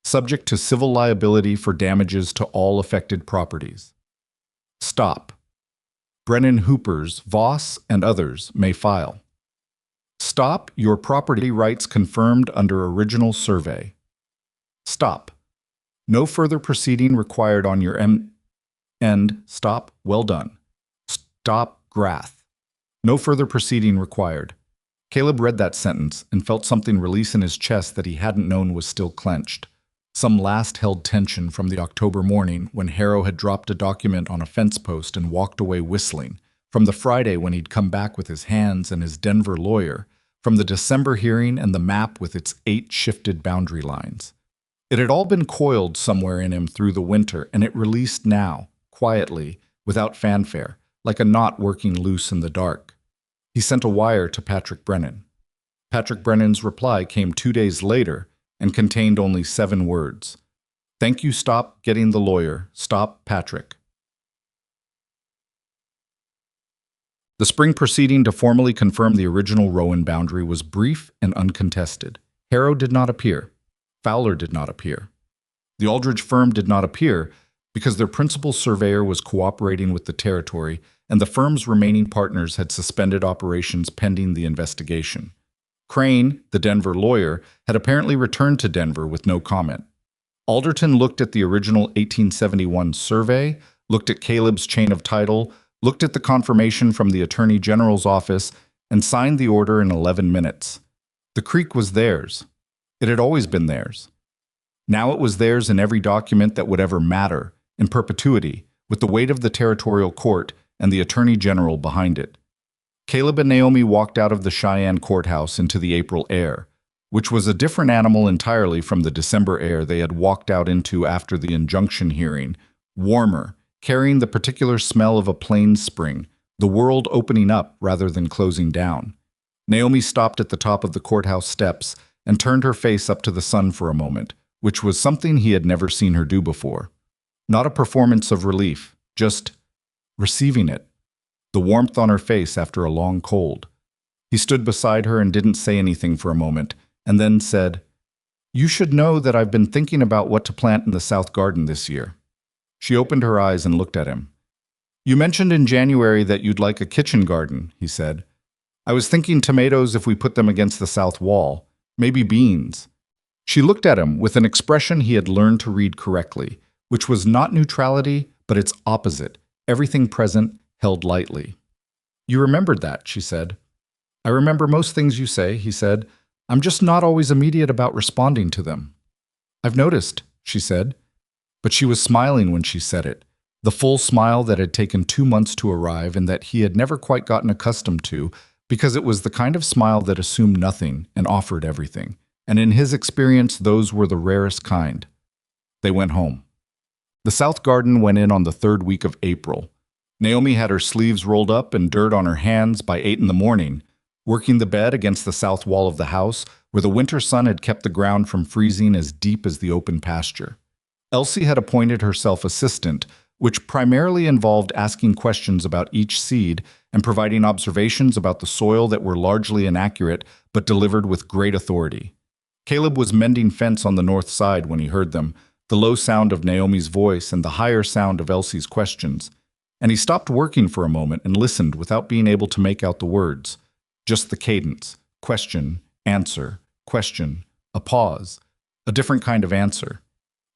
Subject to civil liability for damages to all affected properties. Stop. Brennan Hoopers, Voss, and others may file. Stop, your property rights confirmed under original survey. Stop. No further proceeding required on your end. Stop. Well done. Stop. Grath. No further proceeding required. Caleb read that sentence and felt something release in his chest that he hadn't known was still clenched. Some last-held tension from the October morning when Harrow had dropped a document on a fence post and walked away whistling, from the Friday when he'd come back with his hands and his Denver lawyer, from the December hearing and the map with its 8 shifted boundary lines. It had all been coiled somewhere in him through the winter, and it released now, quietly, without fanfare, like a knot working loose in the dark. He sent a wire to Patrick Brennan. Patrick Brennan's reply came 2 days later and contained only 7 words. Thank you, stop getting the lawyer. Stop, Patrick. The spring proceeding to formally confirm the original Rowan boundary was brief and uncontested. Harrow did not appear. Fowler did not appear. The Aldridge firm did not appear because their principal surveyor was cooperating with the territory and the firm's remaining partners had suspended operations pending the investigation. Crane, the Denver lawyer, had apparently returned to Denver with no comment. Alderton looked at the original 1871 survey, looked at Caleb's chain of title, looked at the confirmation from the Attorney General's office, and signed the order in 11 minutes. The creek was theirs. It had always been theirs. Now it was theirs in every document that would ever matter, in perpetuity, with the weight of the territorial court and the Attorney General behind it. Caleb and Naomi walked out of the Cheyenne courthouse into the April air, which was a different animal entirely from the December air they had walked out into after the injunction hearing, warmer, carrying the particular smell of a plains spring, the world opening up rather than closing down. Naomi stopped at the top of the courthouse steps and turned her face up to the sun for a moment, which was something he had never seen her do before. Not a performance of relief, just receiving it. The warmth on her face after a long cold. He stood beside her and didn't say anything for a moment, and then said, "You should know that I've been thinking about what to plant in the South Garden this year." She opened her eyes and looked at him. "You mentioned in January that you'd like a kitchen garden," he said. "I was thinking tomatoes if we put them against the south wall, maybe beans." She looked at him with an expression he had learned to read correctly, which was not neutrality, but its opposite, everything present, held lightly. "You remembered that," she said. "I remember most things you say," he said. "I'm just not always immediate about responding to them." "I've noticed," she said. But she was smiling when she said it, the full smile that had taken 2 months to arrive and that he had never quite gotten accustomed to, because it was the kind of smile that assumed nothing and offered everything. And in his experience, those were the rarest kind. They went home. The South Garden went in on the 3rd week of April. Naomi had her sleeves rolled up and dirt on her hands by 8 in the morning, working the bed against the south wall of the house, where the winter sun had kept the ground from freezing as deep as the open pasture. Elsie had appointed herself assistant, which primarily involved asking questions about each seed and providing observations about the soil that were largely inaccurate but delivered with great authority. Caleb was mending fence on the north side when he heard them, the low sound of Naomi's voice and the higher sound of Elsie's questions. And he stopped working for a moment and listened without being able to make out the words. Just the cadence, question, answer, question, a pause, a different kind of answer.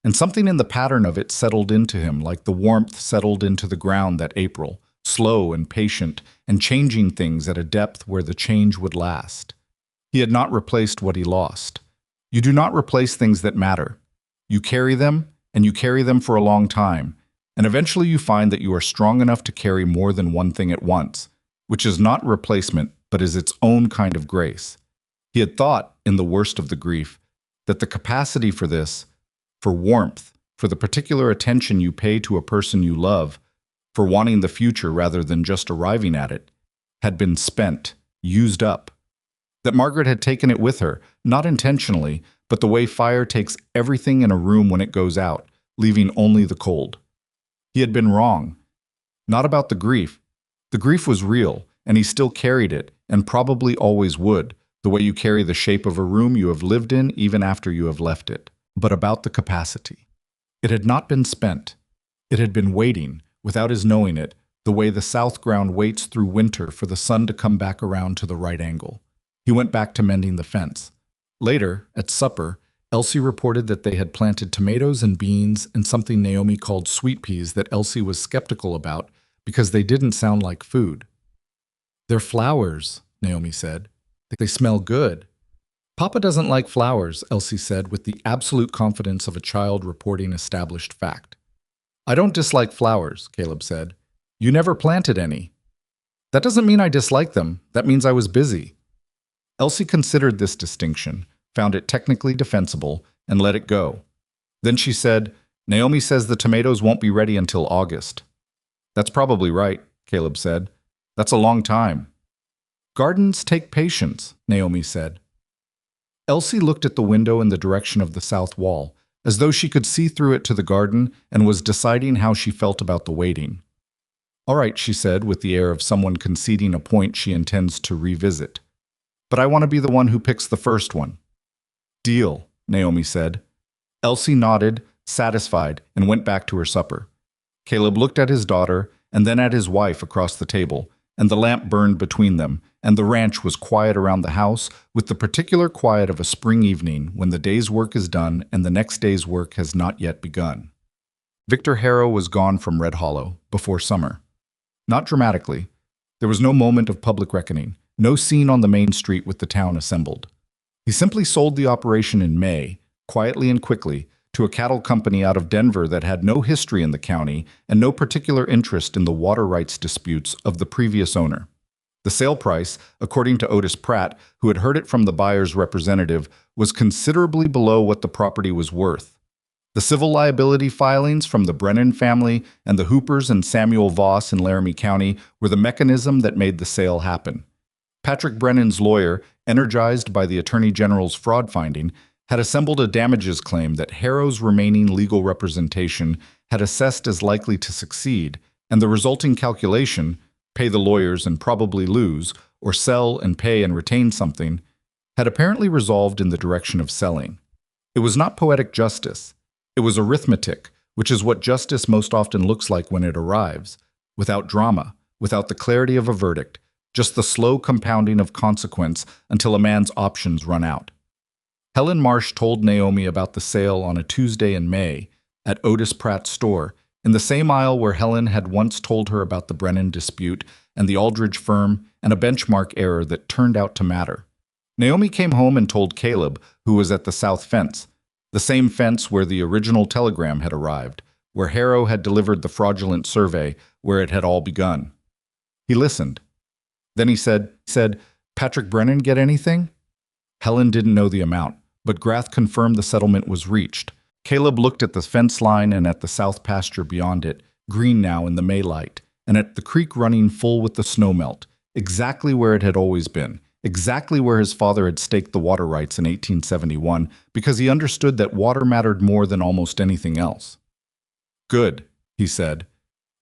And something in the pattern of it settled into him like the warmth settled into the ground that April, slow and patient, and changing things at a depth where the change would last. He had not replaced what he lost. You do not replace things that matter. You carry them, and you carry them for a long time, and eventually you find that you are strong enough to carry more than one thing at once, which is not replacement, but is its own kind of grace. He had thought, in the worst of the grief, that the capacity for this, for warmth, for the particular attention you pay to a person you love, for wanting the future rather than just arriving at it, had been spent, used up. That Margaret had taken it with her, not intentionally, but the way fire takes everything in a room when it goes out, leaving only the cold. He had been wrong. Not about the grief. The grief was real, and he still carried it, and probably always would, the way you carry the shape of a room you have lived in even after you have left it. But about the capacity. It had not been spent. It had been waiting, without his knowing it, the way the south ground waits through winter for the sun to come back around to the right angle. He went back to mending the fence. Later, at supper, Elsie reported that they had planted tomatoes and beans and something Naomi called sweet peas that Elsie was skeptical about because they didn't sound like food. "They're flowers," Naomi said. "They smell good." "Papa doesn't like flowers," Elsie said with the absolute confidence of a child reporting established fact. "I don't dislike flowers," Caleb said. "You never planted any." "That doesn't mean I dislike them. That means I was busy." Elsie considered this distinction, found it technically defensible, and let it go. Then she said, "Naomi says the tomatoes won't be ready until August." "That's probably right," Caleb said. "That's a long time." "Gardens take patience," Naomi said. Elsie looked at the window in the direction of the south wall, as though she could see through it to the garden, and was deciding how she felt about the waiting. "All right," she said, with the air of someone conceding a point she intends to revisit. "But I want to be the one who picks the first one." "Deal," Naomi said. Elsie nodded, satisfied, and went back to her supper. Caleb looked at his daughter, and then at his wife across the table, and the lamp burned between them, and the ranch was quiet around the house, with the particular quiet of a spring evening when the day's work is done and the next day's work has not yet begun. Victor Harrow was gone from Red Hollow before summer. Not dramatically. There was no moment of public reckoning, no scene on the main street with the town assembled. He simply sold the operation in May, quietly and quickly, to a cattle company out of Denver that had no history in the county and no particular interest in the water rights disputes of the previous owner. The sale price, according to Otis Pratt, who had heard it from the buyer's representative, was considerably below what the property was worth. The civil liability filings from the Brennan family and the Hoopers and Samuel Voss in Laramie County were the mechanism that made the sale happen. Patrick Brennan's lawyer, energized by the Attorney General's fraud finding, had assembled a damages claim that Harrow's remaining legal representation had assessed as likely to succeed, and the resulting calculation, pay the lawyers and probably lose, or sell and pay and retain something, had apparently resolved in the direction of selling. It was not poetic justice. It was arithmetic, which is what justice most often looks like when it arrives, without drama, without the clarity of a verdict, just the slow compounding of consequence until a man's options run out. Helen Marsh told Naomi about the sale on a Tuesday in May at Otis Pratt's store, in the same aisle where Helen had once told her about the Brennan dispute and the Aldridge firm and a benchmark error that turned out to matter. Naomi came home and told Caleb, who was at the south fence, the same fence where the original telegram had arrived, where Harrow had delivered the fraudulent survey, where it had all begun. He listened. Then he said, "Patrick Brennan get anything?" Helen didn't know the amount, but Grath confirmed the settlement was reached. Caleb looked at the fence line and at the south pasture beyond it, green now in the May light, and at the creek running full with the snowmelt, exactly where it had always been, exactly where his father had staked the water rights in 1871, because he understood that water mattered more than almost anything else. "Good," he said.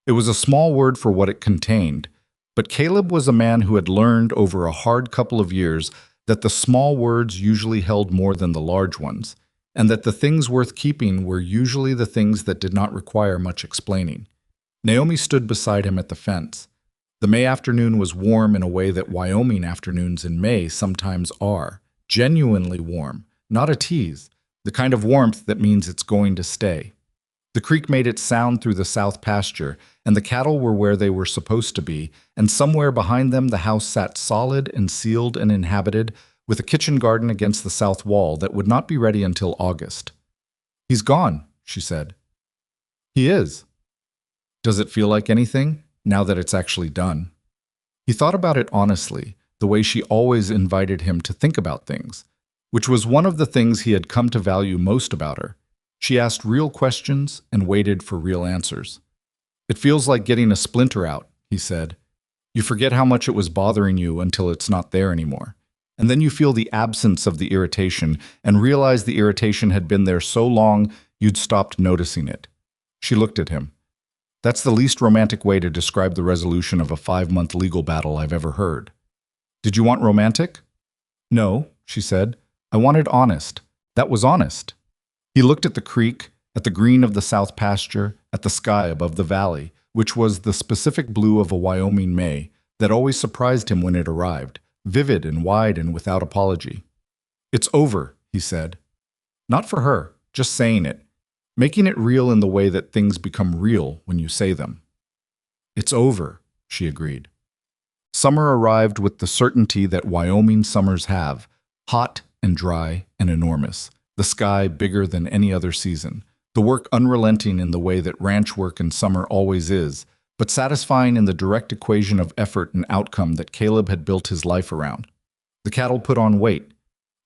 It was a small word for what it contained, but Caleb was a man who had learned over a hard couple of years that the small words usually held more than the large ones, and that the things worth keeping were usually the things that did not require much explaining. Naomi stood beside him at the fence. The May afternoon was warm in a way that Wyoming afternoons in May sometimes are, genuinely warm, not a tease, the kind of warmth that means it's going to stay. The creek made its sound through the south pasture, and the cattle were where they were supposed to be, and somewhere behind them the house sat solid and sealed and inhabited, with a kitchen garden against the south wall that would not be ready until August. "He's gone," she said. "He is." "Does it feel like anything, now that it's actually done?" He thought about it honestly, the way she always invited him to think about things, which was one of the things he had come to value most about her. She asked real questions and waited for real answers. "It feels like getting a splinter out," he said. "You forget how much it was bothering you until it's not there anymore. And then you feel the absence of the irritation and realize the irritation had been there so long you'd stopped noticing it." She looked at him. "That's the least romantic way to describe the resolution of a 5-month legal battle I've ever heard." "Did you want romantic?" "No," she said. "I wanted honest. That was honest." He looked at the creek, at the green of the south pasture, at the sky above the valley, which was the specific blue of a Wyoming May that always surprised him when it arrived, vivid and wide and without apology. "It's over," he said. Not for her, just saying it, making it real in the way that things become real when you say them. It's over, she agreed. Summer arrived with the certainty that Wyoming summers have, hot and dry and enormous, the sky bigger than any other season, the work unrelenting in the way that ranch work in summer always is, but satisfying in the direct equation of effort and outcome that Caleb had built his life around. The cattle put on weight.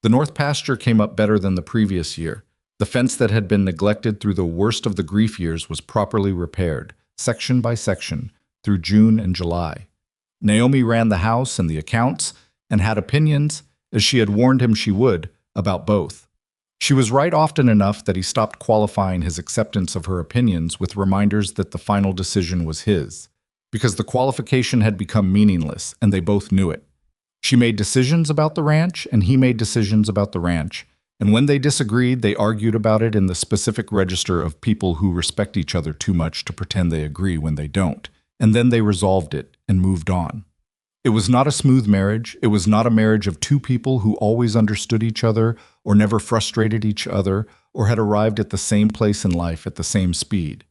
The north pasture came up better than the previous year. The fence that had been neglected through the worst of the grief years was properly repaired, section by section, through June and July. Naomi ran the house and the accounts and had opinions, as she had warned him she would, about both. She was right often enough that he stopped qualifying his acceptance of her opinions with reminders that the final decision was his, because the qualification had become meaningless, and they both knew it. She made decisions about the ranch, and he made decisions about the ranch, and when they disagreed, they argued about it in the specific register of people who respect each other too much to pretend they agree when they don't, and then they resolved it and moved on. It was not a smooth marriage. It was not a marriage of two people who always understood each other or never frustrated each other or had arrived at the same place in life at the same speed.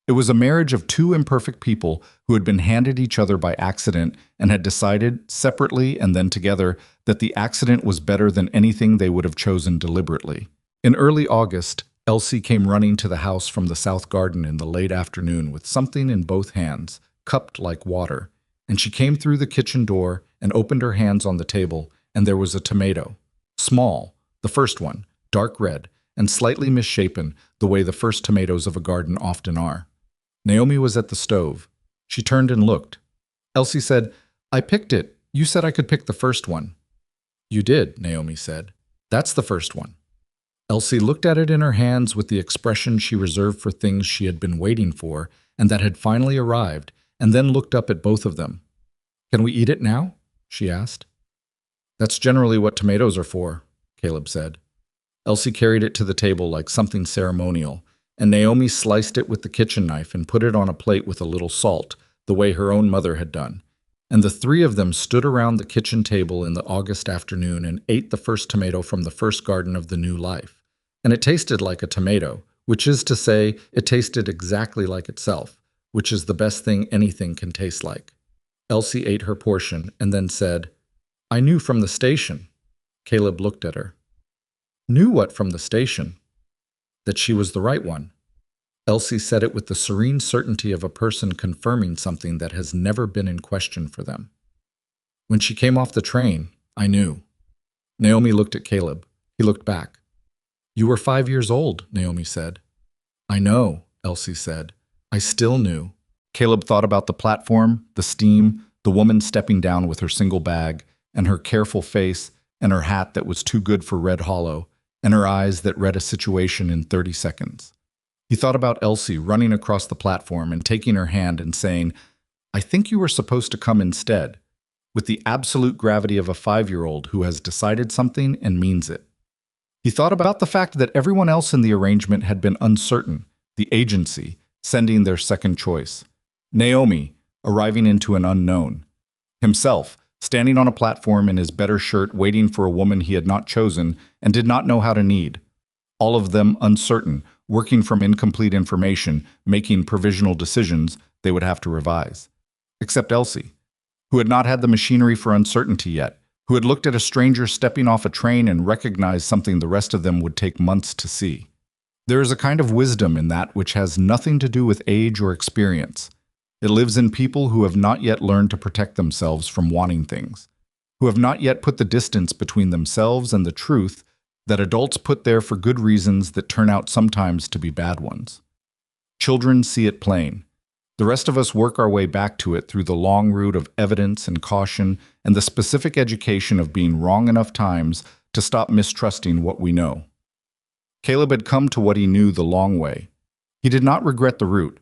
It was a marriage of two imperfect people who had been handed each other by accident and had decided, separately and then together, that the accident was better than anything they would have chosen deliberately. In early August, Elsie came running to the house from the south garden in the late afternoon with something in both hands, cupped like water, and she came through the kitchen door and opened her hands on the table, and there was a tomato. Small, the first one, dark red, and slightly misshapen, the way the first tomatoes of a garden often are. Naomi was at the stove. She turned and looked. Elsie said, "I picked it. You said I could pick the first one." "You did," Naomi said. "That's the first one." Elsie looked at it in her hands with the expression she reserved for things she had been waiting for and that had finally arrived, and then looked up at both of them. "Can we eat it now?" she asked. "That's generally what tomatoes are for," Caleb said. Elsie carried it to the table like something ceremonial, and Naomi sliced it with the kitchen knife and put it on a plate with a little salt, the way her own mother had done. And the three of them stood around the kitchen table in the August afternoon and ate the first tomato from the first garden of the new life. And it tasted like a tomato, which is to say, it tasted exactly like itself, which is the best thing anything can taste like. Elsie ate her portion and then said, "I knew from the station." Caleb looked at her. "Knew what from the station?" "That she was the right one." Elsie said it with the serene certainty of a person confirming something that has never been in question for them. "When she came off the train, I knew." Naomi looked at Caleb. He looked back. "You were 5 years old," Naomi said. "I know," Elsie said. "I still knew." Caleb thought about the platform, the steam, the woman stepping down with her single bag, and her careful face, and her hat that was too good for Red Hollow, and her eyes that read a situation in 30 seconds. He thought about Elsie running across the platform and taking her hand and saying, "I think you were supposed to come instead," with the absolute gravity of a 5-year-old who has decided something and means it. He thought about the fact that everyone else in the arrangement had been uncertain, the agency, sending their second choice. Naomi, arriving into an unknown. Himself, standing on a platform in his better shirt waiting for a woman he had not chosen and did not know how to need. All of them uncertain, working from incomplete information, making provisional decisions they would have to revise. Except Elsie, who had not had the machinery for uncertainty yet, who had looked at a stranger stepping off a train and recognized something the rest of them would take months to see. There is a kind of wisdom in that which has nothing to do with age or experience. It lives in people who have not yet learned to protect themselves from wanting things, who have not yet put the distance between themselves and the truth that adults put there for good reasons that turn out sometimes to be bad ones. Children see it plain. The rest of us work our way back to it through the long route of evidence and caution and the specific education of being wrong enough times to stop mistrusting what we know. Caleb had come to what he knew the long way. He did not regret the route.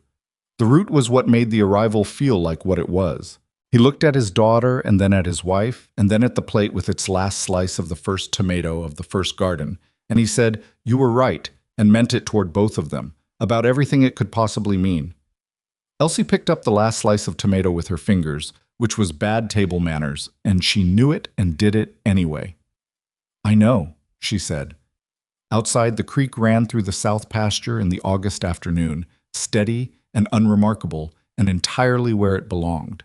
The route was what made the arrival feel like what it was. He looked at his daughter and then at his wife and then at the plate with its last slice of the first tomato of the first garden, and he said, "You were right," and meant it toward both of them, about everything it could possibly mean. Elsie picked up the last slice of tomato with her fingers, which was bad table manners, and she knew it and did it anyway. "I know," she said. Outside, the creek ran through the south pasture in the August afternoon, steady and unremarkable, and entirely where it belonged.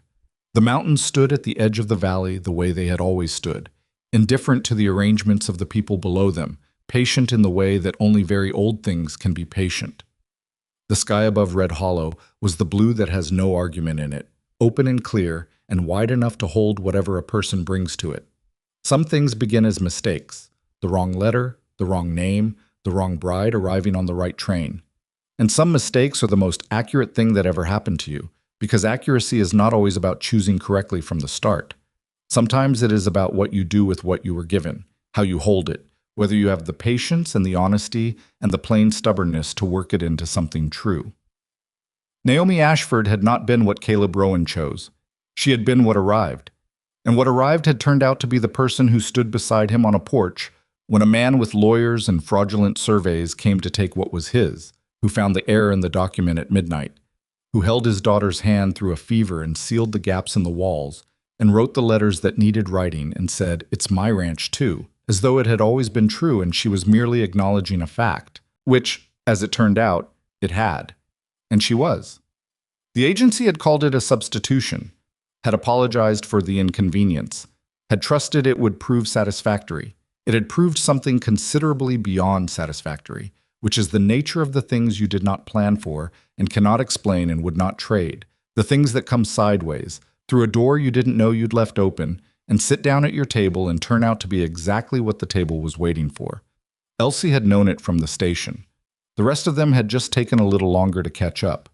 The mountains stood at the edge of the valley the way they had always stood, indifferent to the arrangements of the people below them, patient in the way that only very old things can be patient. The sky above Red Hollow was the blue that has no argument in it, open and clear, and wide enough to hold whatever a person brings to it. Some things begin as mistakes: the wrong letter, the wrong name, the wrong bride arriving on the right train. And some mistakes are the most accurate thing that ever happened to you, because accuracy is not always about choosing correctly from the start. Sometimes it is about what you do with what you were given, how you hold it, whether you have the patience and the honesty and the plain stubbornness to work it into something true. Naomi Ashford had not been what Caleb Rowan chose. She had been what arrived. And what arrived had turned out to be the person who stood beside him on a porch when a man with lawyers and fraudulent surveys came to take what was his, who found the error in the document at midnight, who held his daughter's hand through a fever and sealed the gaps in the walls, and wrote the letters that needed writing and said, "It's my ranch too," as though it had always been true and she was merely acknowledging a fact, which, as it turned out, it had. And she was. The agency had called it a substitution, had apologized for the inconvenience, had trusted it would prove satisfactory. It had proved something considerably beyond satisfactory, which is the nature of the things you did not plan for and cannot explain and would not trade, the things that come sideways, through a door you didn't know you'd left open, and sit down at your table and turn out to be exactly what the table was waiting for. Elsie had known it from the station. The rest of them had just taken a little longer to catch up.